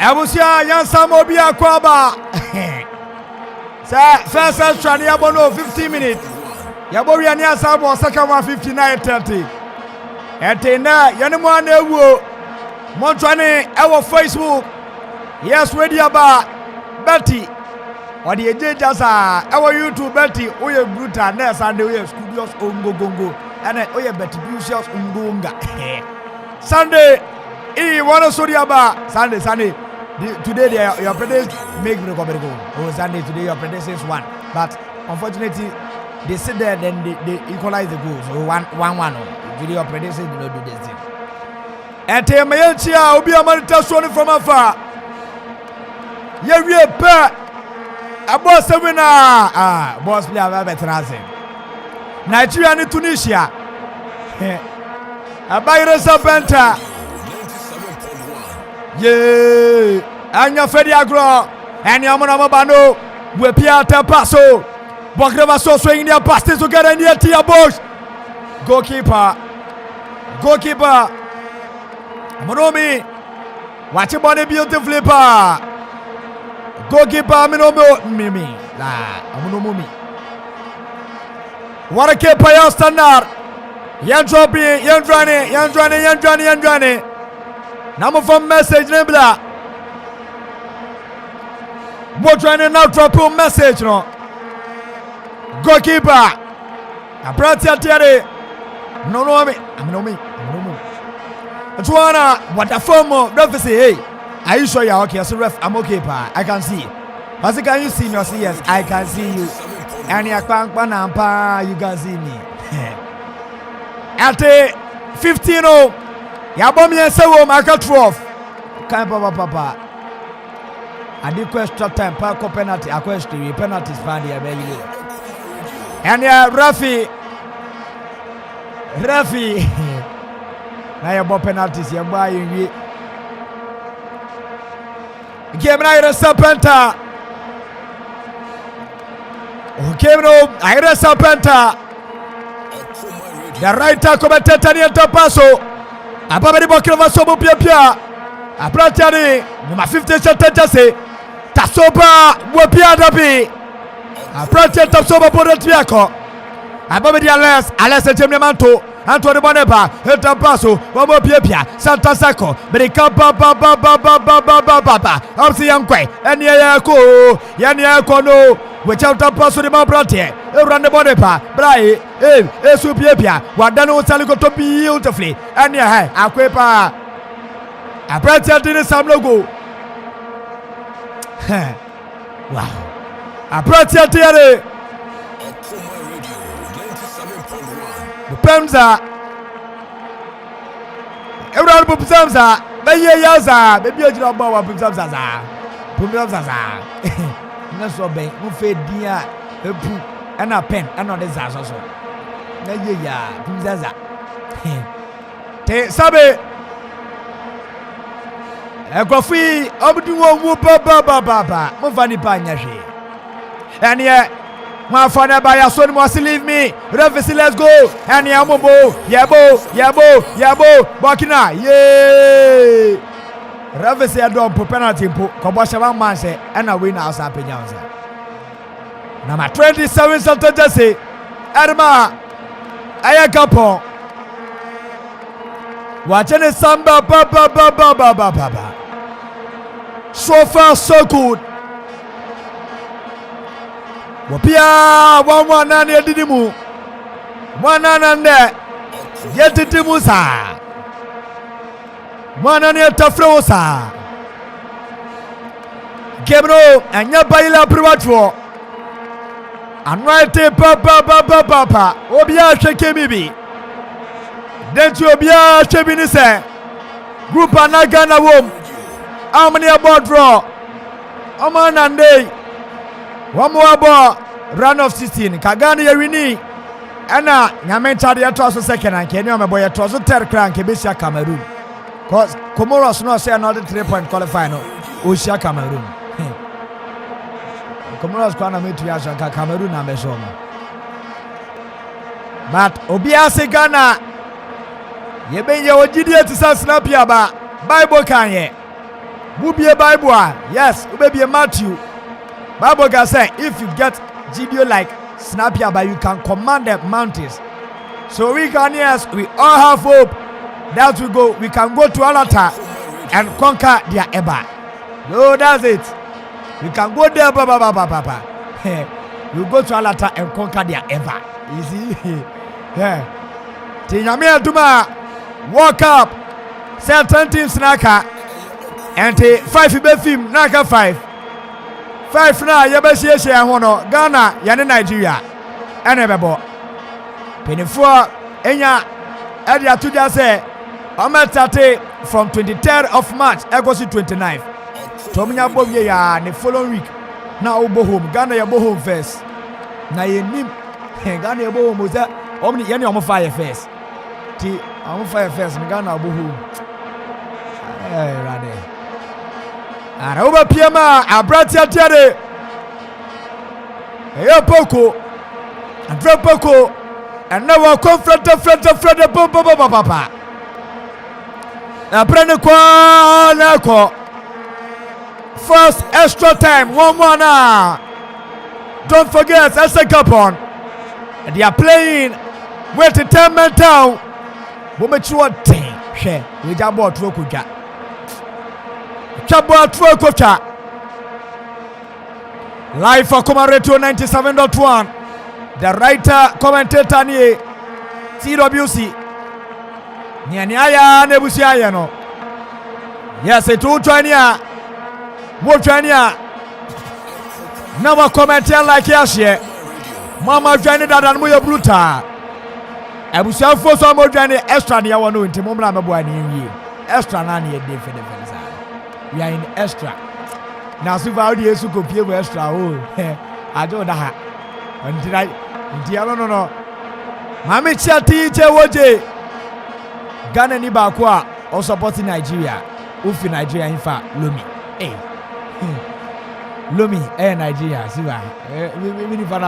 Abusia Yansa Mobia Kwaba. Sir, first Australia Bono 15 minutes. Yaboria Yansa was second one 59:30. Etena Yanimane Wo Montrane our Facebook. Yes, ready about Betty. Or the Jasa our YouTube Betty. Oye Bruta Ness and the way studios Ungo and Oye Betty Bushels Ungunga. Sunday. Wanna Sodiaba Sunday. Today your predictions make me go. Oh, Sunday today your predictions won, but unfortunately they sit there then they equalize the goals. So 1-1. Today your predictions do not do this thing. And Temayantia will be a monitor showing from afar. Yeah, we are per a boss winner. Boss player veterans. Nigeria and Tunisia. A Bayern Serpenta. Yeah, Anya Freddy Agro, and Yamana Mabano, we Piata Paso, Bogreva so swinging their passes together in the Tia Bush. Goalkeeper, Monomi, watch your body beautifully, pa. Goalkeeper, Mimi, Monomi. What a keeper, your standard. Yan Drani. Number from message Nebla. What trying to now drop a message no. Goalkeeper. Abratia Tiare. No me. Tuana, what a form of referee say, hey. Are you sure you're okay? So ref, I'm okay, pa. I can see. As can you see me? Say yes, I can see you. And you can see me. At 15-0. Yabomi and Sawo Market 12. Can't papa. I did question time, park penalty, a question, penalties found here, baby. And yeah, Rafi. Now your penalties, you're buying it. Game night, Serpenta. Okay, no, I read Serpenta. The right tackle, Tania Tapaso. Ababari Bokova Sobo Pia. Apratani, number 50 Chatase. Tasoba, Wapia Dabi. Apratia Tasoba Podotiaco. Ababadi Alas Gememanto. Antoine Boneba, Tapaso, Bobo Pia, Santa Saco, Bericapa, Baba, Opsi Yankwe, and Yaniako, no, without a pass to the Mabrate, around the Boneba, Brai, Supia, Wadano Salico to beautifully, and yeah, Aquepa. Apratia did some logo. Wow. Apratia Tiare. Pemza Everyone Pumza Yaza, baby, you know about Pumza. That's what Ben, who fed dear, a poo, and a pen, and not a Zaza. Yeah, Pumza. Te Sabe a coffee, Obu Baba, Movani Panyashi. And yet. My father by your son must leave me. Referee, let's go. And Yabo, Bakina, yay. Referee, I don't put penalty. Kobosha man say, and I win outside Penyanza. Number 27 Santa say, Adama, Ayakapo. Watching the samba, Baba. So far, so good. Wapia 1-1 na didimu 1-1 yetidimu sa 1-1 tafrosa Kebro anya baila privatwo anwate papa obia hweke bibi denti obia hwebi ni se group anaga na wom amne about draw omanande one more ball, run of 16. Kagani Yerini. Anna, Yamenta de Atos second, and Kenya, my boy, a trousers third crank, Kibisha Cameroon. Cause Comoros no say another 3-point qualifier, no, Usha Cameroon. Comoros can't meet to Yasha Cameroon and Besoma. But Obiase Ghana, ye been your GD to San Snapia, Bible Kanye. Bubie Bible, yes, maybe Matthew. Bible can say if you get Gideon like Snapia, but you can command the mountains. So we can, yes, we all have hope that we can go to Alata and conquer their Eba. No, that's it. We can go there, we go to Alata and conquer their Eba. Easy. Yeah. Tinyamia Duma walk up. Certain teams naka. And 5 be film naka 5. 5 na yabesi hono Ghana yane Nigeria. Enebebo. Penifo enya edi atuja say ometate from 23rd of March egosi 29th. Tominya bobye ya the following week. Na obo home Ghana ya bo home first. Na yenim Ghana ya bo home say omni yene omo fire first. Ti omo fire first ni Ghana obo home. Rade. Ara oba piama abratia tiare. Eyo poko. Andra poko. And now we're confronted papa. Aprende kwa nako. First extra time 1-1. Don't forget SC Capon. They are playing with the 10-man town. Bomechua team. She we jabo trokuja. Chabo trokuja. Live for Comareto 97.1. The writer commentator ni TWC. Ni aya nebusi aya no. Yes, it will try niya. Mo try niya. Na wa commentator like yashe. Mama join that and mo yo bruta. Ebusi afo so mo join extra niya wono nti mo mra mebo ani wie. Extra na na ye dey for the fans. We are in extra. Na so va odi esu kopie bo extra o. Ajo da ha. No. Mami Chati Chewoje Ghana ni Bakwa or supporting Nigeria. Ufi Nigeria in fact Lomi. Hey. Lomi, Nigeria. See why? We need to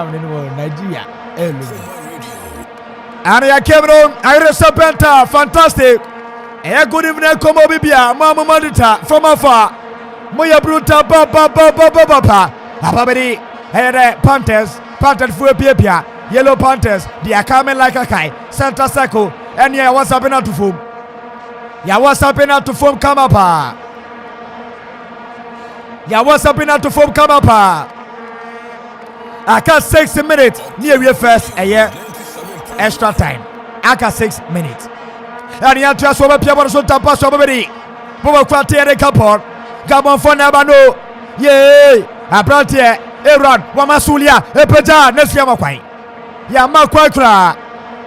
Nigeria. Lomi. Area Cameron, Iris Serpenta, fantastic. Good evening, Komo Bibia, Mama Madita from afar. Moya Bruta, Papa. Ababedi, Panthers. Panthers for Pia, Yellow Panthers, they are coming like a kai, Santa Circle, and yeah, what's happening to foam? Yeah, what's happening to foam come up? Yeah, what's happening to foam come up? I got 6 minutes near your first a year extra time. I got 6 minutes. And you just over Piabon so tapa somebody. Bobo Quatere Capon, Gabon for Nabano. Yay! I brought here. Aaron, Wamasulia, Epeja, Nesiama Quai. Yama Quakra.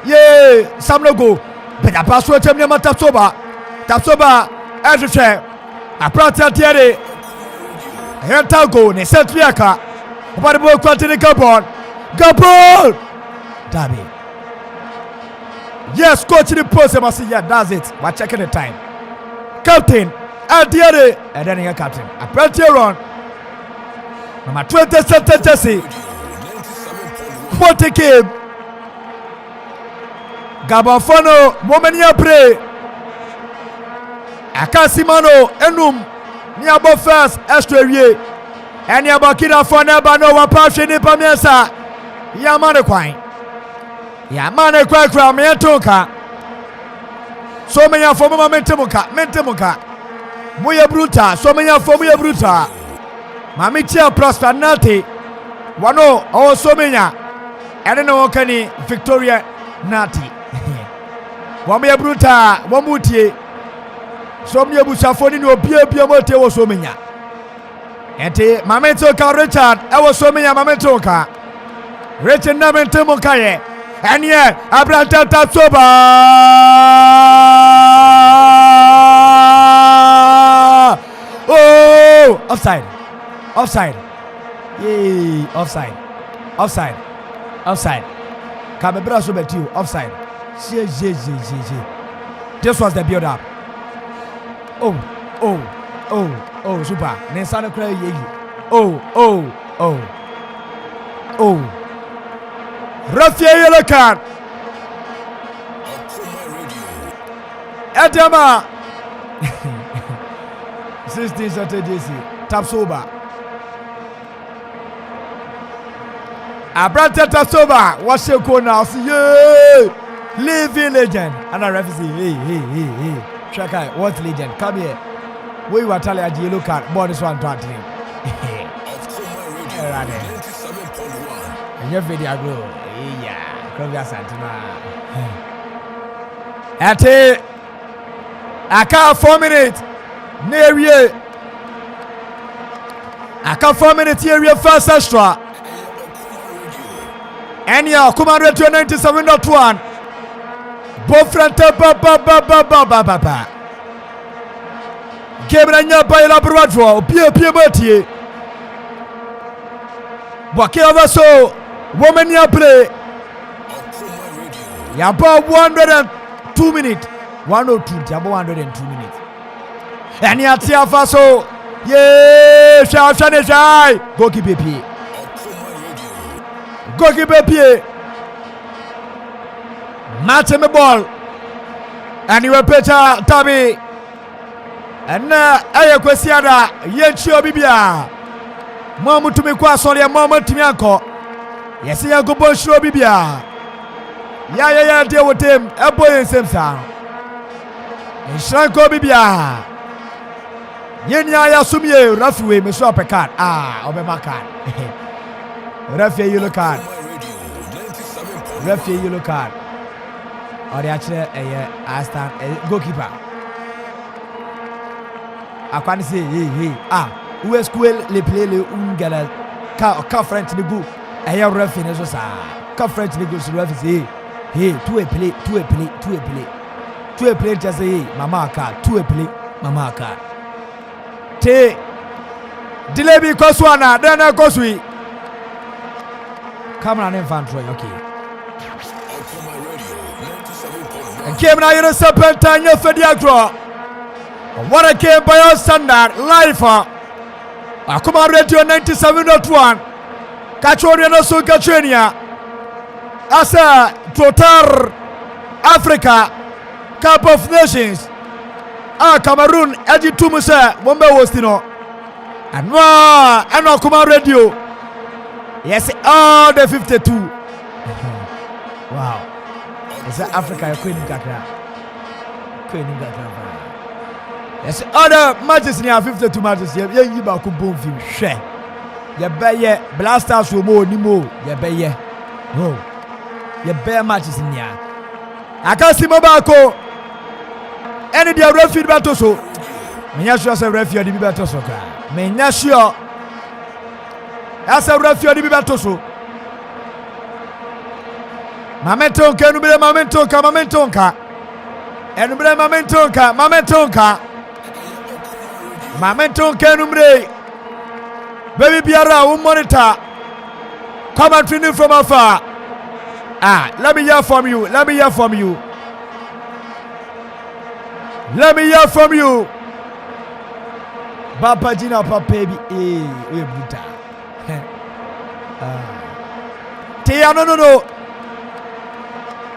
Yay, some logo. But a password to Yama Tapsoba, as a chair. A prata tiere. Here Tago, Nesetviaka. What about Quantity Gabon? Gabon! Dabi. Yes, coach in the post. Yeah, that's it. But checking the time. Captain, Adiere, and then your captain. A prata run. Number 27 Jesse. What a game. Gabafono, Momenia Pre. Akasimano, Enum. Niabo first, Estuary. And Yabakina for Nabano, Wapashi Nipamesa. Yamane Quine. Yamane Quakra, Miantoka. So many for Mentamuka. Muya Bruta, so many for Muya Bruta. Mamitia Prosper Nati Wano also menya Edeno Kani Victoria Nati Wamia Bruta Wamutie Somnia Busafoni no Pia Mote was so menya Ete Mametoka Richard I was so menya Mametoka Richard Namentemokaye and yeah Abrata Tapsoba Oh Offside. Yay, offside. Kabebra so bet you offside. This was the build up. Oh, super. Nensana cry ye. Oh. Rafael yellow card. Edema. 16 strategies. Tapsoba. Abrante Tapsoba. What's your call now? See, yeah. Living legend. And a referee say, hey. Shaka, what legend? Come here. We were telling you yellow card. Boy, this one to him. And your video go. Yeah. Come here, Santima. At it. I can't 4 minutes. Near I can't 4 minutes here. First extra. And yeah, come on, 97.1. Both front ba. Kebranya by laboratory. Pia Bertie. Wakeva so. Woman ya play. Ya about 102 minutes. 102. About 102 minutes. And ya tia faso. Yeah, shy. Go keep it. Match me ball. And you will Peter Tabi. And now I question that Yenchio Bibia. Mamu to me qua sorry, Mama Timianco. Yes, I go both show Bibia. Yeah, deal with him. A boy in same sound. And Shanko Bibia. Yenya Sumie, Rafi, Miss Ropecat. Obama card. Referee yellow card. Referee yellow card. Or the actual goalkeeper. I can't say hey. Who is cool? Le play le ungala. Ka French le go. Aya referee so sa. Ka French le go so referee hey. To a play. Just say mama card. To a play. Mama card. Te. Dilebi Koswana. Then I Koswi. Come on, infantry, okay. And came now, you know, Serpentine for the agro. What I came by your standard, life. I come on, radio 97.1. Catriona so Catrania. Asa Totar Africa Cup of Nations. Cameroon, Eddie Tumusa, Bomba Wostino. And I come on, radio. Yes, all the 52. Wow. It's Africa, Queen Gatra. Yes, other matches near 52 matches. You back boom film. Share. You bear blasters will more, Nimo. You bear. Oh, you bear matches in here. I can't see Mobako. Any day, refuge Batoso. Menyasho as a refuge, the Batoso. Menyasho. As a refuge, the Batoso. Mamentonka, Nubile Mamentonka. Enubile Mamentonka, Numbre. Baby Biara, who monitor. Come and train from afar. Let me hear from you. Papa Gina, Papa baby, we brutal. Tia, no.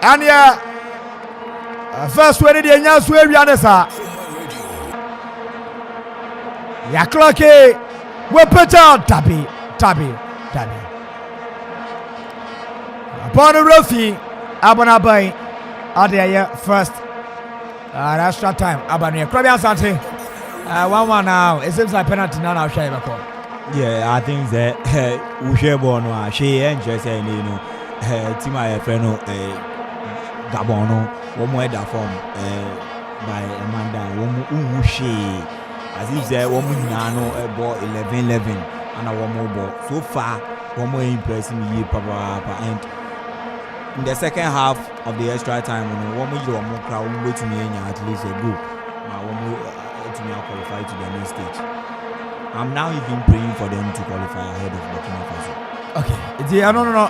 And first when the Yans were Yanasa. Yaklake, we put out Tabi. Upon the Ruffy, Abanabai, Adia first. That's short time. Abania, Krabian Sante. 1-1 now. It seems like penalty now. I'll share back. Yeah, I think that we share born. She enjoys saying, you know, Tima Freno, Gabono, one more that form by Amanda, one she, as if there one nano a ball 11-11 and a one more ball. So far, one more impressing me, Papa, and in the second half of the extra time, one more crowd, wait to me at least a goal. One more to me qualify to the next stage. I'm now even praying for them to qualify ahead of Burkina Faso. Okay, no.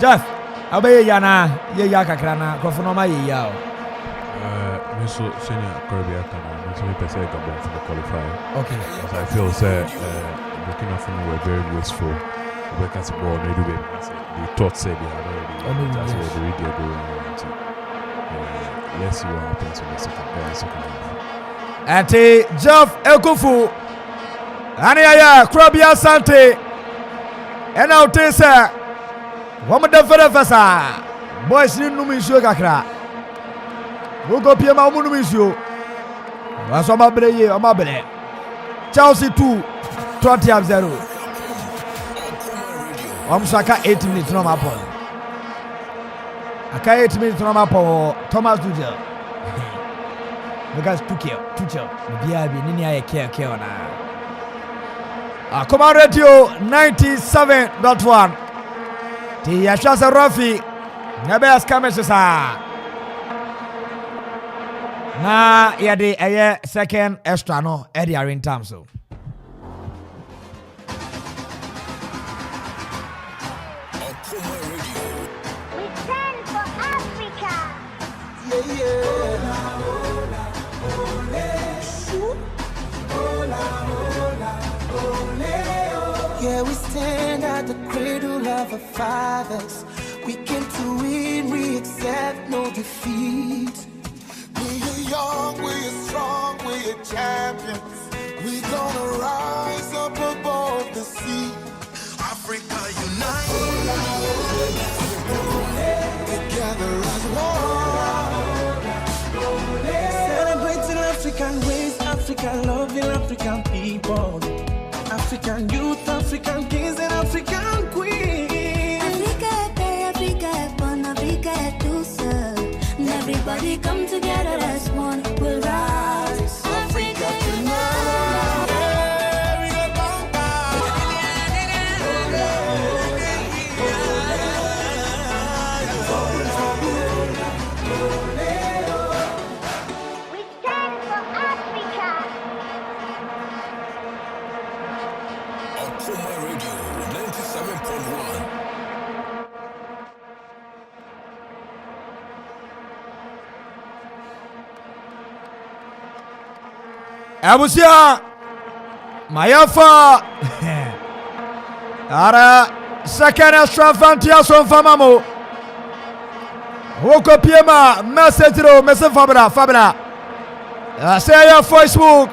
Jeff, I'll be Yana, Yakakrana, Kofonoma Yao. Miss Senior Caribbean can me per Gabon for the qualifier. Okay. As I feel, Burkina Faso were very wasteful. Because ball, they thought said they had already. That's what they really are doing. Let's see what happens in the second half. Ati Jeff Ekufu ani aya Krabia Sante ena utesa wama defere fesa boys ni numisho kakra Ugo piema umu numisho wasoma breye amabele Chelsea 2 Tottenham 0 Wamshaka 8 minutes no mapo aka 8 minutes no mapo Thomas Tuchel because Tuchel bia bi nini aye care na Command Radio 97.1 ti yashasa Rafi ngabe askamesha na yade eye second extra no e dey in terms so Yeah, we stand at the cradle of our fathers. We came to win, we accept no defeat. We are young, we are strong, we are champions. We gonna rise up above the sea. Africa unite. Together as one. Celebrating African ways, African loving African people. African youth, African kings and African queens. Africa, born Africa to serve. And everybody come together as one. We'll rise. Africa tonight. We stand for Africa. Command Radio 97.1. Abusia Mayafa Ara second extra fantia son famamo Woko piema message ro message Fabra say your Facebook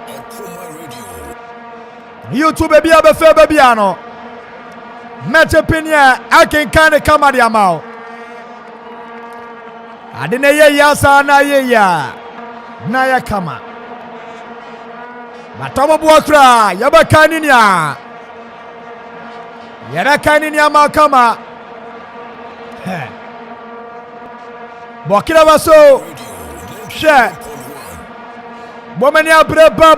YouTube bia be fe bia no mete pinia akin kan kamari amao adine ye yasa na ye ya na ya kama Matomo buakra yaba kaninia yara kaninia makama Bokira baso she bomania bre ba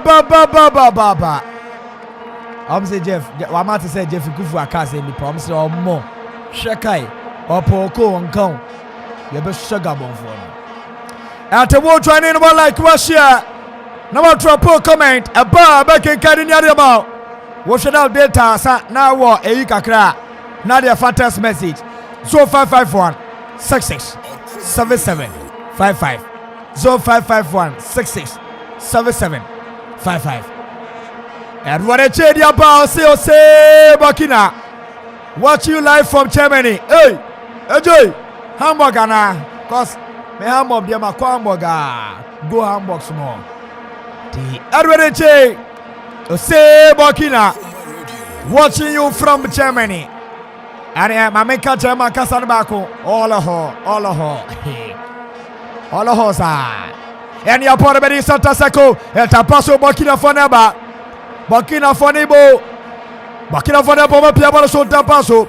say Jeff wamati say Jeff kufu akase ni promise omo shekai opoko nkan yebe sugar bonfo no atebo training no like we share Number drop comment about back in Cardinal about what should have data now war a kakra now their fantastic message 0551 66 77 55 0551 66 77 55 and what a change about say Bakina watch you live from Germany hey enjoy hamburger na cause me hamburger dem akwa hamburger go hamburg small Adwereche say Burkina watching you from Germany and mameka German kasan bako all sa and ya pore bedi Santa Sako el tapaso Burkina Foneba Burkina Fonebo pia balo so tapaso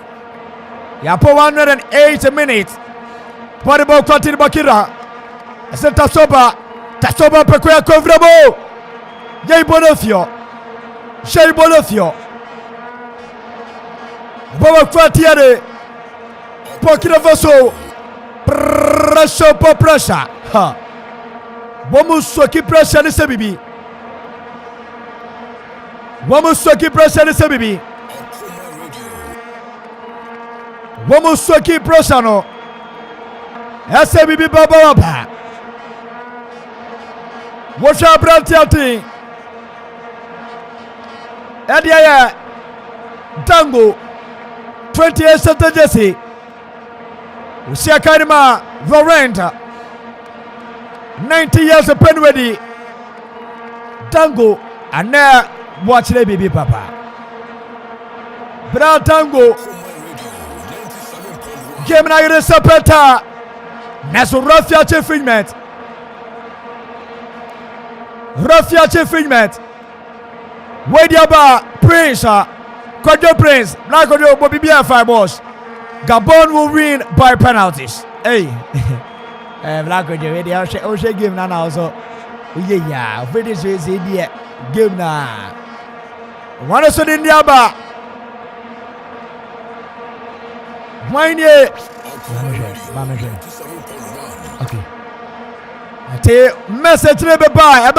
ya po 108 minutes pore bo kwatiri Burkina Santa Soba peko ya kovrebo Jay Bonofio Baba Kwatiere Burkina Faso pressure ha Bomu soki pressure ni sebibi Bomu soki pressure no SBB baba Washa Brantiati Edia Dango 28 Santa Jesse Usia Karima Varenta 90 years of Penwedi Bratango and now watch the baby papa. Bratango game na yere sapeta. Naso Rafia Chefingmet. Rafia Chefingmet. Wediaba Prince, Kojo Prince, Black Kojo Bobby Biafra boss. Gabon will win by penalties. Hey, Black Kojo, Wedia Oshe game now also. Yeah, British is idiot game now. One of the Indiaba. Mine ye. Okay. The message everybody.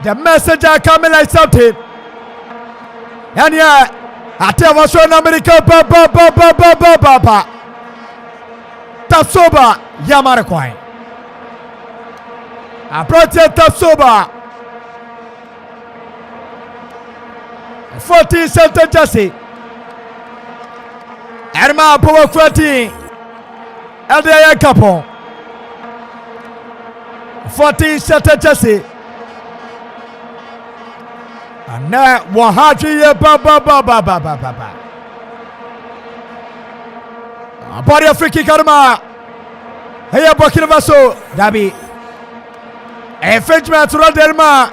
The messenger coming like something. And yeah, I tell what's your America, papa. Tasoba, Yamaraquine. I protect Tasoba. 14 center Jesse. Erma Power 14. Eldea Capon. 14 center Jesse. And now 100 year papa. Body of Friki Karma. Hey, Burkina Faso. Dabi. A Frenchman to Rodelma.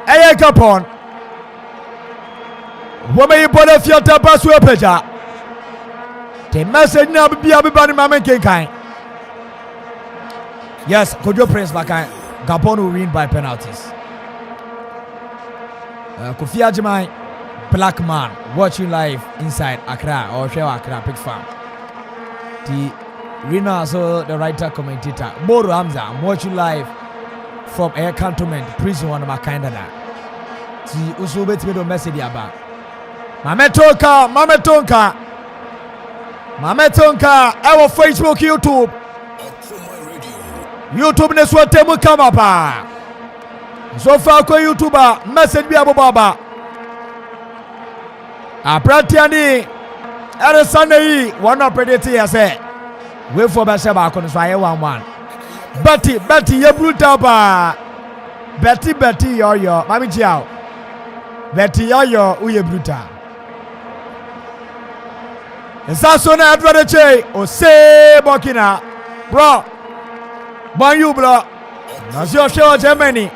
Hey, Capon. Woman, you put a theater pass to a pleasure. The message now be everybody, Mamma Kinkai. Yes, Kojo Prince Bakai. Gabon will win by penalties. Kofi Ajimai, black man, watching live inside Accra or Shewa Accra, Pig Farm. The Rina also the writer commentator. Moro Hamza, I'm watching live from Air Cantonment, prison one of my kind of that. See, Usube to the message about. Mame Tonka, our Facebook, YouTube, this what they will come up. So far, YouTuber message be ababa. Apratiani, every Sunday, one of predicting say, wait for Bashaba on fire 1-1. Betty, you brutal ba. Betty, yo, Mami Jiao. Betty, yo, uye brutal. Sasona Advadache, o say Bokina, bro. Banyu, bro. Nasio show Germany.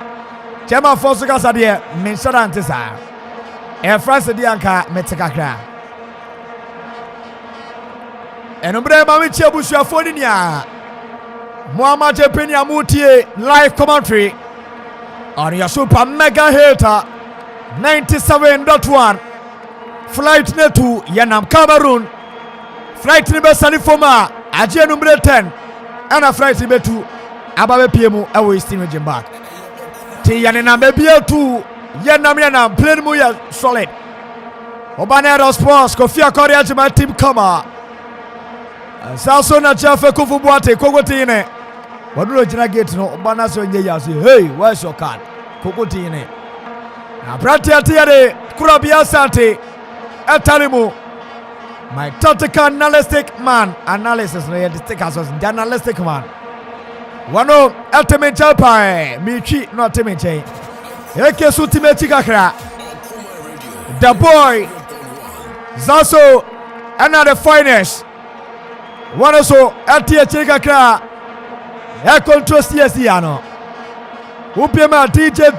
Chema Fosuka Sadia, Minsadantisa. Air France Dianca, Metakakra. And Umbre Mamicha Bushia Fodinia. Muhammad Penya Mutie, live commentary on your super mega hater 97.1. Flight Netu, Yanam Cameroon. Flight number Salifoma, Ajia number 10. And a flight number 2, Ababe PMO, away steam engine back. Yanina maybe two Yanamiana plain muya solid. Obanero Sports, Kofia Korea to my team Kama. Sasona Jaffe Kufubuate, Kokotine. What do you get no Banaso Yasi? Hey, where's your card? Kokotine. Abratia Tiade, Kurabia Sante, Etalimu. My tactical analytic man, analysis, the analytic man. One of ultimate Japai, Michi, not Timiche. Eke Sutimeti Kakra. The boy, Zaso, another finest. One also, Atia Chikakra. Air control CSiano. Upiama DJ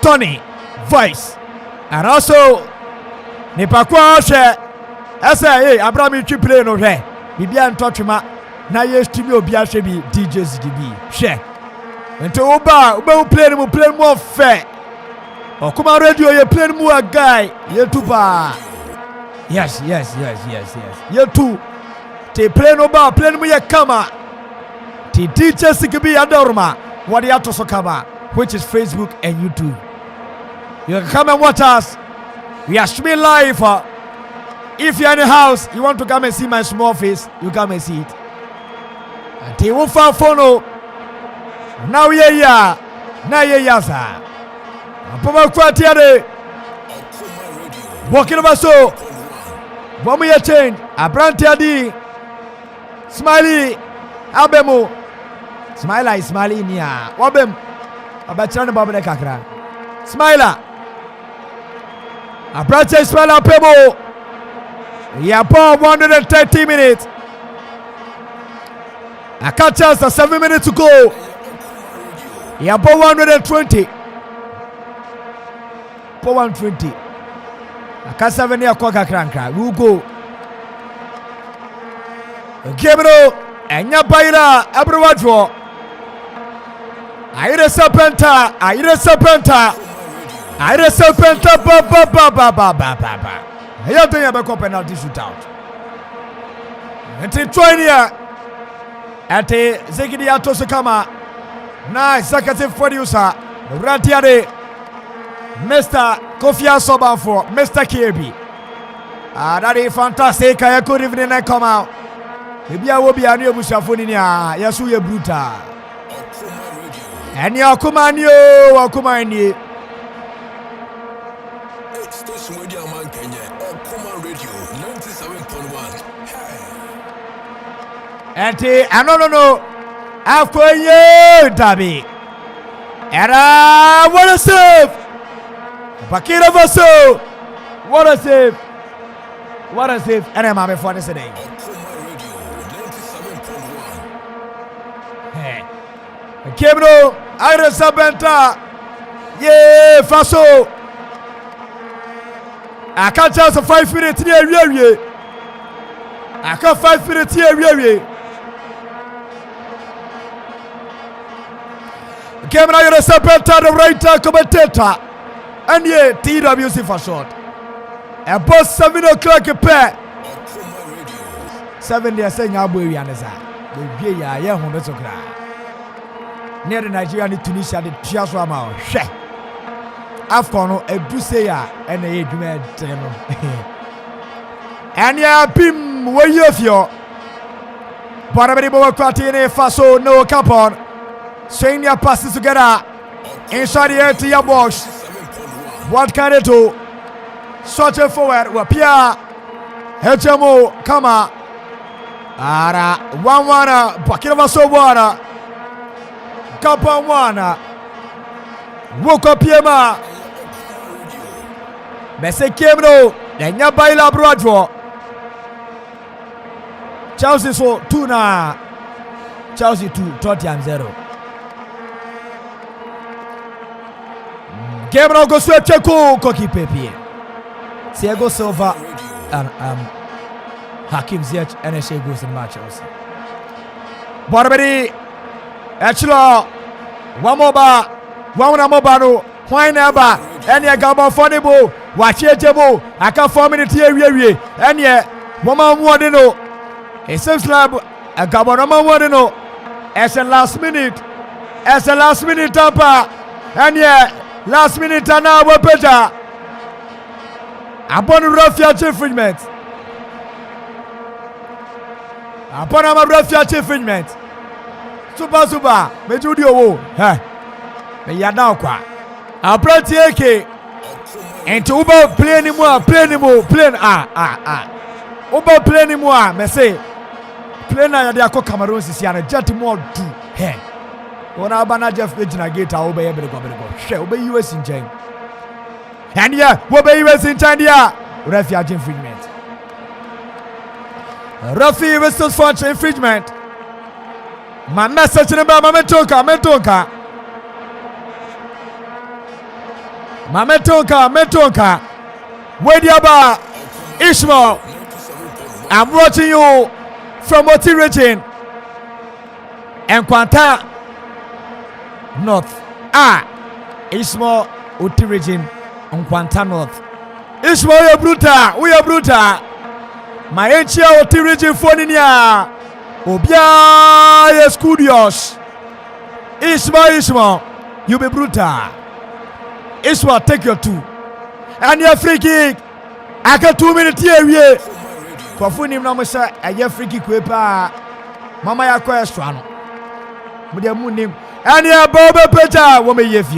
Tony, Vice. And also, Nipakwa Oshe. Asa, Abrami Triple no Re. Bibian Tochima. Na yes to me obiashe bi DJ ZDB she ento oba play more fair okuma radio ye play more guy ye tupa yes ye tu te play no ba play mu ye kama te DJ ZDB adorma what you to so kama which is Facebook and YouTube. You can come and watch us. We are streaming live. If you're in the house, you want to come and see my small face, you come and see it. They will follow. Now yeah, sir. Papa Quatiade. Walking over so. Bomu change. Abrantiadi. Smiley. Abemo. Smiler is smiling here. Wabem. Abatrano Babade Kakra. Smiler. Abrache Smiler Pebo. Yapo 130 minutes. I catch us 7 minutes to go. Yapo 120. 120. I catch 7 year Kwaka Kranka. We go. Gabriel and Yabaira Abroadro. Aire Serpenta. Ba. I don't think I have a penalty shootout. Until 20 at a Zegidia Tosakama. Nice second producer. Rantiade. Mr. Kofia Soba for Mr. Kirby. That is fantastic. I could even come out. Maybe I will be a new Bushafunia. Yasuya Bruta. And Yakumanio. Station Radio Man Kenya, Okuma Radio 97.1. Ante, no. After you, Dabi. Era, what a save! Bakira Vaso! What a save! And I'm before this day. Okuma Radio 97.1. Kebro, Ira Sabenta. Yeah, Faso. I can't just 5 minutes here. I can't 5 minutes here. Camera, you're a Serpenta, the writer, commentator. And yeah, TWC for short. A boss 7 o'clock a pair. 7 days saying Abu Yaneza. The Gaya, home is near the Nigeria and Tunisia, the Tiaswama. Afcono, a Buseya, and a Edmund. And ya Pim, where you feel. Barabaribo Quatine Faso, no capon. Saying your passes together. Inside the air to your boss. What can it do? Such a forward, Wapia. HMO, Kama. Ara, 1-1, Bakira Sobana. Kappa 1. Woke up Yema. Messe Kemno, and Yabaila Broadro. Chelsea so 2 na. Chelsea 2, Tottenham 0. Kemno go sweep Checo, Koki Pepe. Thiago Silva and Hakim Ziyech and Eshe goes in match also. Barbary, Echlo, Wamoba. Wana mobano, whenever any gabo funnible, watch it, I can 4 minutes here, and yet, woman wouldn't. It seems like a gabonoma wouldn't. As a last minute, Tampa, and yet, last minute, an hour better. Upon a refuge infringement. Upon a refuge infringement. Super, Mejudio, huh? Yadakwa. A pretty AK. And to Uber play anymore, Uber play anymore, me say. Play na Yadiako Cameroon Sisiana, Jetty more do. Hey. When I banner Jeff Vigina gate, I'll obey every go. Shall obey US in Jane. And yeah, obey US in China. Refuge infringement. Rafi Western's French infringement. My message in about Mamentoka. Metonka. Wediaba Ishmael. I'm watching you from Oti region and Kwanta North. Ishmael Oti region and Kwanta North. Ishmael, we are bruta. My Enchia Oti region Foninia. Obia Escudios. Ishmael, you be bruta. Ishmael, take your 2. And your free kick. I got 2 minutes here. For Funim Namasha, and your free kick paper. Mama, ya question. With your moon and your Boba Peter, woman, if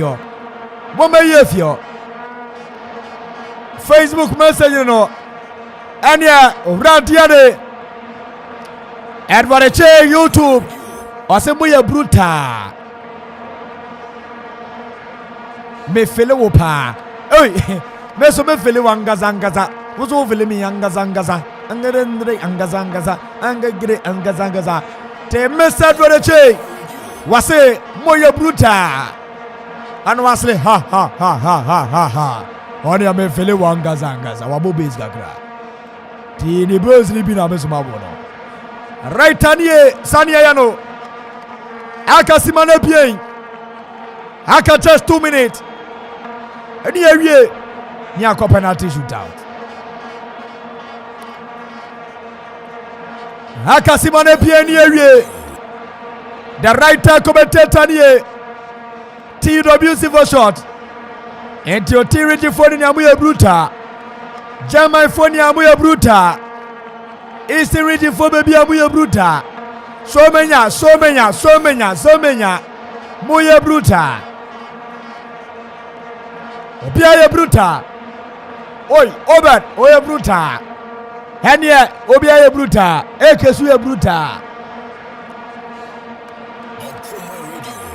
you. Facebook message, you know. And your Rantiade. And what a chair YouTube. ɔsɛ moyɛ brutal mefele wo paa oi meso mefele wangaza woso fele mi angaza angere angaza te mesa dwere wase moyɛ brutal and wasle ha ɔne mefele wangaza wabo base kakra ti ne base ni bi na mesoma bo no right anie sania ya no aka simana bien aka just 2 minutes ani awie ni akɔ penalty shootout aka simana bien ni awie the right commentator nie TWC for short and your T for ni amuye brutal German for ni amuye brutal Eastern region for baby amuye brutal so menya moye brutal obia ye brutal oi obed oye brutal henie obia ye brutal ekesu ye brutal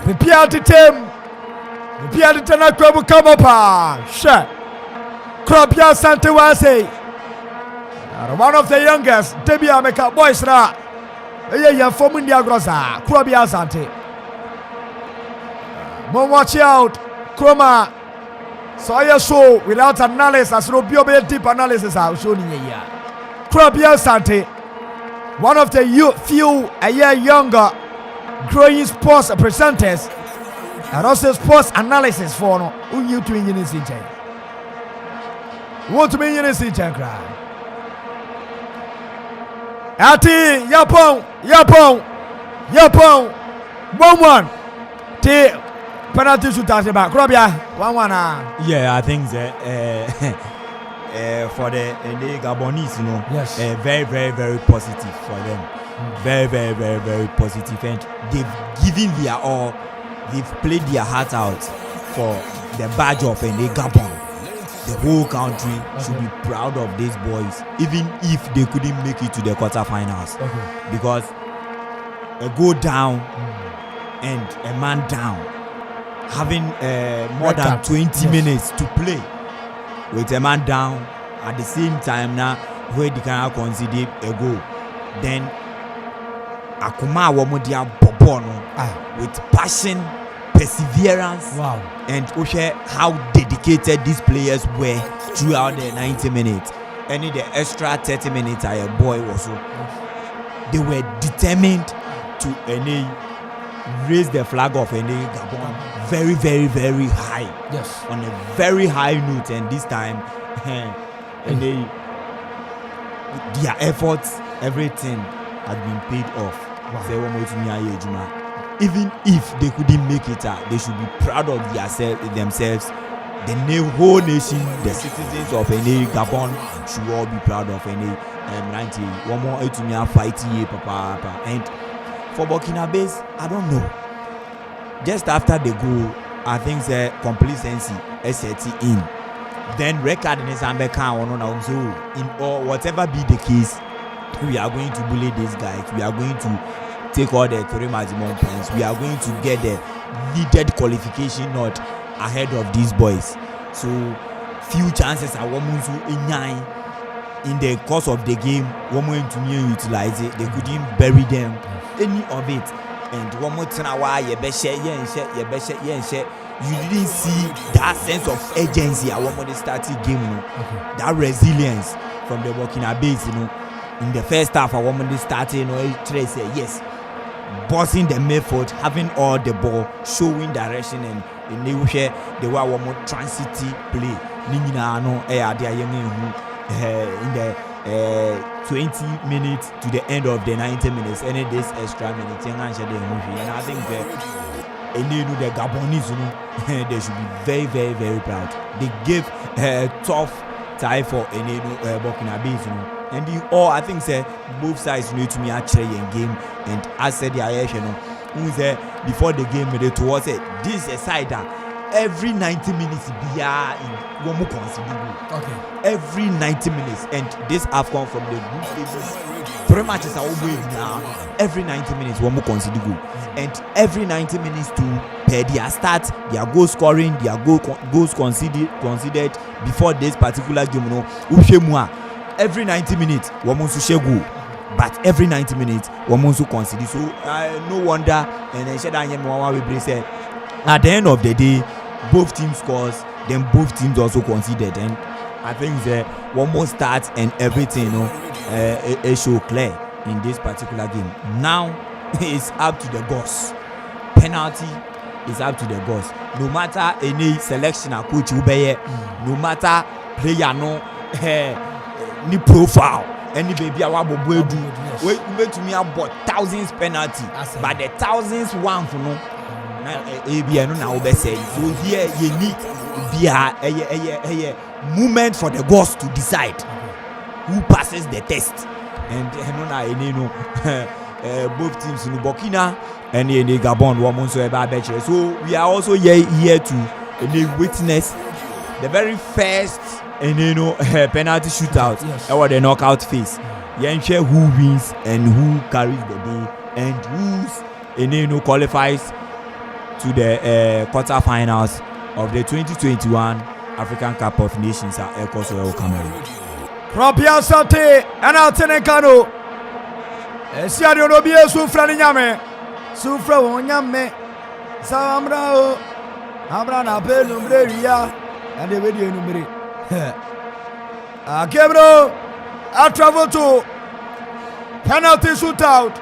pipia titem pipia titana kwabu kama pa she krobia sante wase one of the youngest Debia Meka boys ra yeah from India grossa krobia sante Mo watch out, Chroma. So I show without analysis, no deep analysis. I'll show you here. Krabia Sante, one of the few a year younger growing sports presenters and also sports analysis for no. Who you to in this city? What to be in this city? Ati Yapon 1-1. T penalty shootout back. Krabia 1-1. Yeah, I think that for the Gabonese, you know, yes, very, very, very positive for them. Very, very, very, very positive, and they've given their all. They've played their heart out for the badge of Gabon. The whole country should be proud of these boys, even if they couldn't make it to the quarterfinals. Because a goal down and a man down, having more than 20 minutes to play with a man down at the same time now, where they can consider a goal, then Akuma Wamodia Bobono with passion, perseverance, and how dedicated these players were throughout the 90 minutes. And in the extra 30 minutes, a boy also, they were determined to raise the flag of Gabon very, very, very high. Yes, on a very high note, and this time, their efforts, everything had been paid off. Even if they couldn't make it, they should be proud of themselves. The whole nation, the citizens of Gabon should all be proud of 90. One more Etumia fighting papa. And for Burkina Faso, I don't know. Just after the goal, I think the complacency set in. Then record in Zambia in all whatever be the case, we are going to bully these guys. We are going to take all the 3 maximum points. We are going to get the needed qualification not ahead of these boys. So few chances are in the course of the game. One more to utilize it. They couldn't bury them, any of it. And one more time, you didn't see that sense of urgency. I want to start the game, that resilience from the Burkina Faso, in the first half. I want to start, yes, bossing the midfield, having all the ball, showing direction, and they were one more transitive play. In the 20 minutes to the end of the 90 minutes, and this extra minute, and I think that the Gabonese, they should be very, very, very proud. They gave a tough tie for Burkina Faso, and I think both sides need to be actually in game. And I said before the game, towards it, this is a side that every 90 minutes be one more considerable. Every 90 minutes, and this AFCON from the group stages 3 matches are over now. Every 90 minutes, one more concede goal, and every 90 minutes to per their start, their goal scoring, their goals conceded before this particular game. No, every 90 minutes, one more to goal, but every 90 minutes, one more to concede. So no wonder, and then said at the end of the day, both teams scores, then both teams also conceded, and I think that one more start and everything, it show clear in this particular game. Now it's up to the goals. Penalty is up to the goals. No matter any selection a coach will be, no matter player ni profile, any baby our boy do. We to me about thousands penalty, but the thousands one for no. Now be say. So here you need be a moment for the goals to decide who passes the test. And both teams in Burkina and in Gabon so we are also here to witness the very first penalty shootout or the knockout phase. Share who wins and who carries the day and who's qualifies to the quarterfinals of the 2021 African Cup of Nations at El Kosovo, Cameroon. Propia Sate and Altenecano. Esiario no bie sufra ni nyame. Sufra won nyame. Samra o. Amra na pe numre ria. And the video numre. Kebro. I travel to penalty shootout.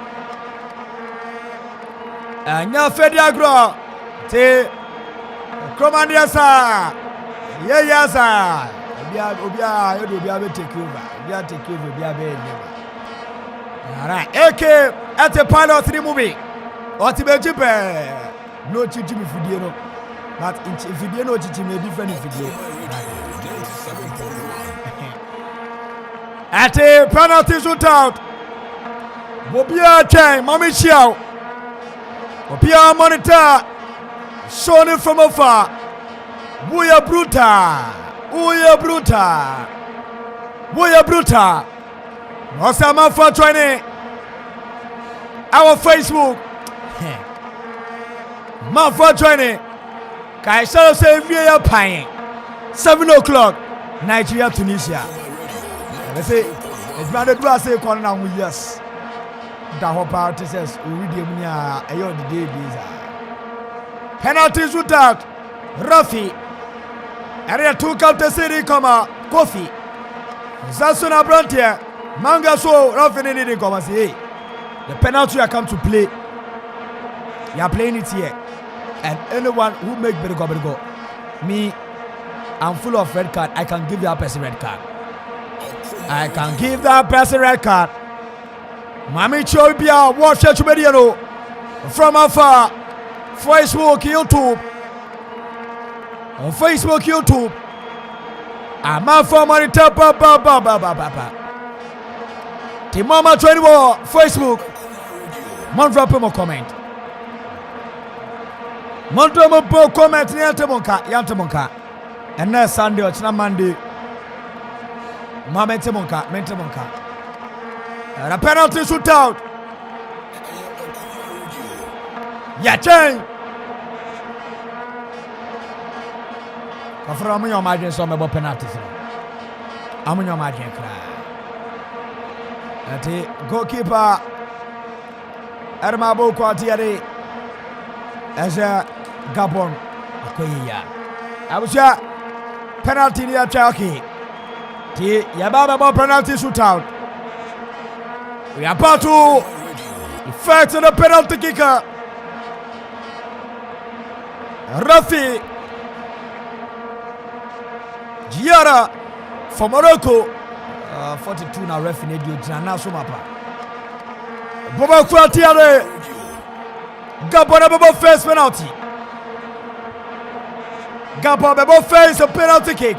Anya Fediagro. Te Comandiasa. Yeah, sir. Obia take over. Take over. All right. AK at the pilot 3 movie. What be cheaper? No chichimi video. But in video no chichimi different video. At a penalty shootout. Obia chain, Mommy Chiao. Obia monitor. Shown it from afar. Buya bruta. Osama for joining our Facebook. Ma for joining. Kai shall say via pine. 7 o'clock. Nigeria, Tunisia. They say it's branded to say corner with yes. The whole party says we read the day. Penalty shootout. Rafi. Area 2 Captain City, Kofi. Zasuna Brantier. Manga so Rafi didn't come and say, hey, the penalty I come to play. You are playing it here. And anyone who make better go. Me, I'm full of red card. I can give that person red card. Mami Chobia, watch it video from afar. Facebook, YouTube. On Facebook, YouTube. I'm out for money. Timama 24, Facebook. Mon drop him a comment. Mon drop him a comment. Yantamonka. And next Sunday, it's not Monday. Mentemonka. And a penalty shootout. Yacheng. I'm your margin some about penalties. I'm your margin cry. Goalkeeper Ermabo Quatiere as a Gabon. I was a penalty near Chalky. Yababa penalty shootout. We are about to effect on the penalty kicker. Rafi Giara from Morocco. 42 now ref in Edio Jana Sumapa. Boba Quatiere. Gabon above first penalty. Gabon above face a penalty kick.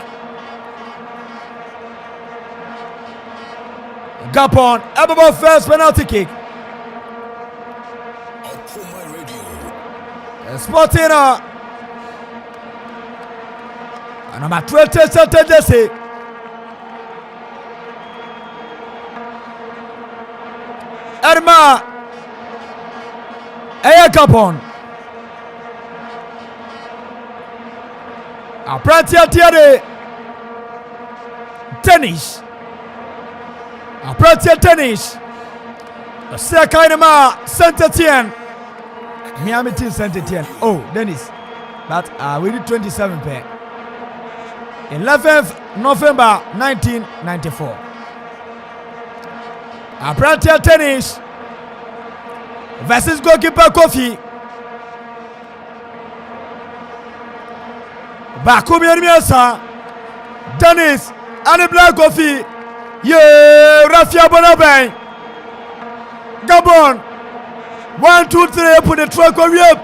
Gabon above first penalty kick. Sportina. And I'm at 20 Erma Aya Capon Apratia Tiare Tennis Apratia Tennis Sekainema Saint-Etienne Miami Team Saint-Etienne. Oh, Dennis, but we did 27 pair. 11th November 1994. Apratia Tennis versus goalkeeper Kofi. Bakumi Miasa Dennis and the Black Kofi. Yeah, Rafia Bonabay. Gabon 1, 2, 3 put the truck on you.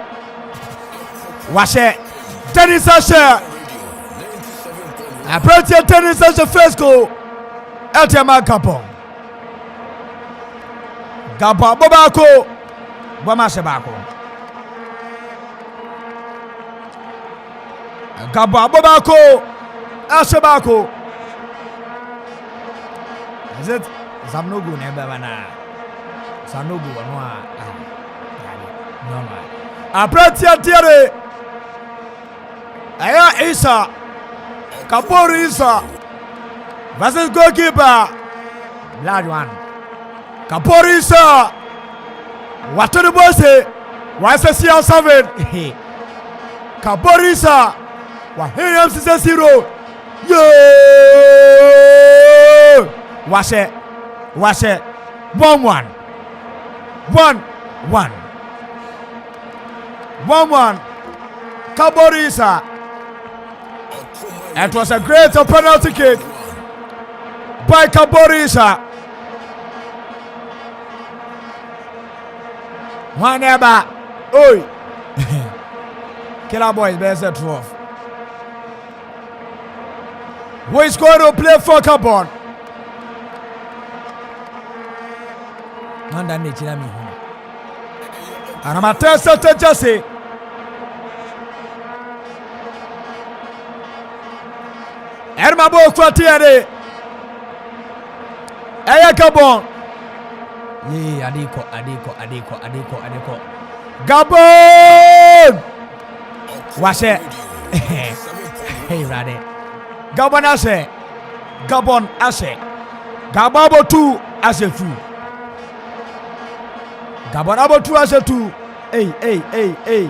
Wash it. Tennis Asher. I brought your tennis as the first goal. Eltema Gabon. Gabon Bobako. Bomashabako. Gabon Bobako. Ashabako. Is it Zamnogu Nebana? Sanogu Anoa. No, Apratia Tiare Aya Isa Kapori Isa versus goalkeeper Blood one Kapori Isa what do the boys say? Why is he 7? Kapori Isa what he am 0 yeah wash it 1-1 1-1 Kaborisa. It was a great penalty kick by Kaborisa. One ever. Oi. Killer boys best at 12. Who is going to play for Gabon? Nanda Nichirami. And I'm a test Jesse. Ermabo Kwatiere Aya Gabon. Yeah, Adiko. Gabon! Wash it. Hey, Rade. Gabon Ashe. Gababo 2 Ashe 2. Gabon abo 2 Ashe 2. Hey.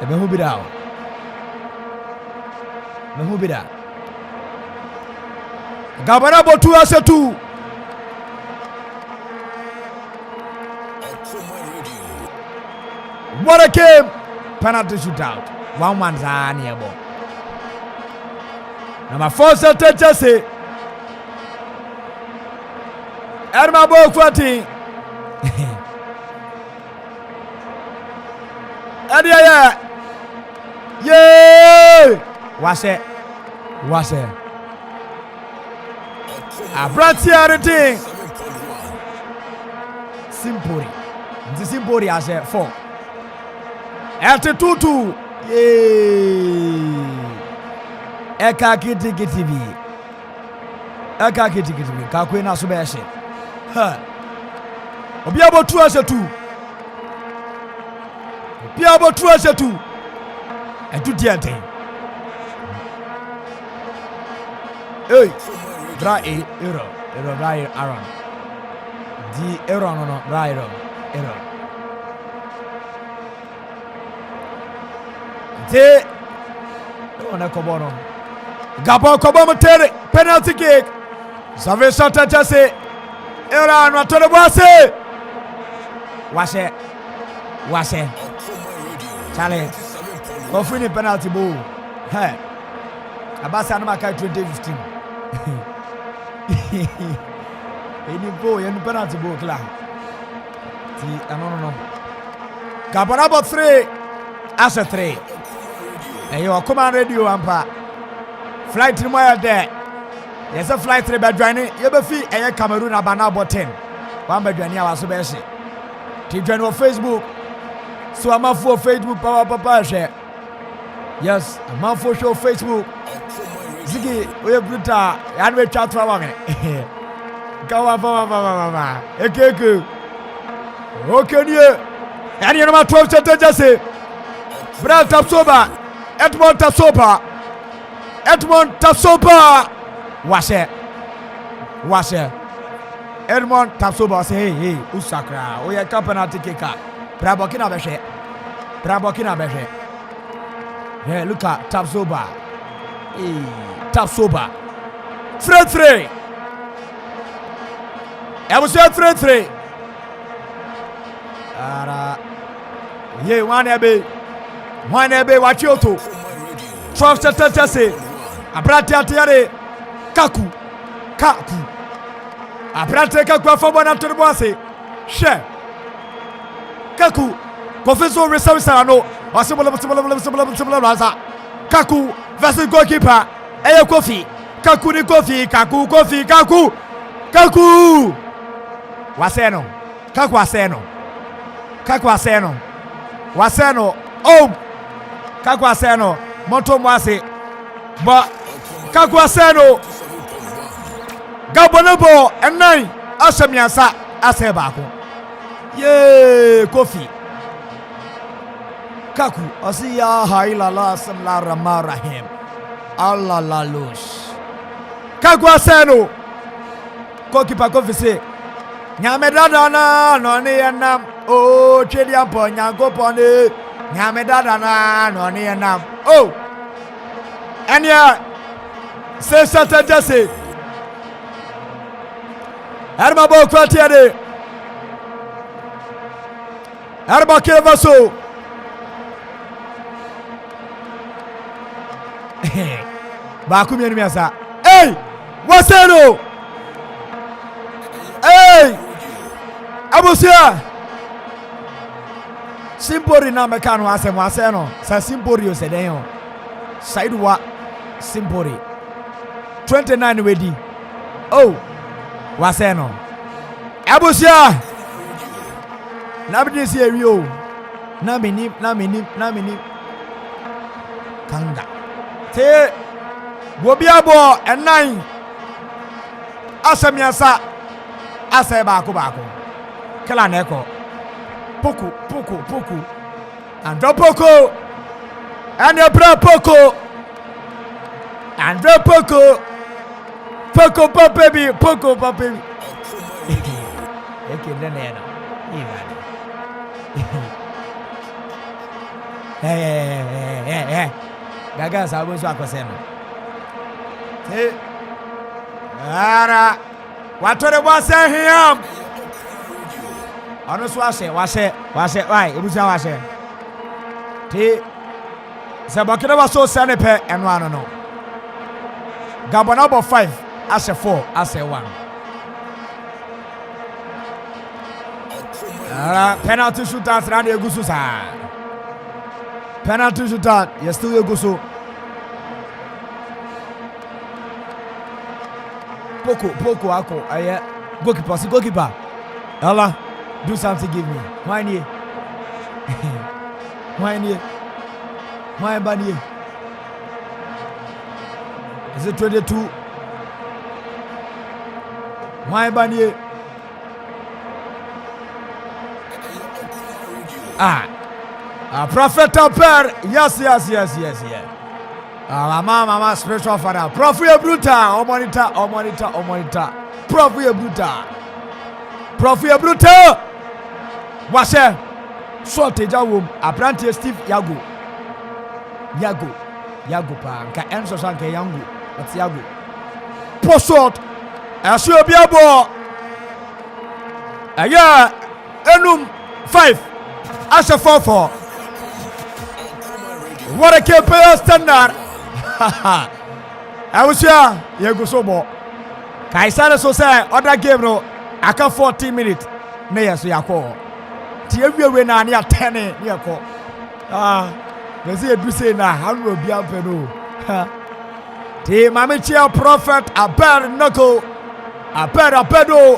Ebe hubida. Mahubida. Gabon abo 2 Ashe 2. What a game! Penalty shootout. 1-1 Zaniabo. Number 4 Celtic Jesse. Ermabo Kwati. Adia. Yeah! Wash it. Abratia the Simpori as a 4. After 2-2. Yeah. Eka kiti Kakwena Subeshi. Obiabo 2 as a 2. Obiabo 2 as a 2. And 2 Tiante. Hey, dry error, dry Aaron. The error no dry error. Te on Kobono. Gabon Kobomo Terry, penalty kick. Save shot Jesse. Error no to the boss. Wash it. Challenge. Go for the penalty ball. Hey. Abasa Namaka 2015. Any boy and penalty ball class. No. Gabon about 3 as a 3. And you are command radio ampa. Flight 3 more there. Yes, a flight 3 by joining. You be fee and Cameroon about 10. One by joining our submission. To join on Facebook. So I'm for Facebook power papa share. Yes, I'm for show Facebook. Ziggy, we have Bruta, and we chat for one. Kawa. Ekeke. Okenie. And you know 12 Jesse. Brad Tapsoba. Edmond Tapsoba. Washe. Edmond Tapsoba say, hey, Usakra. We are penalty kicker. Brabokina Beshe. Yeah, look at Tapsoba. Hey, Tapsoba. 3-3. I was at 3-3. Yeah, one ebe, watch you two. 12 Jesse. Abratiare. Kaku. Abrateka kwa fobo na turboase. She. Kaku. Professor Reserve no. Kaku versus goalkeeper. Eye Kofi. Kaku ni Kofi. Kaku. Waseno. Oh. Kaku Aseno. Moto Mwase. But Kaku Aseno. Gabonobo and 9 Ashamiasa Asebako. Yay, Kofi. Kaku Asiya Hailala Samla Ramarahim. Allah la lush. Kaku Aseno. Kokipa Kofi say. Nyamedadana no ne enam. Oh, Chediampo Nyankopone. Nyamedadana no ne enam. Oh. Anya say Satan Jesse. Arba bo kwatiade. Arba kevaso. Ba kumye ni asa. Hey! Waseno. Hey! Abusia. Simpori na mekano asemo aseno. Sa simpori osedenyo. Saidwa Simpori. 29 wedi. Oh. Waseno. Abusia. Nabidi si erio. Na minim. Kanga. Te Bobiabo and 9. Asamiasa. Aseba kubako. Kala neko. Poku. And Poko. And your bra Poko. And Poko. Poko baby. Okay, then Hey. Gaga sabu so akoseno. Hey. Ara. Watore wase him. Ono so wase. Why? Ebusa wase. Ti Sabakira was so sanepe and one no. Gabon number 5 as a 4 as a 1. Penalty shootout around the Gususa. Penalty shootout, you still Gusu. Poco, Ako, goalkeeper. Allah, do something, give me. Why Bani? Is it 22? Why Bani? Prophet Aper. Yes. Mama, spiritual father. Prophet Bruta. O monitor. Prophet Bruta. Washe. Shortage awum. Apprentice Steve Yago pa. Nka enso sanke yangu. What's Yago? Poshot. Asio biabo. Aya. Enum 5. Asha 4-4. What a KPL standard. I was here. Yago sobo. Kaisara so say other game no. Aka 14 minutes. Ne yaso yako. Ti ewie na ne 10 ne yako. Mesi edu say na hanu obi ampe no. Ti mame chia prophet Abel Noko. Abedo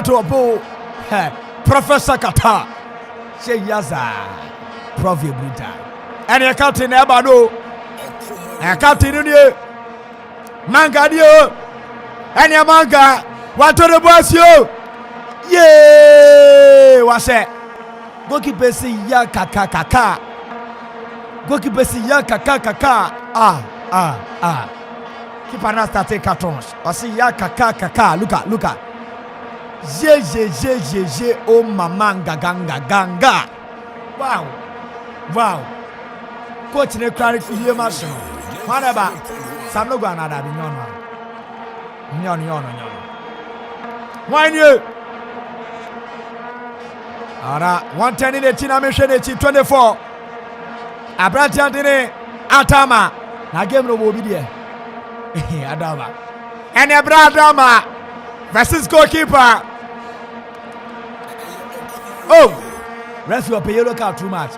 to Abo. Professor Kata. She yaza. Prof Bruta. And you can't never know. I can't in you. Manga dio. And your manga. What to the boys, you? Yeah, what's that? Goalkeeper say ya kaka. Goalkeeper say ya kaka. Keeper now start take cartons. I say ya kaka. Look at. Je oh mama ganga. Wow. Coach ne cry for you machine. Whatever. Sam no go another be nyon. Why you? Ara 110 in the China mission 24. Abratiantine Atama. Na game no be there. Adama. And Abradama versus goalkeeper. Oh, referee pay yellow card too much.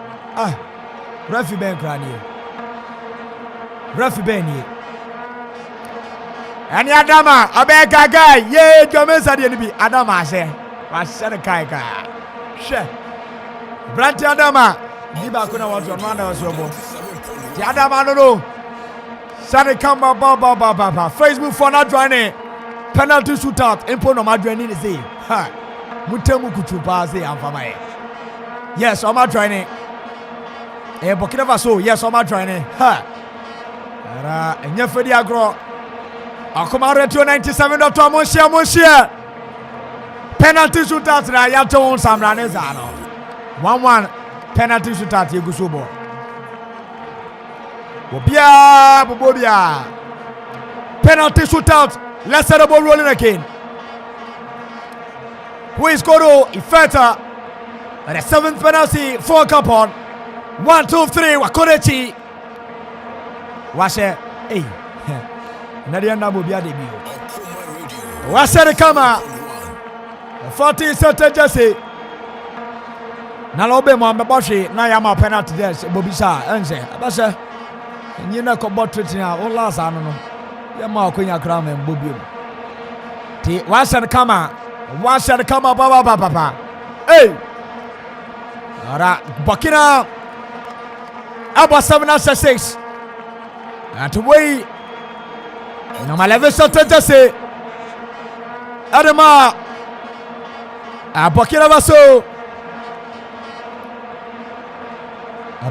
Referee Ben Crani. Referee Ben here. And Adama, Abeka guy, yeah, Jamesa the enemy. Adama say, was said kai. She. Brant Adama, Diba kuna want to run out of the Adama no. Sane kamba ba. Facebook for not joining. Penalty shootout. Impo no madreni ni say. Ha. Mutemu kuchupa say amfama. Yes, I'm not joining. Burkina Faso, yes, I'm not joining. Ha. Ara enyefedi agro. Akoma retro 97 Dr. Monshia. Penalty shootout na yato samrane zano. 1-1 penalty shootout yegusubo. Bobia. Penalty shootout. Let's set the ball rolling again. Who is Koro Ifeta? And the 7th penalty for Capon. 1, 2, 3. Wakorechi. Washe. Hey. Nadiana Bobia debut. Washe the Kama. 40 certain Jesse. Nalobe Mambashi. Nayama penalty there. Bobisa. Enze. Abasha. Nyina ko botretin a o last anu no ya ma akonya kra ma mbobiem ti washan kama baba hey ara Burkina aba 7-6 at way na maleve sotete se adama Burkina Faso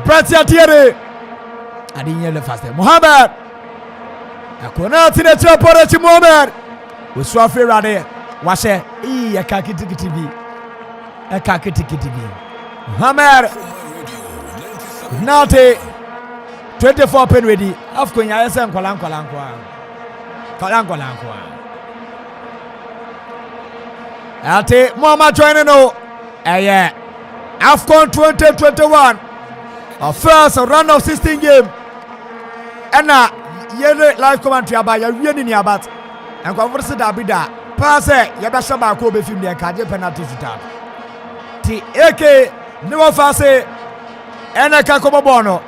Pratia Tiere I didn't hear the first time. Mohammed. I couldn't see the trap Mohammed. We saw free rade. Washe. I can't get TV. Mohammed. Naughty. 24 pen ready. Afcon ya yesa nkolankwa. Ate Mohammed joining no. Yeah. Afcon 2021. Our first round of 16 game. And yele live commentary about ya really ni about and converse da bida pass ya ba shaba ko be film dey kaje penalty shootout ti eke ni wo fa se ena ka ko bono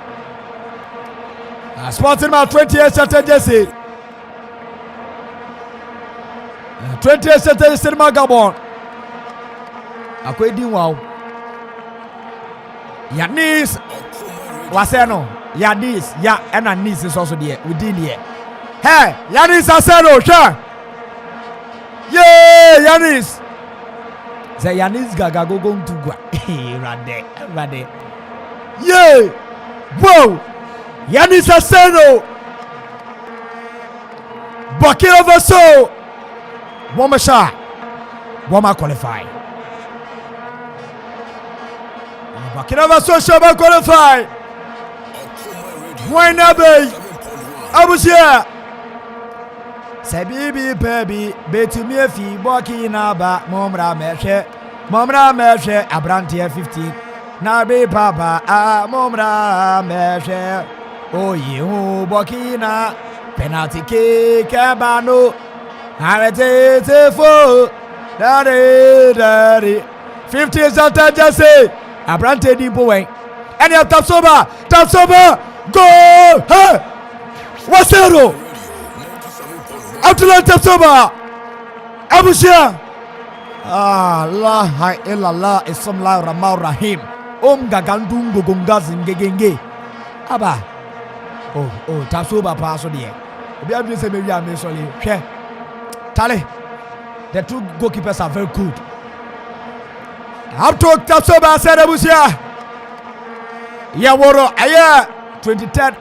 sporting ma 28 strategy 28 strategy ma Gabon akwedi wow Yanis Waseno Yanis ya and Anis is also there within here. Hey, Yanis Aseno, sure. Yeah, Yanis. Say Yanis Gaga go to go. Rade. Yeah. Whoa. Yanis Aseno. Burkina Faso. Woma shot. Woma qualify. Burkina Faso shall qualify. Why not be? Abusia. Say baby, bet me a fee, Burkina ba, Momra Meshe, Abrantia 15. Na be papa, Momra Meshe. Oh, you, Burkina, penalty kick, Cabano. Arrête, faux. Daddy. 50 is out there, just say. Abrante di Bowen. And you have Tapsoba. Go! Hey! What's that? Abdullah Tapsoba. Abushia. La illallah ismillah rahman rahim. Gagandungo gongazim gegenge. Aba. Oh, Tapsoba paso die. Obi abi se me wi ame sole. Hwe. Tale. The two goalkeepers are very good. Up to Tapsoba said Abusia. Yaworo, 23rd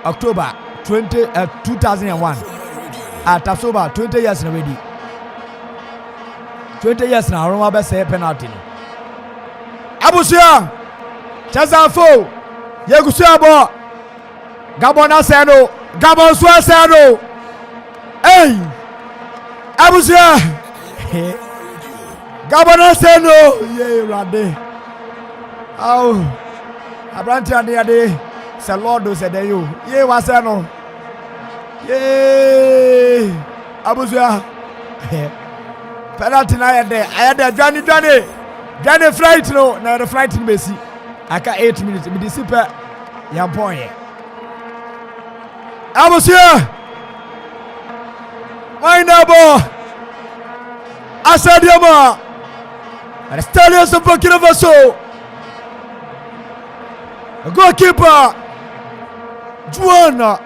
October 2001. At Tapsoba, 20 years already. 20 years now, Roma best say penalty. Abusia, Chazafo, Yagusiabo, Gabon Asano, Gabon Swasano. Hey, Abusia, Gabon Asano, yeah, Rade. Oh, Abranti and the other, Salordo said, you, yeah, Wasano, yeah, Abusia. Penalty I had there, Johnny flight no, now the flight in Messi. I got 8 minutes. Me disipa, young point. I was here. My neighbor, I said, Yama, and the Stallions of Burkina Faso. A goalkeeper, Juana,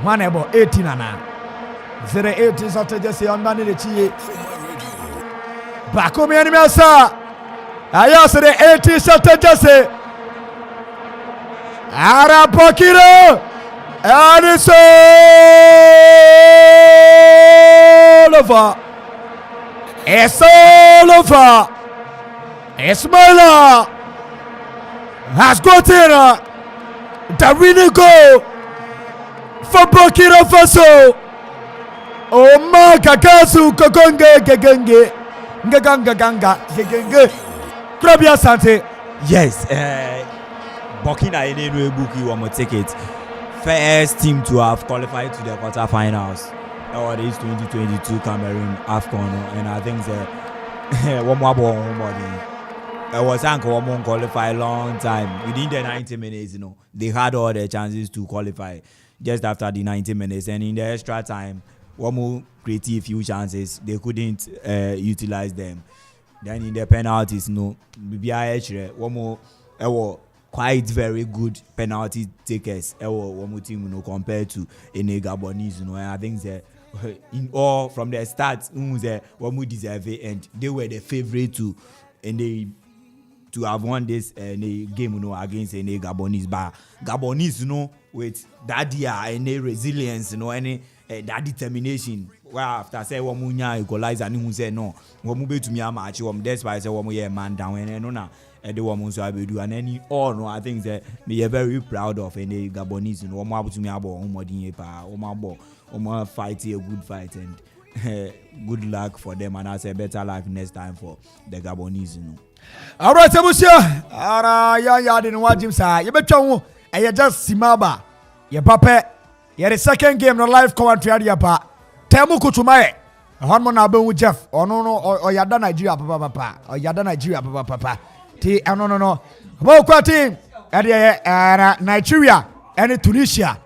my neighbor, 18 and 0-8 is after just on Monday the Chi. Back home, enemy, sir. I asked the 80 after Jesse. Ara Pokiro, and it's all over. It's all over. Ismaila has gotten the winning goal for Burkina Faso. Oh my Kakasu Kokonge Gegenge Ngaganga Gegenge Krabia Sante. Yes, Burkina Faso Buki one more ticket. First team to have qualified to the quarterfinals. Or this 2022 Cameroon AFCON, and I think one more ball I was one qualify long time. Within the 90 minutes, they had all the chances to qualify just after the 90 minutes, and in the extra time, one more creative few chances, they couldn't utilize them. Then in the penalties, one more quite very good penalty takers. One more team, compared to any Gabonese, and I think that in all from the start, one more deserve it, and they were the favorite to have won this game, against any Gabonese. But Gabonese, with that year, any resilience, any that determination. Well, after say one munya equalize and who say no, one move to me a match. That's why I say one more man down and no the woman so I will do and any all no. I think that me are very proud of any Gabonese. One more to me about one more fight a good fight and good luck for them, and I say better luck next time for the Gabonese. All right, Abusia. Ya didn't watch him say. You better and you just Simaba. You papa. You the second game no live commentary pa. Temu kutumae. One more na be Jeff. Oh no or yada Nigeria papa. Or yada Nigeria papa. Ti no. About what team? Nigeria and Tunisia.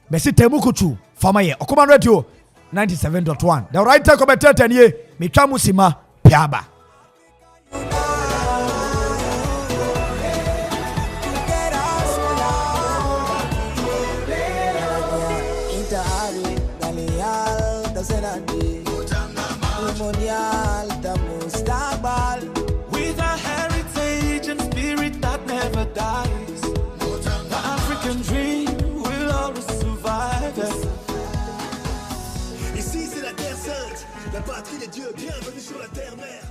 Messi Temu kutu. Former year. Okuman Radio 97.1. The right time commentator ye. Mikamu Sima Piaba. With a heritage and spirit that never dies, the African dream will always survive. Ici c'est la Terre Sainte, la patrie des dieux, bienvenue sur la terre-mère.